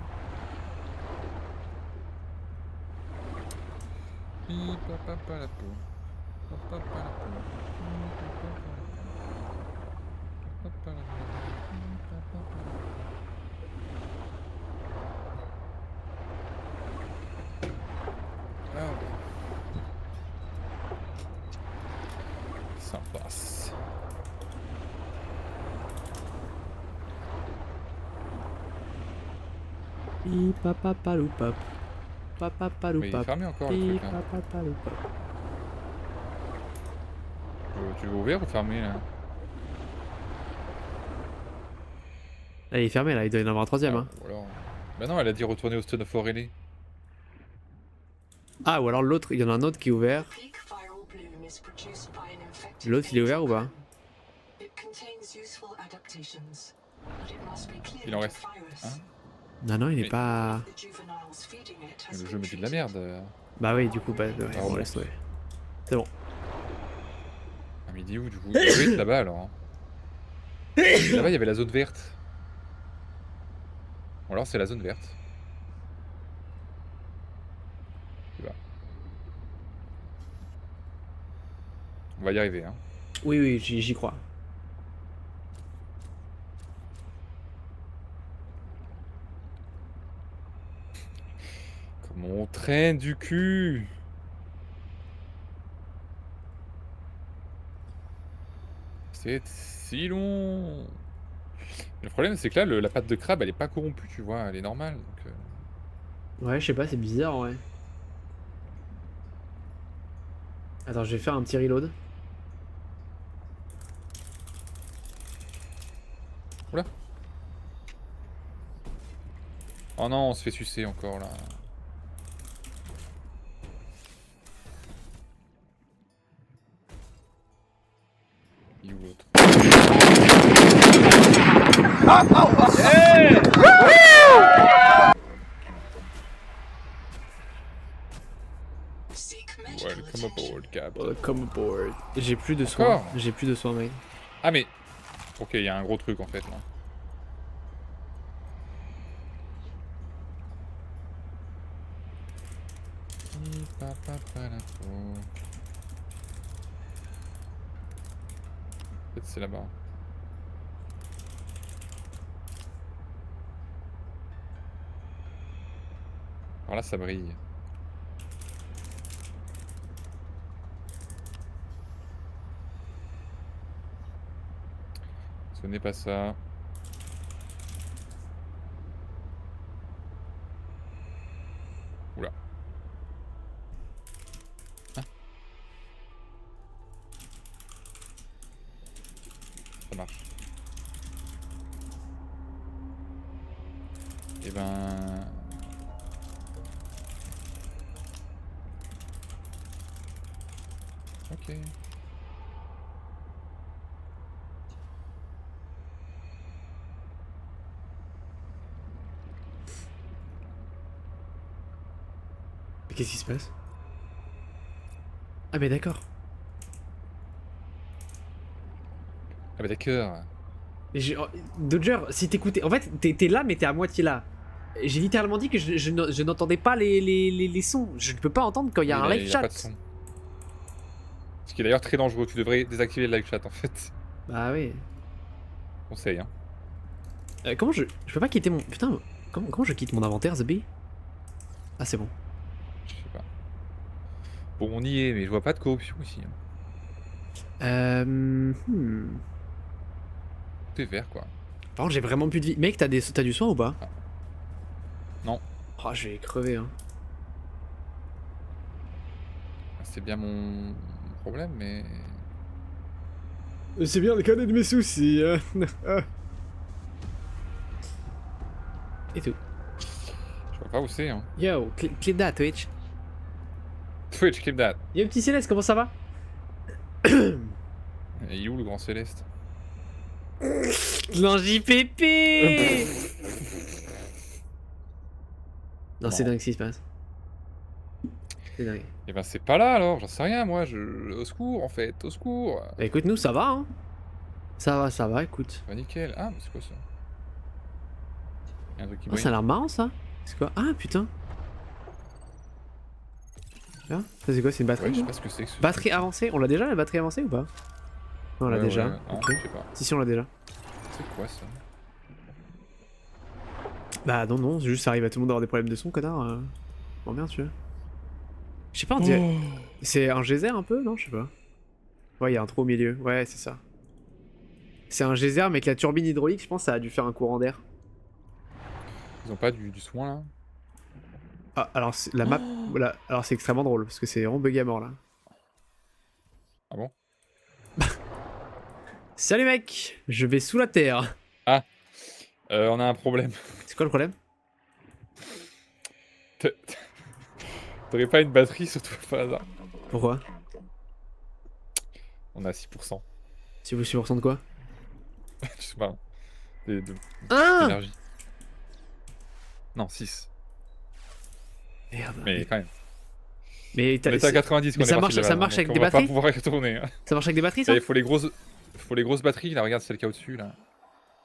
Ça passe. Papa paloupap. Papa Mais il est paloupap. fermé encore le truc. Hein. Papa paloupap. Tu veux ouvrir ou fermer là? Là, il est fermé, là, il doit y en avoir un troisième. Hein. Ou alors... Bah non, elle a dit retourner au Stone of Orelli. Ah, ou alors l'autre, il y en a un autre qui est ouvert. L'autre, il est ouvert ou pas? Il en reste un. Non, non, il est Mais- pas. Mais le jeu me dit de la merde. Bah oui, du coup, bah, ouais, Ah, on bon. laisse, ouais. C'est bon. À midi où du coup? Il doit être là-bas alors. Hein. Là-bas il y avait la zone verte. Ou alors c'est la zone verte. Je sais pas. On va y arriver hein. Oui, oui, j'y crois. Comment on traîne du cul? C'est si long. Le problème c'est que là la pâte de crabe elle est pas corrompue tu vois, elle est normale donc. Ouais, je sais pas, c'est bizarre, ouais. Attends, je vais faire un petit reload. Oula. Oh non, on se fait sucer encore là. Il est où l'autre? Welcome aboard, Cap. Come aboard. J'ai plus de soins. Encore J'ai plus de soins, mec. Ah mais... Ok, il y a un gros truc en fait là. Peut-être c'est là-bas. Alors là ça brille. Ce n'est pas ça. Oula. Ah. Ça marche. Et ben... Ok. Mais qu'est-ce qui se passe? Ah, mais d'accord. Ah bah d'accord. Mais Dodger, si t'écoutais. En fait, t'es là, mais t'es à moitié là. J'ai littéralement dit que je n'entendais pas les sons. Je ne peux pas entendre quand il y a un live Il y a chat. pas de son. Ce qui est d'ailleurs très dangereux, tu devrais désactiver le live chat en fait. Bah oui. Conseil hein. Comment je peux pas quitter mon. Putain, comment je quitte mon inventaire, The Bee? Ah, c'est bon. Je sais pas. Bon on y est, mais je vois pas de corruption ici. Hein. Tout est vert quoi. Par contre, j'ai vraiment plus de vie. Mec, t'as du soin ou pas? Non. Oh, je vais crever, hein. C'est bien mon problème, mais... C'est bien le cadet de mes soucis. Et tout. Je vois pas où c'est, hein. Yo, clip that, Twitch. Twitch, keep that. Yo petit Céleste, comment ça va? Et il est où le grand Céleste? Dans JPP. Non, c'est dingue ce qui se passe. C'est dingue. Eh ben c'est pas là alors, j'en sais rien moi, au secours en fait, au secours. Bah écoute, nous ça va, hein. Ça va, écoute. Bah nickel. Ah, mais c'est quoi ça? Y'a un truc qui Oh, brille. ça a l'air marrant ça. C'est quoi? Ah putain. Là, ça c'est quoi? C'est une batterie? Ouais, je sais non pas ce que c'est que ce Batterie avancée? On l'a déjà la batterie avancée ou pas? Non, on l'a Ouais, déjà. ouais, non, Ok. je sais pas. Si, on l'a déjà. C'est quoi ça? Bah non, c'est juste ça arrive à tout le monde d'avoir des problèmes de son, connard. Bon, merde, tu vois. Je sais pas, on dirait. C'est un geyser un peu? Non, je sais pas. Ouais, il y a un trou au milieu. Ouais, c'est ça. C'est un geyser, mais avec la turbine hydraulique, je pense que ça a dû faire un courant d'air. Ils ont pas du soin là? Ah, alors la map. Voilà. Alors c'est extrêmement drôle, parce que c'est vraiment buggy à mort là. Ah bon? Salut mec! Je vais sous la terre. On a un problème. C'est quoi le problème? T'aurais pas une batterie sur toi par hasard? Pourquoi? On a 6%. Si vous 6% de quoi? Je sais pas. Ah! D'énergie. Non, 6. Merde. Mais quand même. Mais On était à 90 quand mais on ça est marche- parti de ça là-bas, marche donc avec on des va batteries pas pouvoir y retourner. Hein. Ça marche avec des batteries ça? Il faut les grosses batteries, là regarde celle qu'il y a au-dessus là.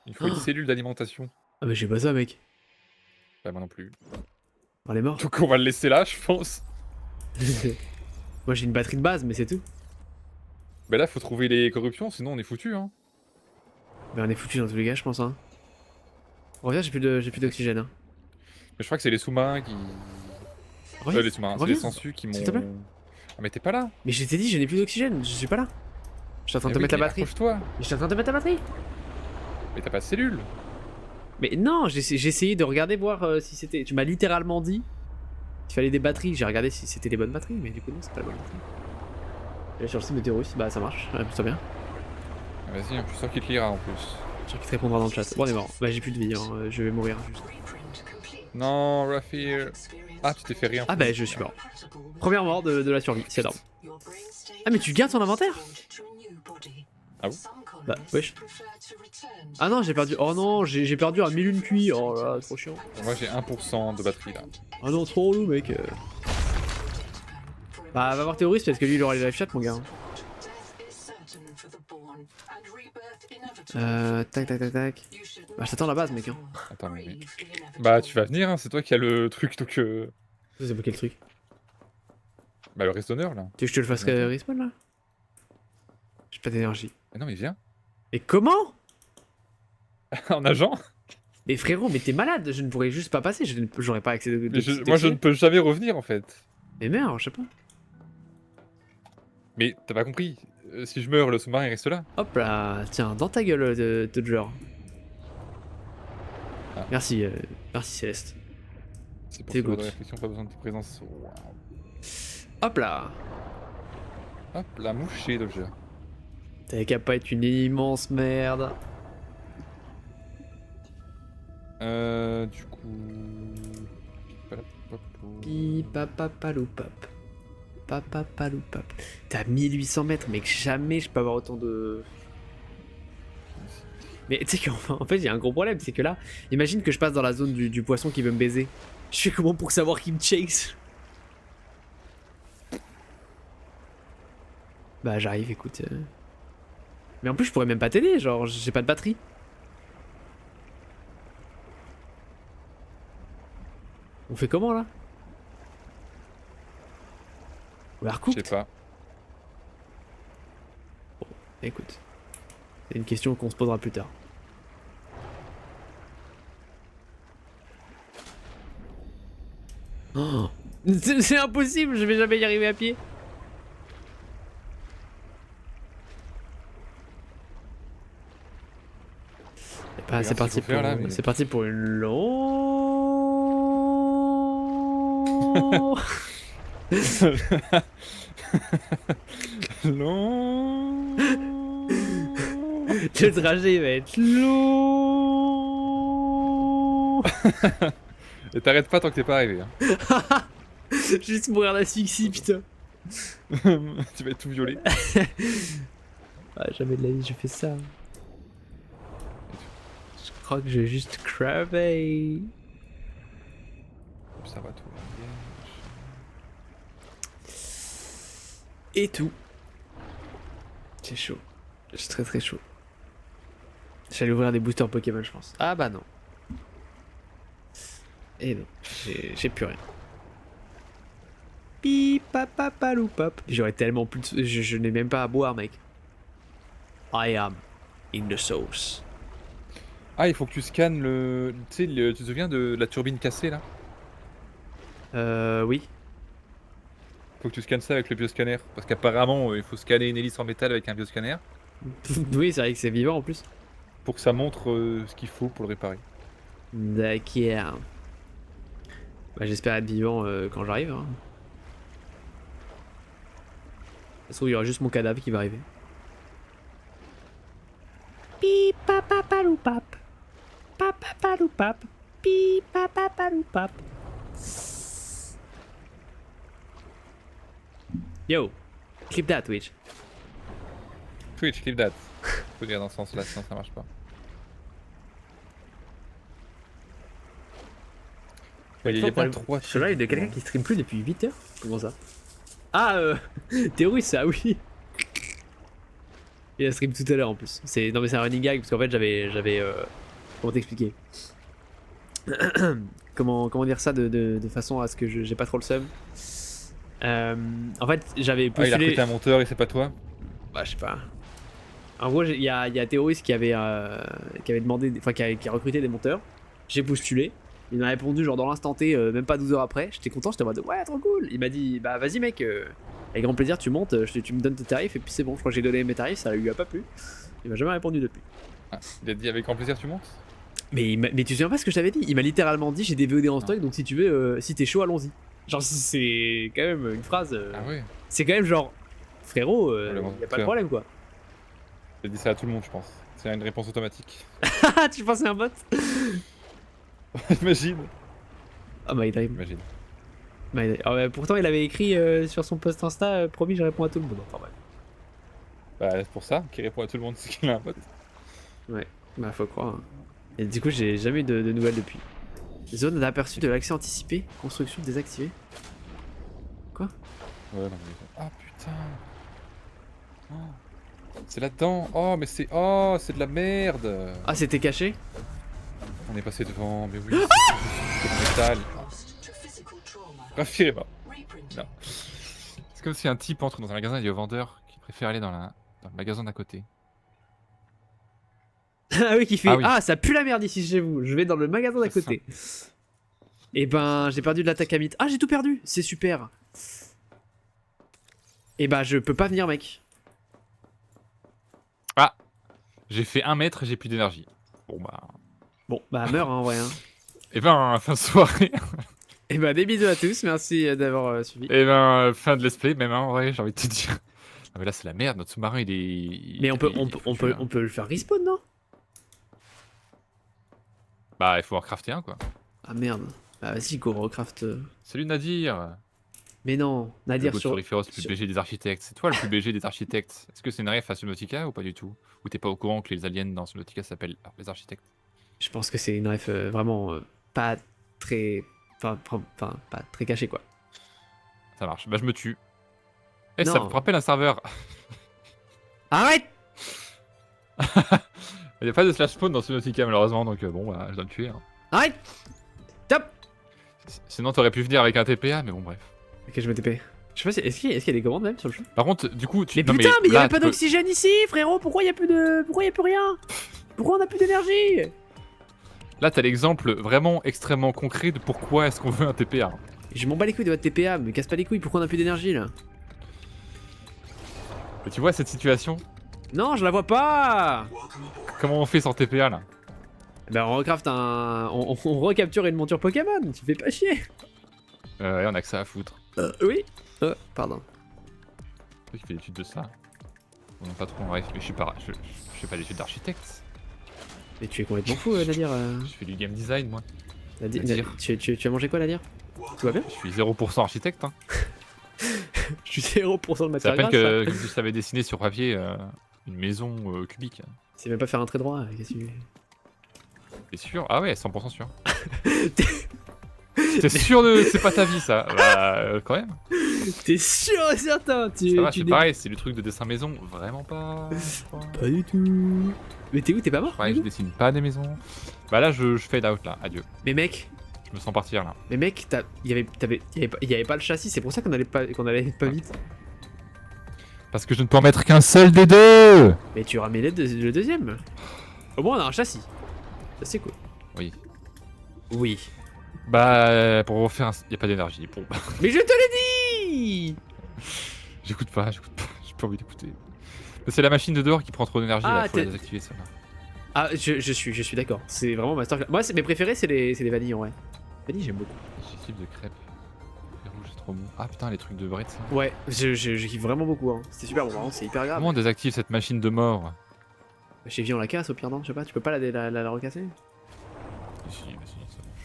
Il faut une cellule d'alimentation. Ah, mais j'ai pas ça, mec. Bah moi non plus. On est mort. Donc on va le laisser là, je pense. Moi j'ai une batterie de base, mais c'est tout. Bah là faut trouver les corruptions, sinon on est foutu hein. Mais on est foutu dans tous les cas, je pense. Hein. Reviens, j'ai plus d'oxygène. Hein. Mais je crois que c'est les sous-marins qui... Reviens, les sous-marins, c'est reviens. les sangsues qui m'ont... S'il te plaît. Ah mais t'es pas là. Mais je t'ai dit, je n'ai plus d'oxygène, je suis pas là. Je suis en train de te mettre la batterie. Accroche-toi. Je suis en train de te mettre la batterie. Mais t'as pas de cellule. Mais non, j'ai essayé de regarder voir si c'était. Tu m'as littéralement dit qu'il fallait des batteries. J'ai regardé si c'était les bonnes batteries, mais du coup non, c'est pas la bonne batterie. Et là sur le site de Terrorus, bah ça marche, plutôt bien. Ah, vas-y, je suis sûr qu'il te lira en plus. Je sûr qu'il te répondra dans le chat. Bon, on est mort. Bah j'ai plus de vie, hein. Je vais mourir juste. Non, Rafir. Ah, tu t'es fait rien. Ah bah je suis mort. Première mort de la survie, c'est énorme. Ah mais tu gardes ton inventaire? Ah bon? Bah wesh. Ah non j'ai perdu. Oh non j'ai perdu un 1001 QI. Oh là là, trop chiant. Moi j'ai 1% de batterie là. Ah non trop relou mec. Bah va voir Terroriste parce que lui il aura les live chat mon gars. Tac. Bah je t'attends à la base mec hein. Attends mais... Bah tu vas venir hein, c'est toi qui as le truc donc... C'est bloqué le truc. Bah le restonneur là. Tu veux que je te le fasse respawn là? J'ai pas d'énergie. Mais non mais viens. Mais comment? En nageant. Mais frérot mais t'es malade, je ne pourrais juste pas passer, j'aurais pas accès de Moi je ne peux jamais revenir en fait. Mais merde, je sais pas. Mais t'as pas compris. Si je meurs le sous-marin il reste là. Hop là, tiens, dans ta gueule de genre. Ah. Merci Céleste. C'est pour T'es ce genre de good. réflexion, pas besoin de ta présence. Waouh. Hop là. Hop, la mouchée d'objet. T'avais qu'à pas être une immense merde. Du coup... Pipapapaloupap. Papapaloupap. T'as 1800 mètres, mec, jamais je peux avoir autant de... Mais tu sais qu'en fait, il y a un gros problème, c'est que là, imagine que je passe dans la zone du poisson qui veut me baiser. Je fais comment pour savoir qu'il me chase? Bah j'arrive, écoute. Mais en plus, je pourrais même pas t'aider, genre, j'ai pas de batterie. On fait comment là? On va Je recouper. sais pas. Écoute, c'est une question qu'on se posera plus tard. Oh, c'est impossible, je vais jamais y arriver à pied. Bah, c'est parti, c'est parti pour une longue... Non. Le trajet va être long. Et t'arrêtes pas tant que t'es pas arrivé. Hein. Juste mourir d'asphyxie, putain. Tu vas être tout violet. Ah, jamais de la vie je fais ça. Je crois que je vais juste crever. Observatoire. Et tout. C'est chaud. C'est très très chaud. J'allais ouvrir des boosters Pokémon, je pense. Ah bah non. Et non, j'ai plus rien. Pip papapaloupap. J'aurais tellement plus de... Je n'ai même pas à boire, mec. I am in the sauce. Ah, il faut que tu scannes le. Tu sais, tu te souviens de la turbine cassée là? Oui. Faut que tu scannes ça avec le bioscanner. Parce qu'apparemment, il faut scanner une hélice en métal avec un bioscanner Oui, c'est vrai que c'est vivant en plus. pour que ça montre ce qu'il faut pour le réparer. D'accord. Bah, j'espère être vivant quand j'arrive. Hein. De toute façon, il y aura juste mon cadavre qui va arriver. Pip papapaloupap. Papapaloupap. Pip papapaloupap. Yo, clip that, Twitch. Twitch, clip that. Faut dire dans ce sens-là, sinon ça marche pas. Il y a pas 3 Je suis là, il y a quelqu'un qui stream plus depuis 8 heures. Comment ça? Ah, Théorie, ça, oui. Il a stream tout à l'heure en plus. Non, mais c'est un running gag parce qu'en fait, j'avais. Comment t'expliquer? comment dire ça de façon à ce que j'ai pas trop le seum. En fait, j'avais Ah, il a postulé. recruté un monteur et c'est pas toi? Bah, je sais pas. En gros, il y a Théoris qui avait demandé, enfin qui a recruté des monteurs. J'ai postulé. Il m'a répondu genre dans l'instant T, même pas 12 heures après. J'étais content, j'étais en mode ouais, trop cool. Il m'a dit bah vas-y mec, avec grand plaisir tu montes, tu me donnes tes tarifs et puis c'est bon. Je crois que j'ai donné mes tarifs, ça lui a pas plu. Il m'a jamais répondu depuis. Ah, il a dit avec grand plaisir tu montes? Mais tu te souviens pas ce que je t'avais dit? Il m'a littéralement dit j'ai des VOD en stock donc si tu veux, si t'es chaud allons-y. Genre c'est quand même une phrase. Ah ouais. C'est quand même genre frérot, Le y a pas de monteur. problème quoi. Il a dit ça à tout le monde je pense. C'est une réponse automatique. Tu pensais un bot? Imagine. Ah my dream. Imagine. Ah ouais, pourtant il avait écrit sur son post Insta promis je réponds à tout le monde. Enfin bref. Bah c'est pour ça qu'il répond à tout le monde, c'est qu'il a un pote. Ouais, bah faut croire. Hein. Et du coup j'ai jamais eu de nouvelles depuis. Zone d'aperçu de l'accès anticipé, construction désactivée. Quoi? Ouais non mais... Ah putain. Oh. C'est là-dedans. Oh mais c'est... Oh c'est de la merde. Ah c'était caché? On est passé devant, mais oui. C'est du métal. Rafi est mort. Non. C'est comme si un type entre dans un magasin et dit au vendeur qu'il préfère aller dans le magasin d'à côté. Ah oui qui fait Ah oui. Ah ça pue la merde ici chez vous, je vais dans le magasin d'à côté. Et ben j'ai perdu de l'attaque à mythe. Ah j'ai tout perdu, c'est super. Et bah je peux pas venir mec. Ah. J'ai fait 1 mètre et j'ai plus d'énergie. Bon bah meurs hein, en vrai hein. Et ben fin de soirée. Et bah des bisous à tous, merci d'avoir suivi. Et ben fin de let's play même hein, en vrai j'ai envie de te dire. Ah mais là c'est la merde, notre sous-marin il est... Mais on peut le faire respawn non? Bah il faut en crafter un quoi. Ah merde. Bah vas-y go recraft. Salut Nadir. Mais non, Nadir Le sur... Soriféros, le plus sur- BG des architectes. C'est toi le plus BG des architectes. Est-ce que c'est une ref à Subnautica ou pas du tout? Ou t'es pas au courant que les aliens dans Subnautica s'appellent les architectes? Je pense que c'est une ref vraiment pas très... Enfin, pas très cachée quoi. Ça marche. Bah je me tue. Eh ça Non. me rappelle un serveur. Arrête! Il n'y a pas de slash spawn dans Subnautica malheureusement donc bon bah je dois me tuer. Hein. Arrête! Top! Sinon t'aurais pu venir avec un TPA mais bon bref. Ok je me TP. Je sais pas si... Est-ce qu'il y a des commandes même sur le jeu? Par contre du coup tu... Mais non, putain mais là, y'a pas tu peux- d'oxygène ici frérot! Pourquoi y'a plus de... Pourquoi y'a plus rien? Pourquoi on a plus d'énergie? Là t'as l'exemple vraiment extrêmement concret de pourquoi est-ce qu'on veut un TPA. Je m'en bats les couilles de votre TPA, me casse pas les couilles, pourquoi on a plus d'énergie là? Mais tu vois cette situation? Non je la vois pas! Comment on fait sans TPA là? Bah on recraft un... On recapture une monture Pokémon, tu fais pas chier! Ouais on a que ça à foutre. Oui? Pardon. Qui fait l'étude de ça? On n'a pas trop en ref, mais je fais pas l'étude d'architecte. Mais tu es complètement fou Nadir. Je fais du game design moi. Tu as mangé quoi Nadir? Tout va bien? Je suis 0% architecte hein. Je suis 0% de C'est à matière peine grasse. que je savais dessiner sur papier une maison cubique. C'est même pas faire un trait droit. Qu'est-ce que tu T'es sûr? Ah ouais, 100% sûr. T'es sûr de... C'est pas ta vie ça? Bah quand même. T'es sûr et certain Ça va, c'est pareil, c'est le truc de dessin maison, vraiment pas... Pas du tout. Mais t'es où? T'es pas mort? Ouais, je dessine pas des maisons. Bah là, je fade out là, adieu. Mais mec, Je me sens partir là. il y avait pas le châssis, c'est pour ça qu'on allait pas vite. Parce que je ne peux en mettre qu'un seul des deux. Mais tu ramènes le deuxième. Au moins on a un châssis. Ça c'est cool. Oui. Oui. Bah pour refaire un... Y a pas d'énergie. Bon. Mais je te l'ai dit. J'écoute pas, j'ai pas envie d'écouter. C'est la machine de dehors qui prend trop d'énergie Ah, là, faut la désactiver celle-là. Ah je suis d'accord. C'est vraiment masterclass. Moi mes préférés c'est les vanilles en vrai. Vanille j'aime beaucoup. Digestif de crêpes. Les rouges c'est trop bon. Ah putain les trucs de Brett ça. Ouais, je kiffe vraiment beaucoup. Hein. C'était super bon, vraiment, c'est hyper grave. Comment on désactive cette machine de mort? Chez Vie on la casse au pire non, je sais pas, tu peux pas la recasser? Si, ça marche.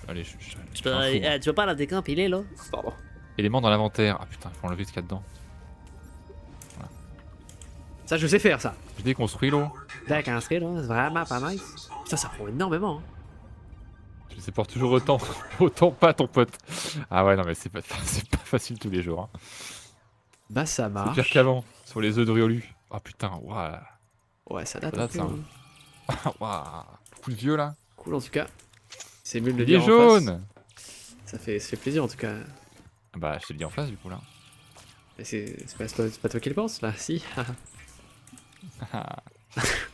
Allez, je suis un Tu fou. peux pas la décampiler là? Pardon. Éléments dans l'inventaire. Ah putain, il faut enlever ce qu'il y a dedans. Ça je sais faire ça. Je déconstruis l'eau. D'accord, c'est vraiment pas nice. Putain ça prend énormément. Hein. Je les supporte toujours autant. Autant pas ton pote. Ah ouais, non mais c'est pas facile tous les jours. Hein. Bah ça C'est marche. pire qu'avant. Sur les œufs de Riolu. Ah putain, waouh. Ouais ça date Ça un date, peu. ça. Hein. Waouh. Beaucoup de vieux là. Cool en tout cas. C'est mieux de le Il est dire en jaune. face. Ça fait plaisir en tout cas. Bah je t'ai dit en face du coup là. Mais c'est pas toi qui le pense là, si. En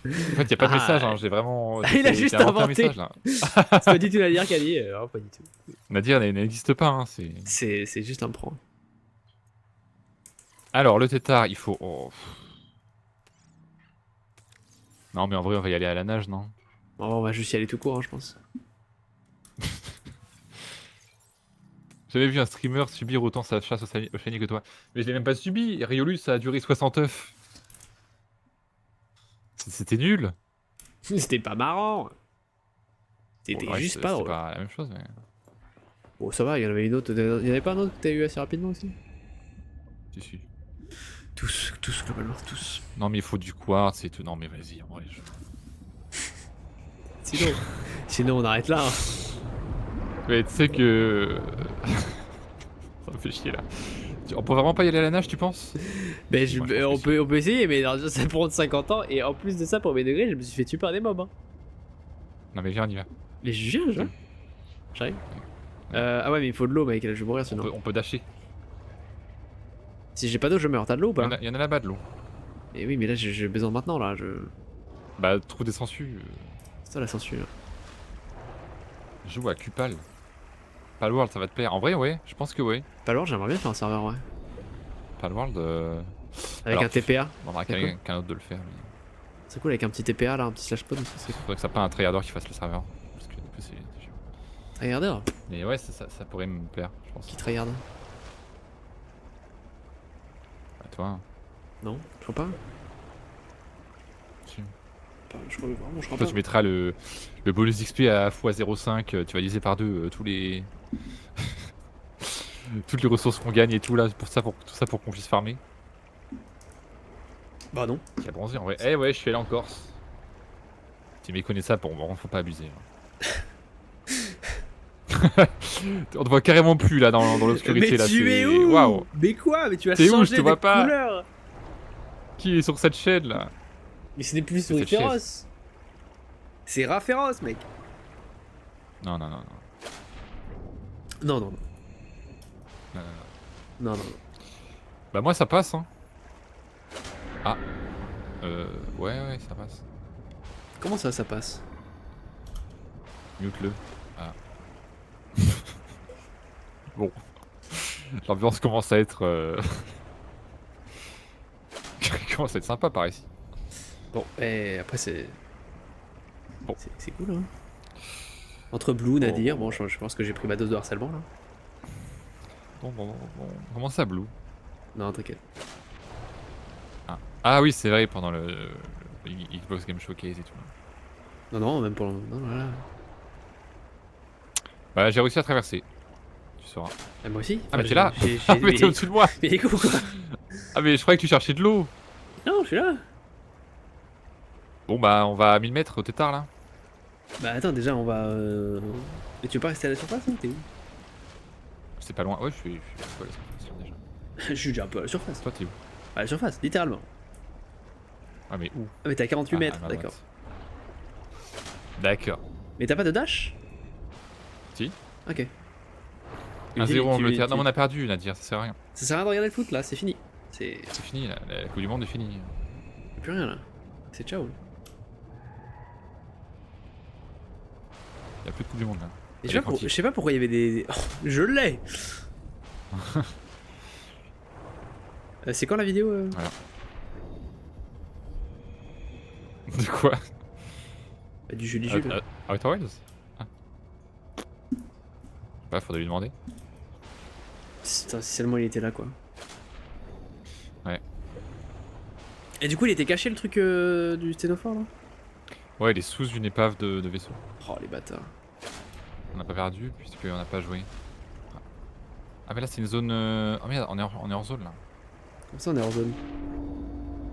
fait, y a pas de message, hein. J'ai vraiment. Il a j'ai juste un inventé. message là. C'est pas du tout Nadir qui a dit. Non, pas du tout. Nadir n'existe pas, hein. C'est juste un prank. Alors, le tétard, il faut. Oh. Non, mais en vrai, on va y aller à la nage, non? Bon, on va juste y aller tout court, hein, je pense. J'avais vu un streamer subir autant sa chasse au shiny que toi. Mais je l'ai même pas subi. Riolu, ça a duré 60 œufs. C'était nul. C'était pas marrant. C'était Bon, ouais, juste pas c'est drôle. pas la même chose, mais. Bon, ça va, il y en avait une autre. Il y en avait pas un autre que t'as eu assez rapidement aussi? Si. Tous, globalement, tous. Non, mais il faut du quartz et tout. Non, mais vas-y, en vrai. Sinon on arrête là. Hein. Mais tu sais que. Ça me fait chier là. On peut vraiment pas y aller à la nage, tu penses? Mais Moi, je pense on peut essayer, mais alors, ça prend 50 ans. Et en plus de ça, pour mes degrés, je me suis fait tuer par des mobs. Hein. Non, mais viens, on y va. Mais je viens. J'arrive. Ah ouais, mais il faut de l'eau, mec. Là, je vais mourir sinon. On peut dasher. Si j'ai pas d'eau, je meurs. T'as de l'eau ou pas? Il y en a là-bas de l'eau. Et oui, mais là, j'ai besoin maintenant. Là, Bah, trouve des sangsues. C'est ça la censure. Joue à Cupal. Palworld, ça va te plaire. En vrai, ouais, je pense que ouais. Palworld, j'aimerais bien faire un serveur, ouais. Palworld. Avec Alors, un TPA. On aura quelqu'un d'autre de le faire. Mais... C'est cool avec un petit TPA là, un petit slash pod. Faudrait que ça pas un tryharder qui fasse le serveur. Parce que du coup, c'est chiant. Tryharder? Mais ouais, ça pourrait me plaire, je pense. Qui tryhard? À toi. Non, je crois pas. Si. Je crois vraiment, je crois Toi, pas. tu mettras le bonus XP à x0,5, tu vas diviser par 2 tous les. Toutes les ressources qu'on gagne et tout là, tout ça pour qu'on puisse farmer. Bah non. Qui a bronzé en vrai. Eh ouais, je suis allé en Corse. Tu méconnais ça pour bon, faut pas abuser. On te voit carrément plus là dans l'obscurité Mais là. tu es où? Waouh. Mais quoi? Mais tu as T'es où? changé Je te vois de pas. couleur. Qui est sur cette chaîne là? Mais ce n'est plus C'est cette féroce. C'est rat féroce, mec. Non. Non. Non. Non. Bah moi ça passe hein. Ah. Ouais, ça passe. Comment ça passe? Mute-le. Ah. Bon. L'ambiance commence à être... commence à être sympa par ici. Bon, et après c'est... Bon. C'est cool, hein. Entre Blue, Nadir, bon, je pense que j'ai pris ma dose de harcèlement, là. Bon. Comment ça, Blue? Non, t'inquiète. Ah oui, c'est vrai, pendant le Xbox Game Showcase et tout. Non, même pour le... Non, voilà. Bah j'ai réussi à traverser. Tu sauras. Ah, moi aussi. Ah mais Enfin, t'es là. j'ai- Ah mais t'es au-dessus de moi. Mais coucou, quoi. Ah mais je croyais que tu cherchais de l'eau. Non, je suis là. Bon bah on va à 1000 mètres au tétard là. Bah attends, déjà on va... Et tu veux pas rester à la surface, hein? T'es où? C'est pas loin. Ouais, je suis à la surface déjà. Je suis déjà un peu à la surface. Toi t'es où? À la surface, littéralement. Ah mais où? Ah mais t'es à 48 mètres, à ma d'accord. droite. D'accord. Mais t'as pas de dash? Si. Ok. 1-0 Angleterre. tu- Non mais on a perdu Nadir, ça sert à rien. Ça sert à rien de regarder le foot là, c'est fini. C'est... C'est fini là, la Coupe du Monde est finie. Y'a plus rien là. C'est ciao. Y'a plus de Coupe du Monde là. Et Allez, je tranquille. sais pas pourquoi il y avait des... Oh, je l'ai. C'est quand la vidéo Voilà. De quoi? Du jeu du jeu. Outer Wilds? Ah. Bah faudrait lui demander. Putain, si seulement il était là quoi. Ouais. Et du coup il était caché le truc du sténophore là? Ouais, il est sous une épave de vaisseau. Oh les bâtards. On n'a pas perdu puisqu'on n'a pas joué. Ah mais là c'est une zone... Oh merde, on est hors zone là. Comme ça on est hors zone.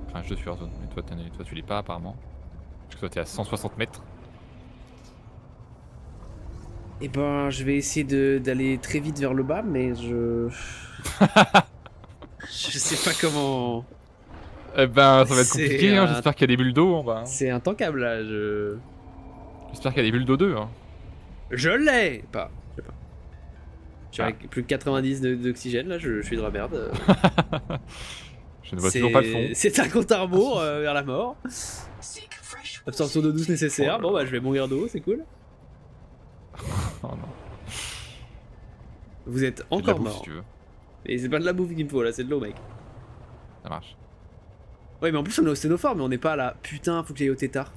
Enfin je suis hors zone, mais toi tu l'es pas apparemment. Parce que toi t'es à 160 mètres. Et ben je vais essayer d'aller très vite vers le bas mais je... je sais pas comment... Eh ben ça va être C'est compliqué, hein. un- J'espère qu'il y a des bulles d'eau en bas. Hein. C'est intankable là, je... J'espère qu'il y a des bulles d'eau 2. Hein. Je l'ai pas. Je sais pas. Je suis Ah. avec plus de 90 d'oxygène là, je suis de la merde. Je ne vois toujours pas le fond. C'est un compte à rebours vers la mort. Absorption d'eau douce nécessaire, Oh là bon là. bah je vais mourir d'eau, c'est cool. Oh non. Vous êtes C'est de la encore bouffe, mort. si tu veux. Et c'est pas de la bouffe qu'il me faut là, c'est de l'eau mec. Ça marche. Ouais mais en plus on est au sténophore mais on n'est pas là. Putain, faut que j'aille au tétard.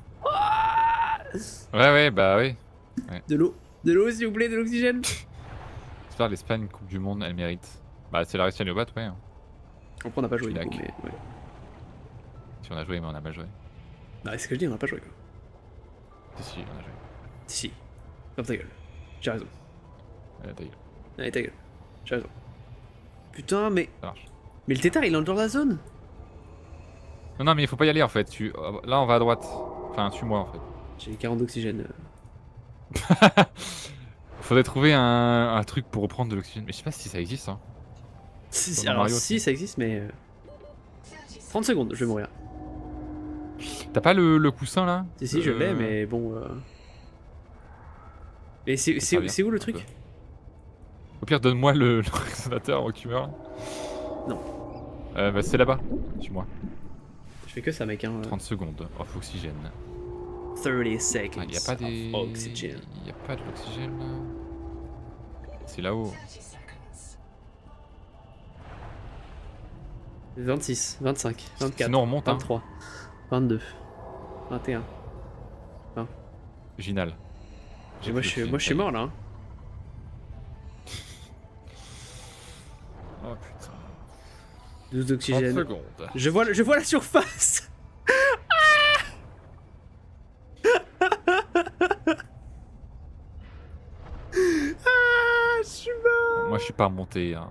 Ouais, bah oui. De l'eau s'il vous plaît, de l'oxygène. J'espère l'Espagne, Coupe du Monde, elle mérite. Bah c'est la Russie à battre, ouais. Hein. Après on n'a pas joué Je du suis coup, mais... Ouais. Si on a joué, mais on a mal joué. Bah c'est ce que je dis, on n'a pas joué quoi. Si, on a joué. Si. Ferme ta gueule. J'ai raison. Ta gueule. Allez ta gueule. J'ai raison. Putain mais... Ça marche. Mais le tétard il est en dehors de la zone. Non, mais il faut pas y aller en fait. Là, on va à droite. Enfin, suis-moi en fait. J'ai 40 d'oxygène. Faudrait trouver un truc pour reprendre de l'oxygène. Mais je sais pas si ça existe. Hein. Dans Alors Mario, si ça existe mais... 30 secondes, je vais mourir. T'as pas le coussin là? Si je l'ai mais bon... Mais Ça vient, c'est où le un truc? peu. Au pire, donne-moi le résonateur avant que tu meurs. Non. Bah, c'est là-bas. Suis-moi. Je fais que ça mec hein. 30 secondes off oxygène. 30 seconds. Ah, y a pas des. of oxygen. Y a pas de l'oxygène là. C'est là-haut. 26, 25, 24, Sinon, on remonte. Hein. 23, 22, 21. Ginal. Et moi je suis mort là. Hein. Oh putain. 12 30 d'oxygène. secondes. Je vois la surface. Ah, je suis mort. Moi, je suis pas remonté. Hein.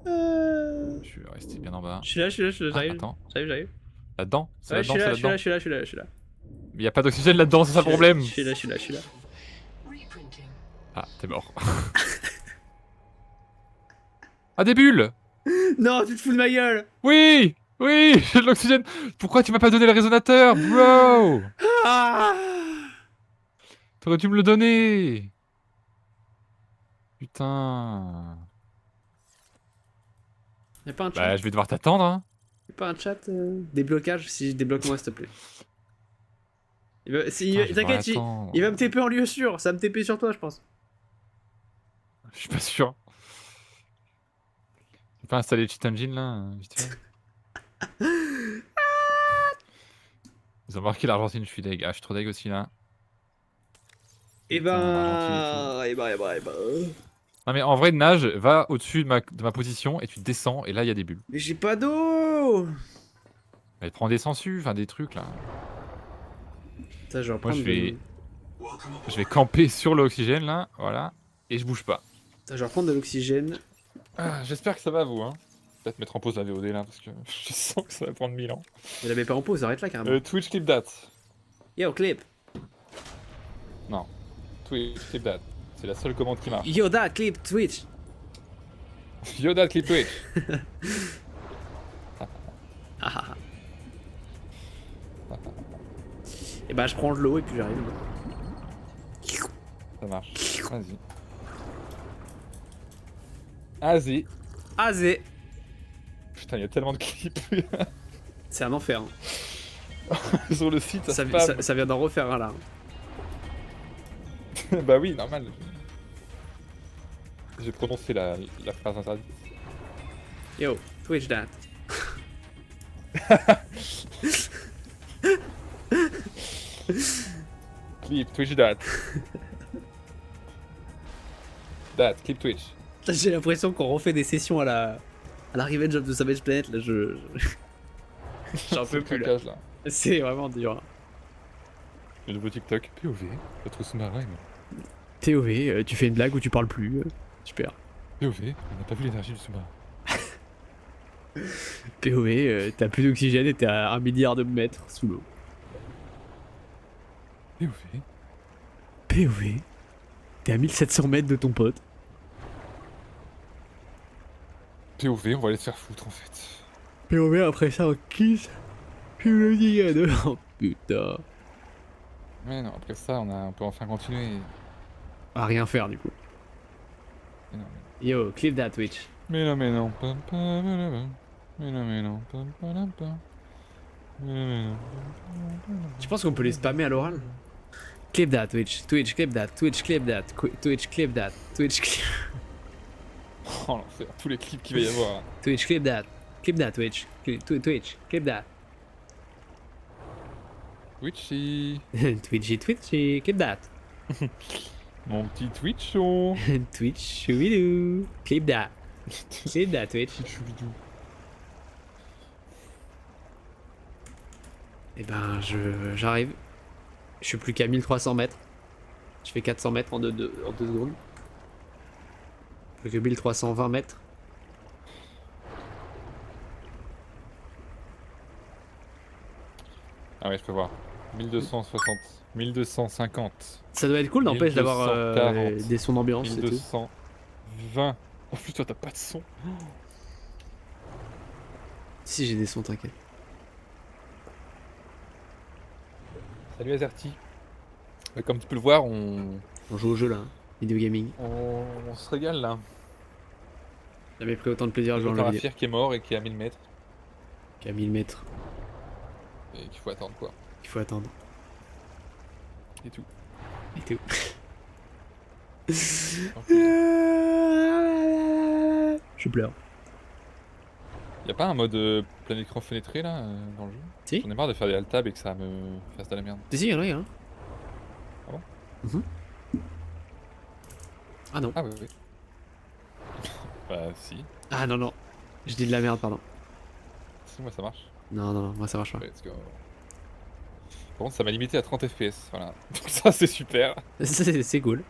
Je suis resté bien en bas. Je suis là, j'arrive. Attends. J'arrive. Là-dedans? C'est Ouais, je là-dedans, suis c'est là, là-dedans. je suis là. Mais y a pas d'oxygène là-dedans, c'est ça le problème. Je suis là. Ah, t'es mort. Ah, des bulles! Non, tu te fous de ma gueule. Oui! Oui! J'ai de l'oxygène! Pourquoi tu m'as pas donné le résonateur, bro? Ah. T'aurais dû me le donner! Putain. Y'a pas un chat? Bah, je vais devoir t'attendre, hein. Y'a pas un chat? Déblocage, si débloque-moi s'il te plaît. Putain, je vais devoir T'inquiète, l'attendre. il va me TP en lieu sûr, ça va me TP sur toi je pense. Je suis pas sûr. Tu peux pas installer le cheat engine là, vite fait? Ils ont marqué l'Argentine, je suis deg. Ah, je suis trop deg aussi là. Et ben... Non mais en vrai, nage, va au-dessus de ma position et tu descends et là il y a des bulles. Mais j'ai pas d'eau. Mais prends des sangsues, enfin des trucs là. Ça, je vais Moi reprendre je vais camper sur l'oxygène là, voilà. Et je bouge pas. Ça, je vais reprendre de l'oxygène. Ah, j'espère que ça va vous hein. Peut-être mettre en pause la VOD là, parce que je sens que ça va prendre 1000 ans. Mais la mets pas en pause, arrête là carrément. Twitch clip that. Yo, clip. Non. Twitch clip that. C'est la seule commande qui marche. Yo, that, clip, Twitch. Yoda clip Twitch. Et bah, je prends de l'eau et puis j'arrive. Ça marche. Vas-y. Vas-y. Azé. Putain, il y a tellement de clips C'est un enfer. Hein. sur le site. Ça, spam. ça vient d'en refaire un là. Bah oui, normal. J'ai prononcé la phrase interdite. Yo, Twitch that. Clip Twitch that. That, clip Twitch. J'ai l'impression qu'on refait des sessions à la Revenge of the Savage Planet. Là, j'en peux plus là. Craquage, là. C'est vraiment dur. Hein. Le nouveau TikTok. POV, votre sous-marin. TOV, tu fais une blague ou tu parles plus. Super. POV, on n'a pas vu l'énergie du sous-marin. POV, t'as plus d'oxygène et t'es à 1 milliard de mètres sous l'eau. POV. POV, t'es à 1700 mètres de ton pote. POV, on va aller se faire foutre en fait. POV, après ça, on kiss. Je le dis à deux. Oh putain. Mais non, après ça, on peut enfin continuer. À rien faire du coup. Mais non, Yo, clip that Twitch. mais non. Mais non, mais non. Tu penses qu'on peut les spammer à l'oral? Clip that Twitch, Twitch clip that, Twitch clip that, Twitch clip that, Twitch clip... Oh l'enfer, tous les clips qu'il va y avoir. Twitch clip that Twitch, Twitch clip that. Twitchy. Twitchy, clip that. Mon petit Twitcho. Twitch, choubidou, clip that. Clip that Twitch. Et ben, j'arrive. Je suis plus qu'à 1300 mètres. Je fais 400 mètres en 2 secondes. Plus que 1320 mètres. Ah ouais, je peux voir. 1260, 1250, Ça doit être cool, n'empêche d'avoir 1240, des sons d'ambiance et tout. 1220. Oh putain, t'as pas de son. Si, j'ai des sons, t'inquiète. Salut Azerty. Comme tu peux le voir, on On joue au jeu là, hein. Video gaming. se régale là. J'avais pris autant de plaisir à jouer J'ai en encore jeu un vidéo. fier qui est mort et qui est à 1000 mètres. Qu'à 1000 mètres, Et qu'il faut attendre quoi. il faut attendre. Et tout. Et tout. Je pleure. Y'a pas un mode plein écran fenêtré là dans le jeu? Si. J'en ai marre de faire des alt-tab et que ça me fasse de la merde. Si, y'en a, y'en a. Ah bon? Ah non. Ah oui, oui. Bah si. Ah non, non. Je dis de la merde, pardon. Si, moi ça marche. Non, non, non, moi ça marche pas. Ouais, let's go. Par contre, ça m'a limité à 30 FPS. Voilà. Donc ça, c'est super. C'est cool.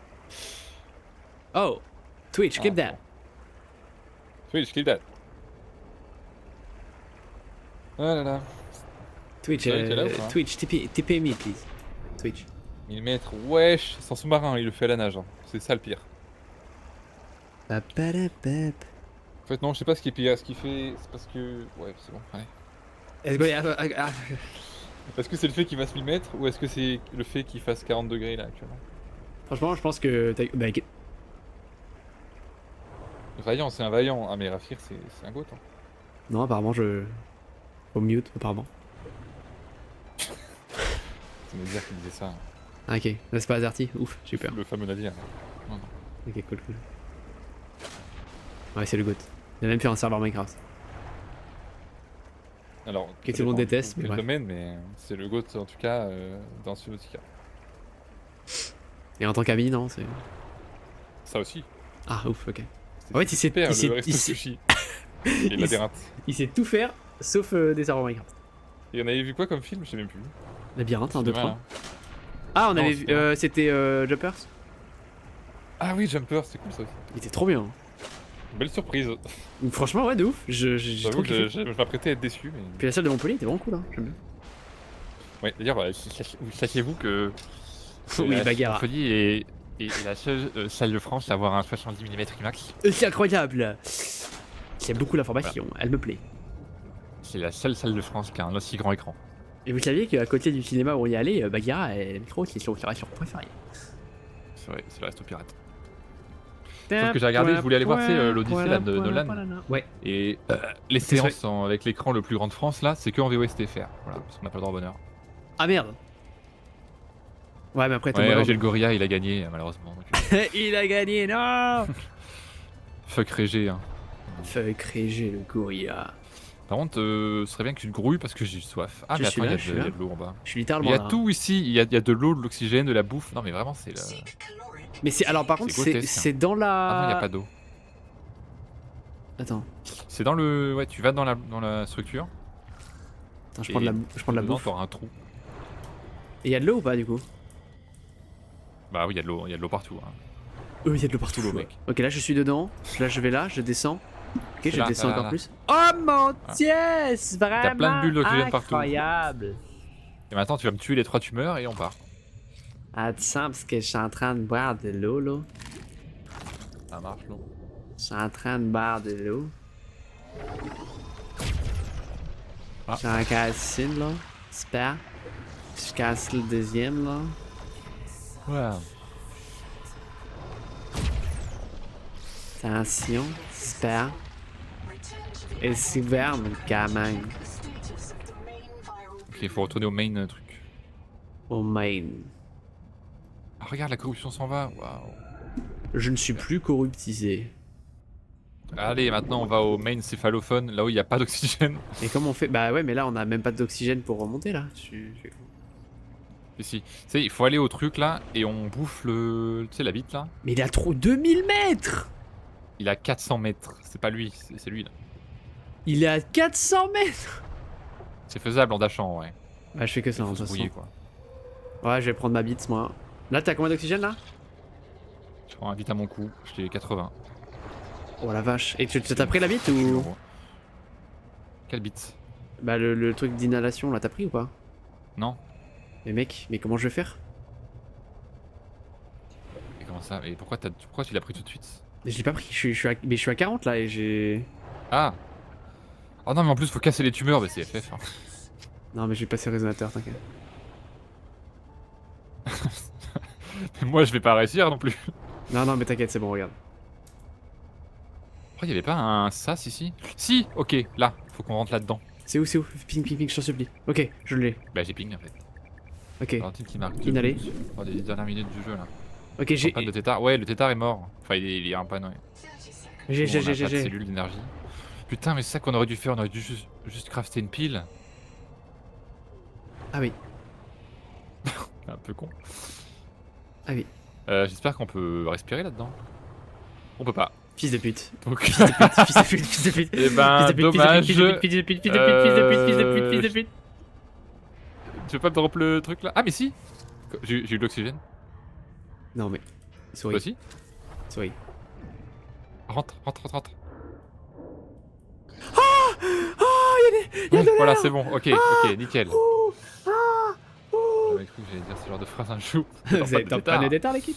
Oh, Twitch, keep that. Twitch, keep that. Ah là là. Twitch, T'es là ou pas Twitch, TP me, please. Twitch. 1000 mètres, wesh. Sans sous-marin, il le fait à la nage. Hein. C'est ça le pire. Papadapap. En fait, non, je sais pas ce qui est pire. Ce qu'il fait, c'est parce que. Ouais, c'est bon, allez. Est-ce que... Est-ce que c'est le fait qu'il fasse 1000 mètres ou est-ce que c'est le fait qu'il fasse 40 degrés là actuellement? Franchement, je pense que... Bah, Vaillant, c'est un vaillant. Ah, mais Rafir, c'est un goat. Hein. non, apparemment, je... Au mute, apparemment. C'est Nadir qui disait ça. Ah, ok. Là, c'est pas Azerty. Ouf, j'ai eu peur. Le fameux Nadir. Non, non. Ok, cool. Ouais, c'est le GOAT. Il a même fait un serveur Minecraft. Alors, Que ça tout le monde dépend déteste, mais quel bref. domaine, mais c'est le GOAT en tout cas dans Subnautica. Et en tant qu'ami, non, c'est... Ça aussi. Ah, ouf, ok. C'est En fait, il s'est- super, il s'est- le resto il s'est- sushi. Et le labyrinthe. Il sait tout faire, sauf des serveurs Minecraft. Et on avait vu quoi comme film? Je sais même plus. Labyrinthe, 1, 2, C'est mal, 3. hein. Ah, on Non, avait c'est vu... bien. c'était Jumpers. Ah oui, Jumper, c'est cool ça aussi. Il était trop bien. Belle surprise. Franchement, ouais, de ouf. J'ai J'avoue trop que kiffé. je m'apprêtais à être déçu. Mais... Puis la salle de Montpellier était vraiment cool, hein. J'aime bien. Ouais, d'ailleurs, sachiez-vous que Oui, la bagarre. Montpellier est la seule salle de France à avoir un 70 mm IMAX. C'est incroyable. Il y a beaucoup d'informations. Elle me plaît. C'est la seule salle de France qui a un aussi grand écran. Et vous saviez qu'à côté du cinéma où on y allait, Bagheera et le micro, c'est son opération préférée. C'est vrai, c'est le resto pirate. Sauf que j'ai regardé, je voulais aller voir, tu sais, l'Odyssée là, de Nolan. Ouais. Et les séances avec l'écran le plus grand de France là, c'est que en VOSTFR. Voilà, parce qu'on n'a pas le droit au bonheur. Ah merde. Ouais, mais après, Ouais, j'ai le Gorilla, il a gagné malheureusement. Donc, il a gagné, non. fuck Régé. Hein. Fuck Régé, le gorilla. Par contre, ce serait bien que tu te grouilles parce que j'ai soif. Ah, Je mais suis attends, là, il je suis y a là. de l'eau en bas. Je suis Il littéralement y a là. tout ici, il y a de l'eau, de l'oxygène, de la bouffe. Non, mais vraiment, c'est là. Mais c'est alors par contre C'est grotesque, c'est dans la. Ah non, il n'y a pas d'eau. Attends, C'est dans le. Ouais, tu vas dans la structure. attends, je prends de la dedans, bouffe. t'auras un trou. Et il y a de l'eau ou pas du coup? Bah oui, il y a de l'eau partout. Hein. Il y a de l'eau partout, L'eau, mec. Ok, là je suis dedans. Là je vais là, je descends. Ok, je là, descends là, encore là. plus. Oh mon dieu, c'est vraiment T'as plein de bulles d'oxygène partout. incroyable. Et maintenant, tu vas me tuer les 3 tumeurs et on part. Attends, parce que je suis en train de boire de l'eau là. Ça marche, l'eau. Je suis en train de boire de l'eau. Ah. J'en casse une là. Super. Je casse le deuxième là. Ouais. Attention. Super. Et c'est ouvert mon gamin. Ok, il faut retourner au main truc. Au main. Ah, regarde, la corruption s'en va. Waouh. Je ne suis plus corruptisé. Allez, maintenant on va au main céphalophone, là où il n'y a pas d'oxygène. Et comment on fait? Bah ouais, mais là on a même pas d'oxygène pour remonter là. Ici. Tu sais, il faut aller au truc là et on bouffe le. Tu sais, la bite là. Mais il a trop 2000 mètres! Il a 400 mètres. C'est pas lui, c'est lui là. Il est à 400 mètres! C'est faisable en dashant, ouais. Bah je fais que ça Il en faut toute se façon. brouiller quoi. Ouais, je vais prendre ma bite moi. Là t'as combien d'oxygène là? Je prends un bite à mon cou, j'étais 80. Oh la vache. Et tu t'as pris la bite ou? Quelle bite? Bah le truc d'inhalation là t'as pris ou pas? Non. Mais mec, mais comment je vais faire? Et comment ça? Et pourquoi tu l'as pris tout de suite? Mais je l'ai pas pris, mais je suis à 40 là et j'ai... Ah. Oh non mais en plus faut casser les tumeurs, bah c'est FF. Hein. Non mais je vais passer au résonateur, t'inquiète. Moi je vais pas réussir non plus. Non non mais t'inquiète, c'est bon, regarde. Oh, il y avait pas un sas ici? Si, ok, là, faut qu'on rentre là-dedans. C'est où? Ping ping ping, je t'en supplie. Ok, je l'ai. Bah j'ai ping en fait. Ok. Valentine qui marque Inhaler. Oh, des dernières minutes du jeu là. Ok, j'ai... Pas de tétard. Ouais, le tétard est mort. Enfin, il est un panneau. J'ai... Pas de cellules d'énergie. Putain, mais c'est ça qu'on aurait dû faire. On aurait dû juste crafter une pile. Ah oui. Un peu con. Ah oui. J'espère qu'on peut respirer là-dedans. On peut pas. Fils de pute. Donc... Fils de pute, fils de pute. Eh ben, Fils de pute, dommage. fils de pute, fils de pute, fils de pute, fils de pute, fils de pute, fils de pute. Tu veux pas me drop le truc là? Ah, mais si. J'ai eu de l'oxygène. Non mais... Toi Souris, aussi? souris. Rentre. l'air. Voilà, c'est bon. Ok, nickel. J'avais cru que j'allais dire ce genre de phrase un jour. Vous avez pas de d'état l'équipe?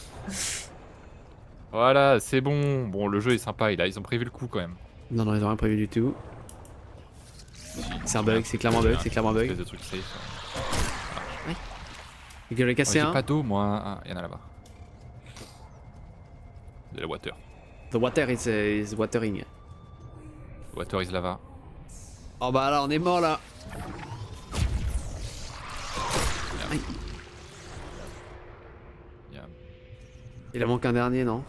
Voilà, c'est bon. Bon, le jeu est sympa. Ils ont prévu le coup quand même. Non, ils ont rien prévu du tout. C'est un bug, c'est clairement un bug, c'est clairement un Espèce bug. de truc safe. Et que j'en ai cassé J'ai un. pas d'eau moi. Ah, y'en a là-bas. De la water. The water is watering. Water is lava. Oh bah là, on est mort là. Aïe. Il en manque un dernier, non?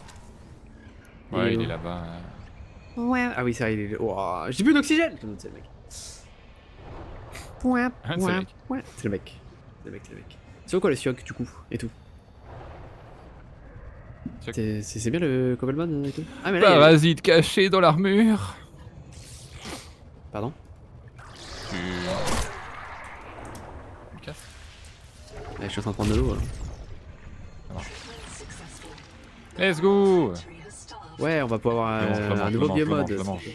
Ouais, il où? est là-bas. Ouais. Ah oui, ça, il est. Oh, j'ai plus d'oxygène! C'est le mec. Point, Ah, c'est le mec. point. C'est le mec. C'est le mec. C'est quoi le sioc du coup? Et tout? Sioc. C'est bien le Cobbleman et tout? Ah mais là. Parasite caché dans l'armure. Pardon? Tu me casses. Ouais, je suis en train de prendre de l'eau. Let's go. Ouais, on va pouvoir Je le mange, un je le nouveau mange, je le biomode. mange, je le mange.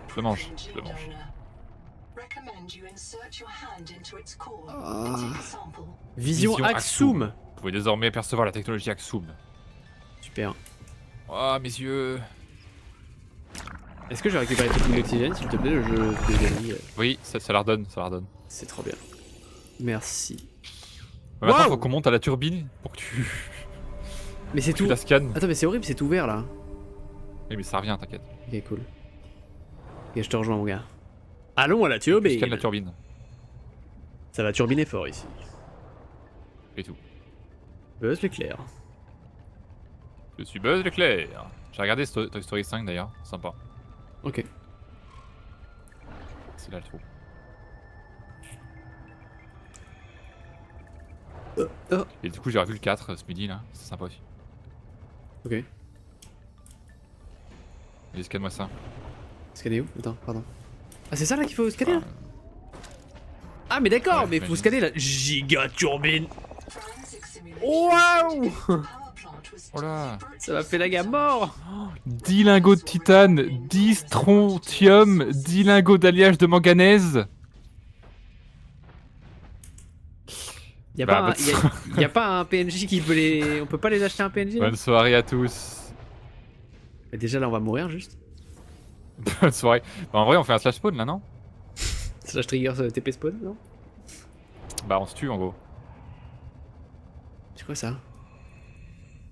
Je le mange, je le mange. Vision Axum. Vous pouvez désormais percevoir la technologie Axum. Super. Oh, mes yeux. Est-ce que je récupère tout l'oxygène, s'il te plaît, le jeu de galerie Oui, ça la redonne, ça la redonne. C'est trop bien. Merci. Maintenant, Wow. faut qu'on monte à la turbine pour que tu, Mais c'est tu tout. la scannes. Attends, mais c'est horrible, c'est ouvert là. Oui, mais ça revient, t'inquiète. Ok, cool. Ok, je te rejoins, mon gars. Allons à la Tu turbine. scannes la turbine. Ça va turbiner fort ici. Et tout. Buzz l'éclair. Je suis Buzz l'éclair. J'ai regardé Toy Story 5 d'ailleurs, sympa. Ok. C'est là le trou. Oh. Et du coup, j'ai revu le 4 ce midi là, c'est sympa aussi. Ok. Allez, scanne-moi ça. Scanner où? Attends, pardon. Ah, c'est ça là qu'il faut scanner là? Ah, Ah, mais d'accord, ouais, mais faut j'imagine. scanner la giga turbine. Waouh! Oh là. Ça m'a fait la gamme mort. 10 lingots de titane, 10 strontium, 10 lingots d'alliage de manganèse. Y'a Bah, y a pas un PNJ qui peut les. On peut pas les acheter un PNJ là? Bonne soirée à tous. Mais déjà là on va mourir juste. Bonne soirée. Bah, en vrai, on fait un slash spawn là, non? Slash trigger TP spawn, non? Bah, on se tue en gros. C'est quoi ça?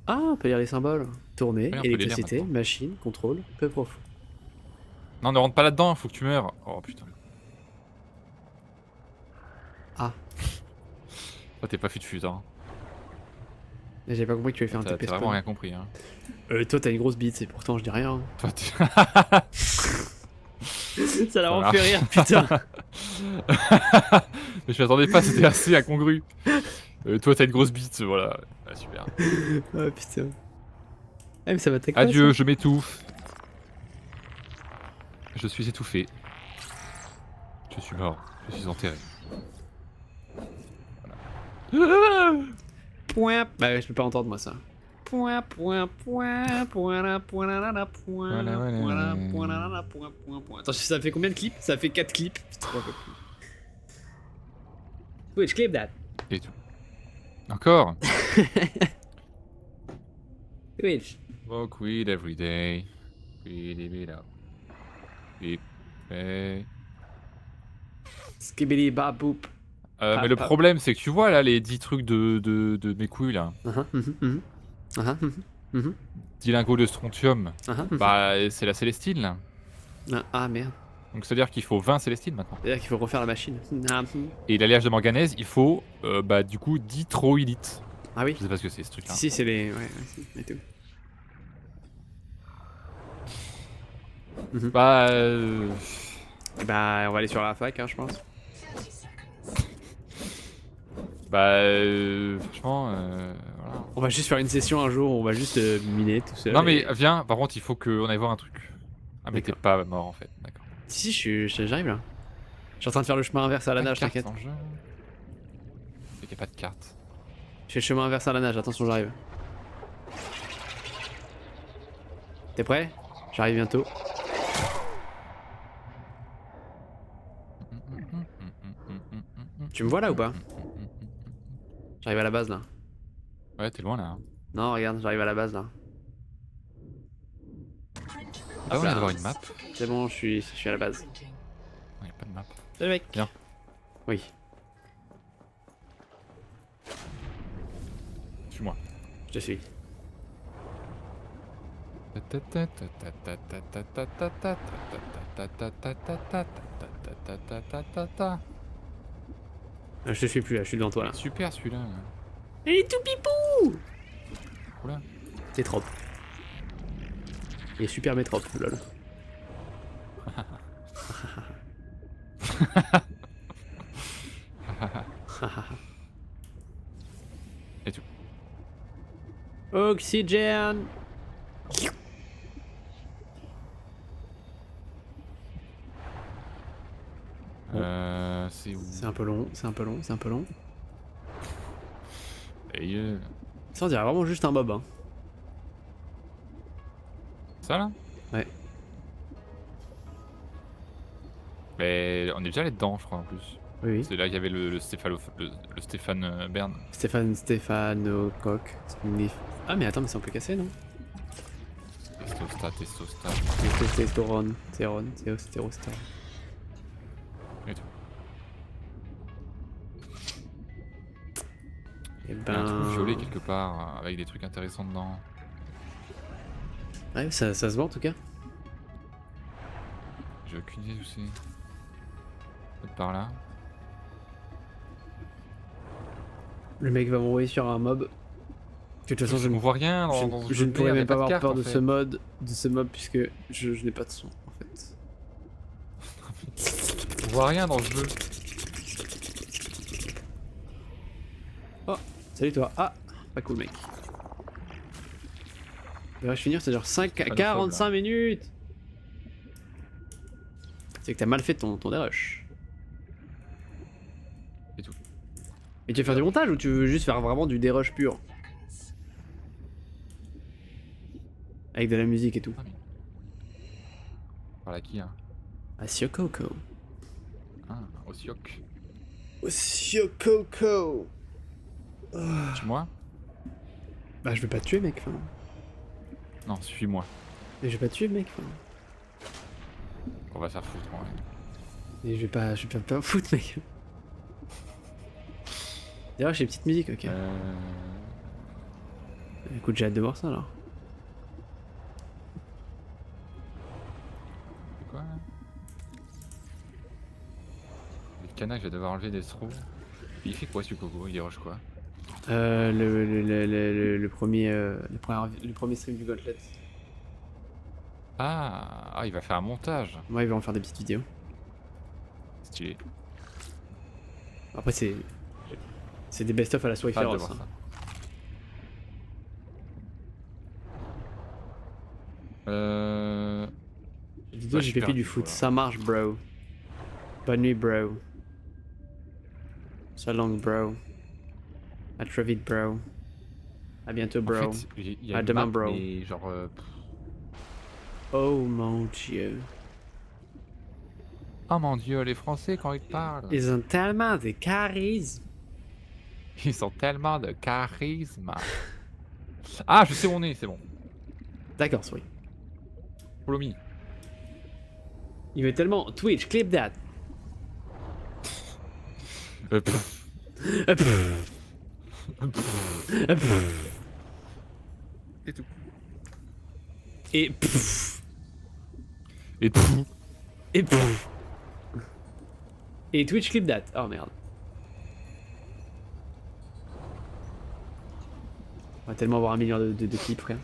Ah, on peut lire les symboles. Tourner, Oui, on peut les lire électricité, maintenant. machine, contrôle, peu profond. Non, ne rentre pas là-dedans, faut que tu meurs. Oh putain. Ah. Oh, t'es pas fut hein. Mais j'avais pas compris que tu allais faire un T'as TP vraiment spawn. rien compris, hein. Toi t'as une grosse bite, c'est pourtant je dis rien. Toi, tu... Ça la Ça rend marche. fait rire, putain. Mais je m'attendais pas, c'était assez incongru. Toi, t'as une grosse bite, voilà. Ah, super. Oh putain. Ah, mais ça va t'attaquer. Adieu, je m'étouffe. Je suis étouffé. Je suis mort. Je suis enterré. Voilà. Point. Bah ouais, je peux pas entendre moi ça. Point, point, point, point, la, point, la, la, point, Voilà, voilà. point, la, point, la, la, point, point, point. Attends, ça fait combien de clips? Ça fait 4 clips. Putain, un peu plus. Which clip that? Et tout. Encore. Which? Walk weed every day. Weed it up. Weed. Hey. Skibidi baboop. Mais le problème, c'est que tu vois là les 10 trucs de mes couilles là. 10 lingots de strontium. Bah, c'est la Célestine là. Ah merde. Donc c'est-à-dire qu'il faut 20 Célestines maintenant. C'est-à-dire qu'il faut refaire la machine. Et l'alliage de manganèse, il faut bah du coup 10 troilites. Ah oui. Je sais pas ce que c'est ce truc là. Si, c'est les. Ouais, si, et tout. Bah. Bah, on va aller sur la fac, hein, je pense. Bah. Franchement. Voilà. On va juste faire une session un jour où on va juste miner tout seul. Non mais viens, par contre, il faut qu'on aille voir un truc. Ah, mais t'es D'accord. pas mort en fait, d'accord. Si, j'arrive là. Je suis en train de faire le chemin inverse à la nage, t'inquiète. Il n'y a pas de carte. Je fais le chemin inverse à la nage, attention, j'arrive. T'es prêt? J'arrive bientôt. Tu me vois là ou pas? J'arrive à la base là. Ouais, t'es loin là. Hein. Non, regarde, j'arrive à la base là. Ah, on Hop vient là. d'avoir une map. C'est bon, je suis à la base. Il n'y a pas de map. Salut mec. Viens. Oui. Suis-moi. Je te suis. Je te suis plus là, je suis devant toi là. Super celui-là. Il est tout pipou. Oula. C'est trop. Il est super métrope, lol. Et tout. Oxygène. C'est où? C'est un peu long, c'est un peu long, c'est un peu long. Et Ça on dirait vraiment juste un mob. Hein. Ça là? Ouais. Mais on est déjà allé dedans, je crois, en plus. Oui, oui. C'est là qu'il y avait le Stéphane Bern. Stéphano Coq. Ah, mais attends, mais c'est un peu cassé, non? Testostat. Testostérone. Testostérone. Et tout. Et Il y a un trou violet ben. quelque part, avec des trucs intéressants dedans. Ouais, ça se voit en tout cas. J'ai aucune idée d'où c'est. Peut-être par là. Le mec va m'envoyer sur un mob. De toute façon, On voit rien dans ce je jeu ne de pourrais merde, y a même pas de avoir carte, peur en de fait. ce mob puisque je n'ai pas de son en fait. On voit rien dans ce jeu. Salut toi. Ah, pas cool mec. Je finir, c'est genre 5 Pas de 45 fob, minutes. C'est que t'as mal fait ton dérush. Et tout. Mais tu veux faire du montage ou tu veux juste faire vraiment du dérush pur? Avec de la musique et tout. Par là qui, hein? Ah, Siokoko. Ah, Ossiok. Siokoko. Suis-moi? Bah, je vais pas te tuer, mec. Enfin. Non, suis-moi. Mais je vais pas te tuer, mec. Enfin. On va se faire foutre, en vrai. Mais je vais pas me foutre, mec. D'ailleurs, j'ai une petite musique, ok. Écoute, j'ai hâte de voir ça alors. C'est quoi là? Le canard, je vais devoir enlever des trous. Il fait quoi ce coco? Il déroge quoi? Le premier stream du Gauntlet. Ah, il va faire un montage. Moi, il va en faire des petites vidéos. Stylé. Après, c'est des best-of à la souris Hâte de féroce. voir Hein. ça. Dido, Ouais, j'ai super pépé du cool, foot. voilà. Ça marche, bro. Bonne nuit, bro. So long, bro. À très vite, bro. À bientôt, bro. En fait, il y a À une demain, map, bro. mais genre... Oh mon dieu. Oh mon dieu, les Français quand ils parlent. Ils ont tellement de charisme. Ils ont tellement de charisme. Ah, je sais où on est, c'est bon. D'accord, souris. Follow me. Il veut tellement. Twitch, clip that. Pff. Et tout. Et pff. Et tout. Et pff. Et Twitch clip that. Oh merde. On va tellement avoir 1 million de clips, frère.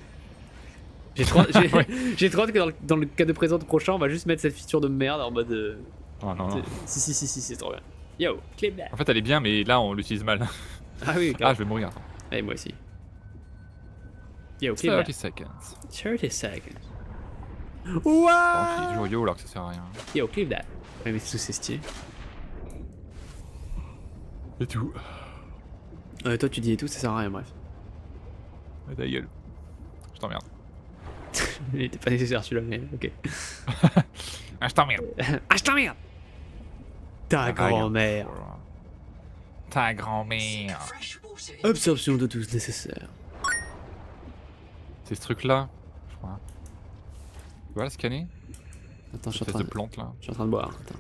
J'ai trop hâte que dans le cas de présent prochain, on va juste mettre cette feature de merde en mode. Oh non, non. Si, c'est trop bien. Yo, clip that. En fait, elle est bien, mais là, on l'utilise mal. Ah oui, Ah, je vais mourir. Allez, moi aussi. Yo, clip that. 30 seconds. 30 seconds. Par contre, What? il dit toujours yo alors que ça sert à rien. Yo, clip that. Ouais, mais tout c'est stylé. Et tout. Toi, tu dis et tout, ça sert à rien, bref. Ta gueule. Je t'emmerde. Il était pas nécessaire celui-là, mais ok. Ah, je t'emmerde. Ah, je t'emmerde! Ta grand-mère. Ta grand-mère. Absorption de tous nécessaire. C'est ce truc-là, je crois. Tu vois, le scanner? Attends, je suis Cette en espèce train de plante là. Je suis en train de boire. Attends.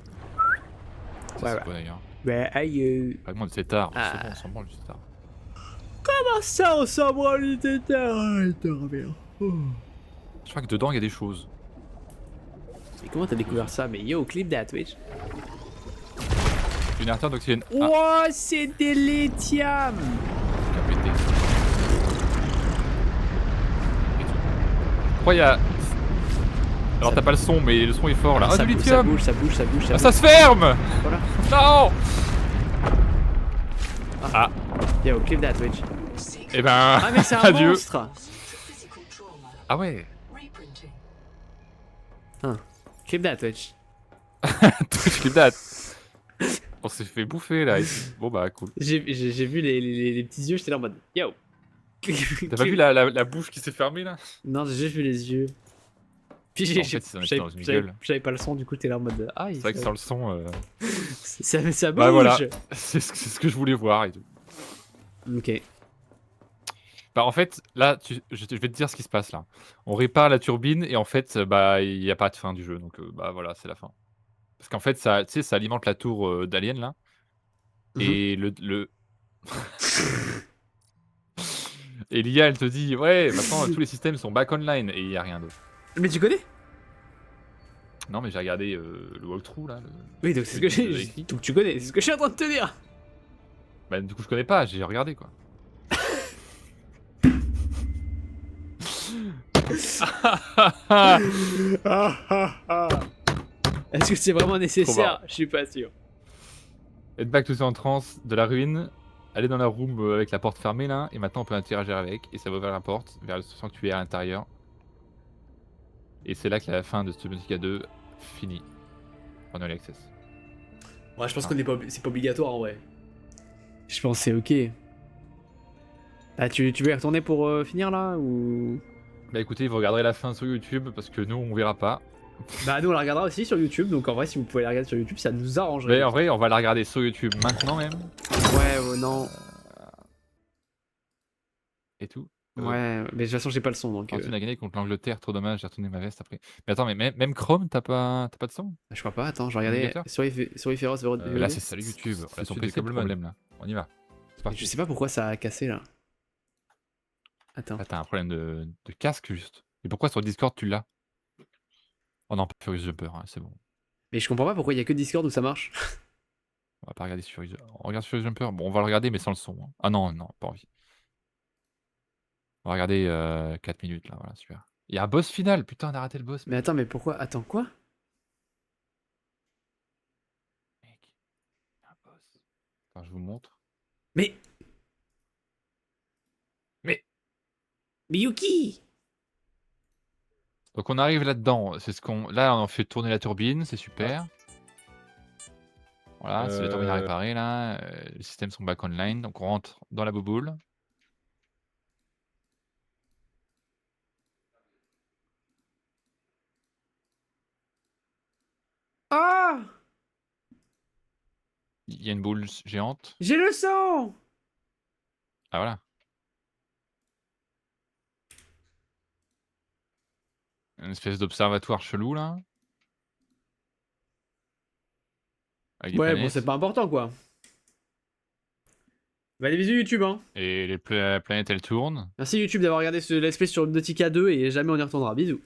Ça, Ouais, c'est ouais. quoi d'ailleurs? Ouais, aïe. Avec moi, c'est tard. Ah. C'est bon, on s'en branle, c'est tard. Comment ça, on s'en branle, il était tard? Je crois que dedans, il y a des choses. Mais comment t'as découvert ça? Mais yo, clip that, Twitch. Générateur d'oxygène. Ah, Oh, c'est des lithium! il a pété. Et tout. Pourquoi il y a. Alors, t'as pas le son, mais le son est fort là. Ah, ça, du ça lithium! bouge, ça bouge, ça bouge, ça Ah, bouge. ça se ferme! Voilà. Non! Ah, Yo, clip that, Twitch. et ben. Ah, mais c'est un adieu. monstre! Ah ouais. Clip that, Twitch. Twitch qui date. On s'est fait bouffer là. Bon bah cool. J'ai vu les petits yeux, j'étais là en mode yo. T'as pas vu la bouche qui s'est fermée là? Non, j'ai juste vu les yeux. Puis En fait, ça en était dans une gueule. j'avais pas le son, du coup t'es là en mode ah, C'est vrai que sans le son, ça bouge. bah voilà, c'est ce que je voulais voir et tout. Ok. Bah en fait, là, je vais te dire ce qui se passe là. On répare la turbine et en fait, bah il y a pas de fin du jeu, donc bah voilà, c'est la fin. Parce qu'en fait, ça, tu sais, ça alimente la tour d'Alien là, et et l'IA elle te dit ouais, maintenant tous les systèmes sont back online et il y a rien d'autre. Mais tu connais? Non mais j'ai regardé le walkthrough là. Oui, donc c'est ce que j'ai. Donc tu connais, c'est ce que je suis en train de te dire. Bah du coup je connais pas, j'ai regardé quoi. Est-ce que c'est vraiment nécessaire? Je suis pas sûr. Être back to the entrance de la ruine, aller dans la room avec la porte fermée là, et maintenant on peut interagir avec, et ça va ouvrir la porte vers le sanctuaire à l'intérieur. Et c'est là que la fin de Subnautica 2 finit. En early access. Ouais, je pense qu'on est pas, c'est pas obligatoire en vrai. Je pense que c'est ok. Ah, tu veux y retourner pour finir là ou? Bah écoutez, vous regarderez la fin sur YouTube parce que nous on verra pas. Bah nous on la regardera aussi sur YouTube, donc en vrai si vous pouvez la regarder sur YouTube ça nous arrangerait. Mais en vrai, on va la regarder sur YouTube maintenant même. Ouais, non. Et tout. Ouais, mais de toute façon j'ai pas le son donc. On a gagné contre l'Angleterre, trop dommage, j'ai retourné ma veste après. Mais attends, mais même Chrome, t'as pas de son? Je crois pas, attends, je vais regarder. Souris féroce, Là c'est salut YouTube, là ton PC le problème là. On y va. C'est parti. Je sais pas pourquoi ça a cassé là. Attends. Là t'as un problème de casque juste. Et pourquoi sur Discord tu l'as? Oh non, pas Furious Jumper, hein, c'est bon. Mais je comprends pas pourquoi il y a que Discord où ça marche. On va pas regarder sur Furious. On regarde Furious Jumper. Bon, on va le regarder mais sans le son. Hein. Ah non, pas envie. On va regarder 4 minutes là, voilà, super. Il y a un boss final, putain, on a raté le boss. Mais attends, mais pourquoi? Attends, quoi? Mec, il y a un boss. Attends, je vous montre. Mais Yuki! Donc on arrive là-dedans, c'est ce qu'on. Là on fait tourner la turbine, c'est super. Voilà, c'est la turbine à réparer là. Les systèmes sont back online, donc on rentre dans la bouboule. Ah! Il y a une boule géante. J'ai le sang! Ah voilà. Une espèce d'observatoire chelou là. Avec des Ouais, bon, planètes. c'est pas important quoi. Bah, allez, bisous YouTube, hein. Et la planète elle tourne. Merci YouTube d'avoir regardé ce let's play sur Nautica 2 et jamais on y retournera. Bisous.